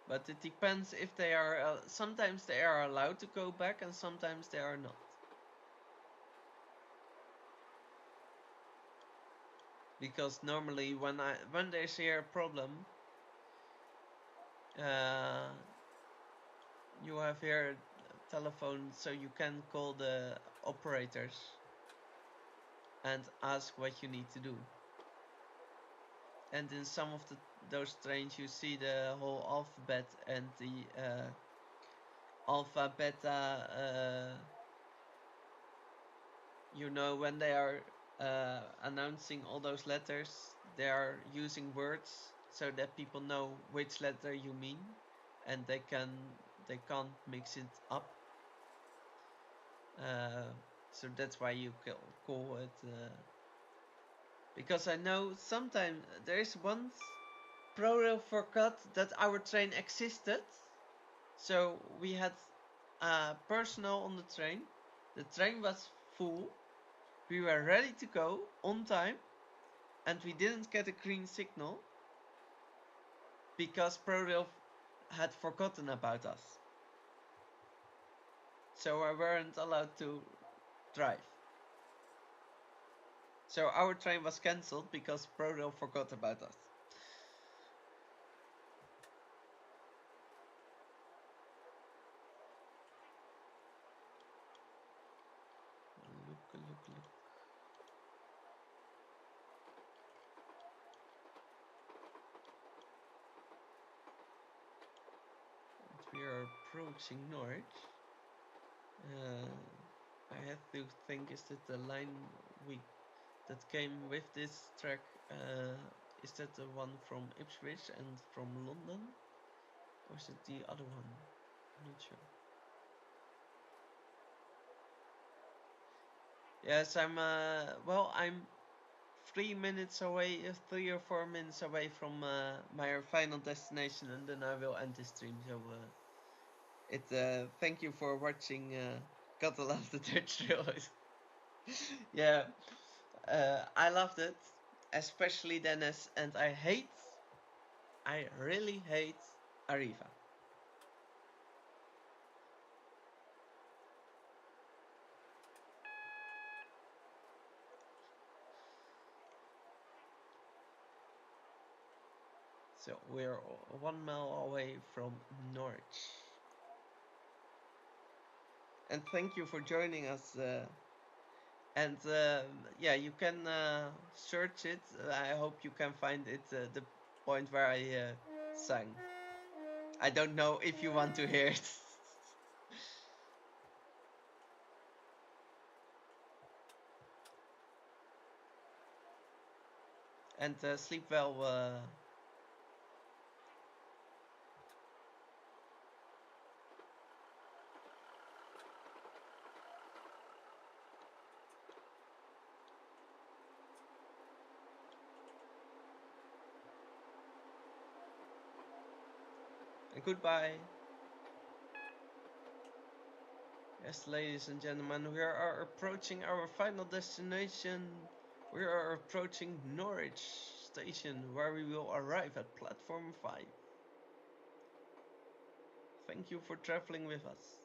But it depends if they are. Sometimes they are allowed to go back, and sometimes they are not. Because normally, when there's here a problem, you have here telephone, so you can call the operators and ask what you need to do. And in some of those trains you see the whole alphabet and the alpha, beta, you know, when they are announcing all those letters, they are using words so that people know which letter you mean, and they can't mix it up. So that's why you call it. Because I know sometimes there is once ProRail forgot that our train existed, so we had personnel on the train. The train was full. We were ready to go on time, and we didn't get a green signal because ProRail had forgotten about us. So I weren't allowed to drive. So our train was cancelled because ProRail forgot about us. Look. We are approaching Norwich. I have to think, is that the line that came with this track, is that the one from Ipswich and from London? Or is it the other one? I'm not sure. Yes, I'm 3 minutes away, 3 or 4 minutes away from my final destination, and then I will end this stream. So thank you for watching. Gotta love the Dutch Railways. Yeah, I loved it, especially Dennis, and I really hate Arriva. So we're 1 mile away from Norwich. And thank you for joining us. And yeah, you can search it. I hope you can find it, the point where I sang. I don't know if you want to hear it. And sleep well. And goodbye. Yes, ladies and gentlemen, we are approaching our final destination. We are approaching Norwich Station, where we will arrive at platform 5. Thank you for traveling with us.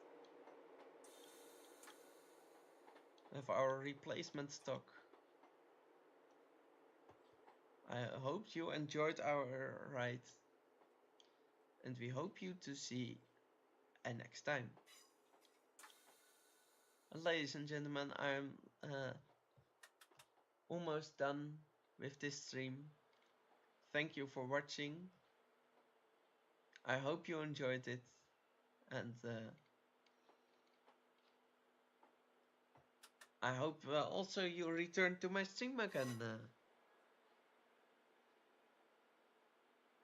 With our replacement stock. I hope you enjoyed our ride, and we hope you to see next time. And ladies and gentlemen, I'm almost done with this stream. Thank you for watching. I hope you enjoyed it, and I hope also you return to my stream again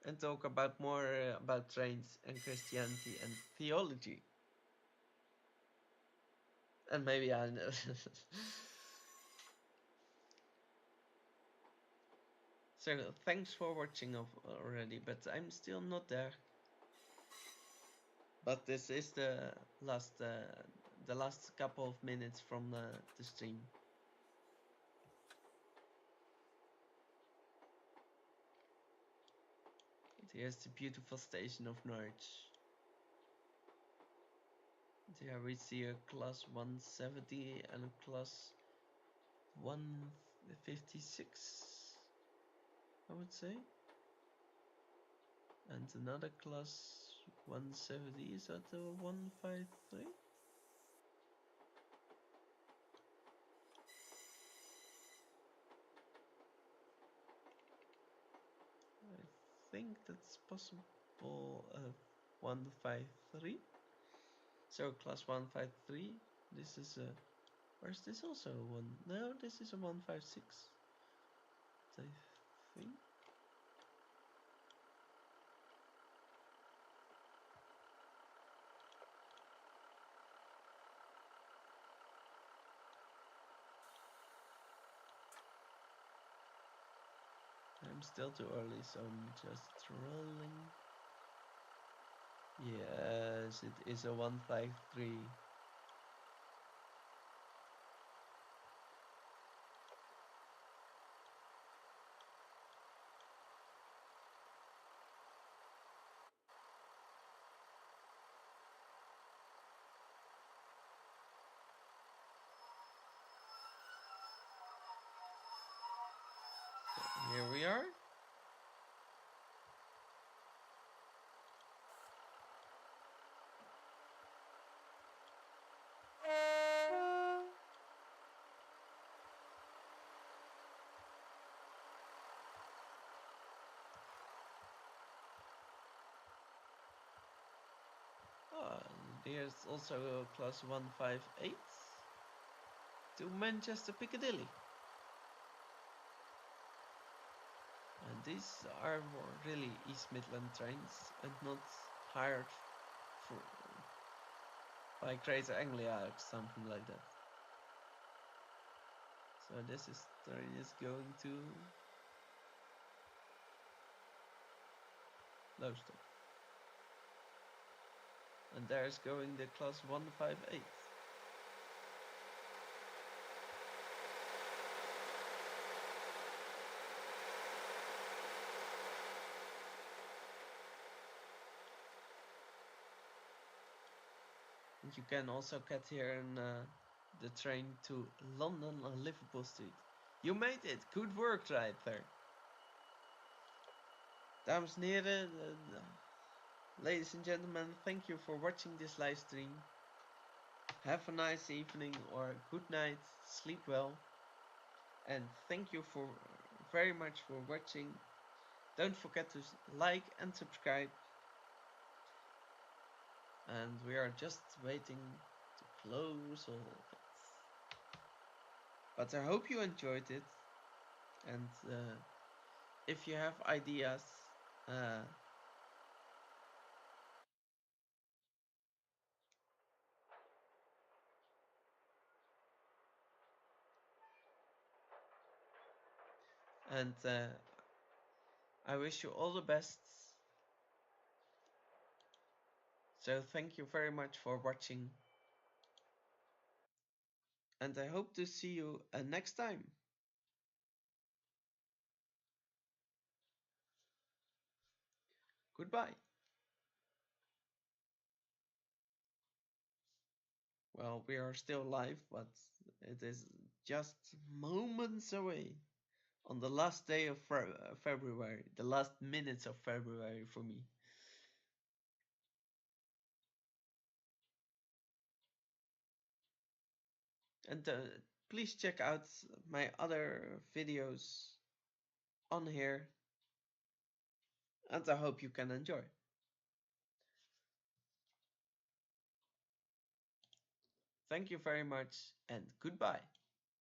and talk about more about trains and Christianity and theology. And maybe I know. So thanks for watching already, but I'm still not there. But this is the last couple of minutes from the stream. And here's the beautiful station of Norwich. And here we see a class 170 and a class 156, I would say. And another class 170, is that the 153? think that's possible 153. So class 153. This is a. Where's this also one? No, this is a 156. I think. I'm still too early, so I'm just rolling. Yes, it is a 153. So here we are. There's also a class 158 to Manchester Piccadilly. And these are more really East Midland trains and not hired for, by Greater Anglia or something like that. So this train is going to Lowestoft. And there's going the class 158. And you can also get here in the train to London on Liverpool Street. You made it! Good work right there! Dames en heren, ladies and gentlemen, thank you for watching this live stream. Have a nice evening or good night, sleep well. And thank you for very much for watching. Don't forget to like and subscribe. And we are just waiting to close all of it. But I hope you enjoyed it. And if you have ideas, and I wish you all the best. So thank you very much for watching. And I hope to see you next time. Goodbye. Well, we are still live, but it is just moments away. On the last day of February, the last minutes of February for me. And please check out my other videos on here. And I hope you can enjoy. Thank you very much and goodbye.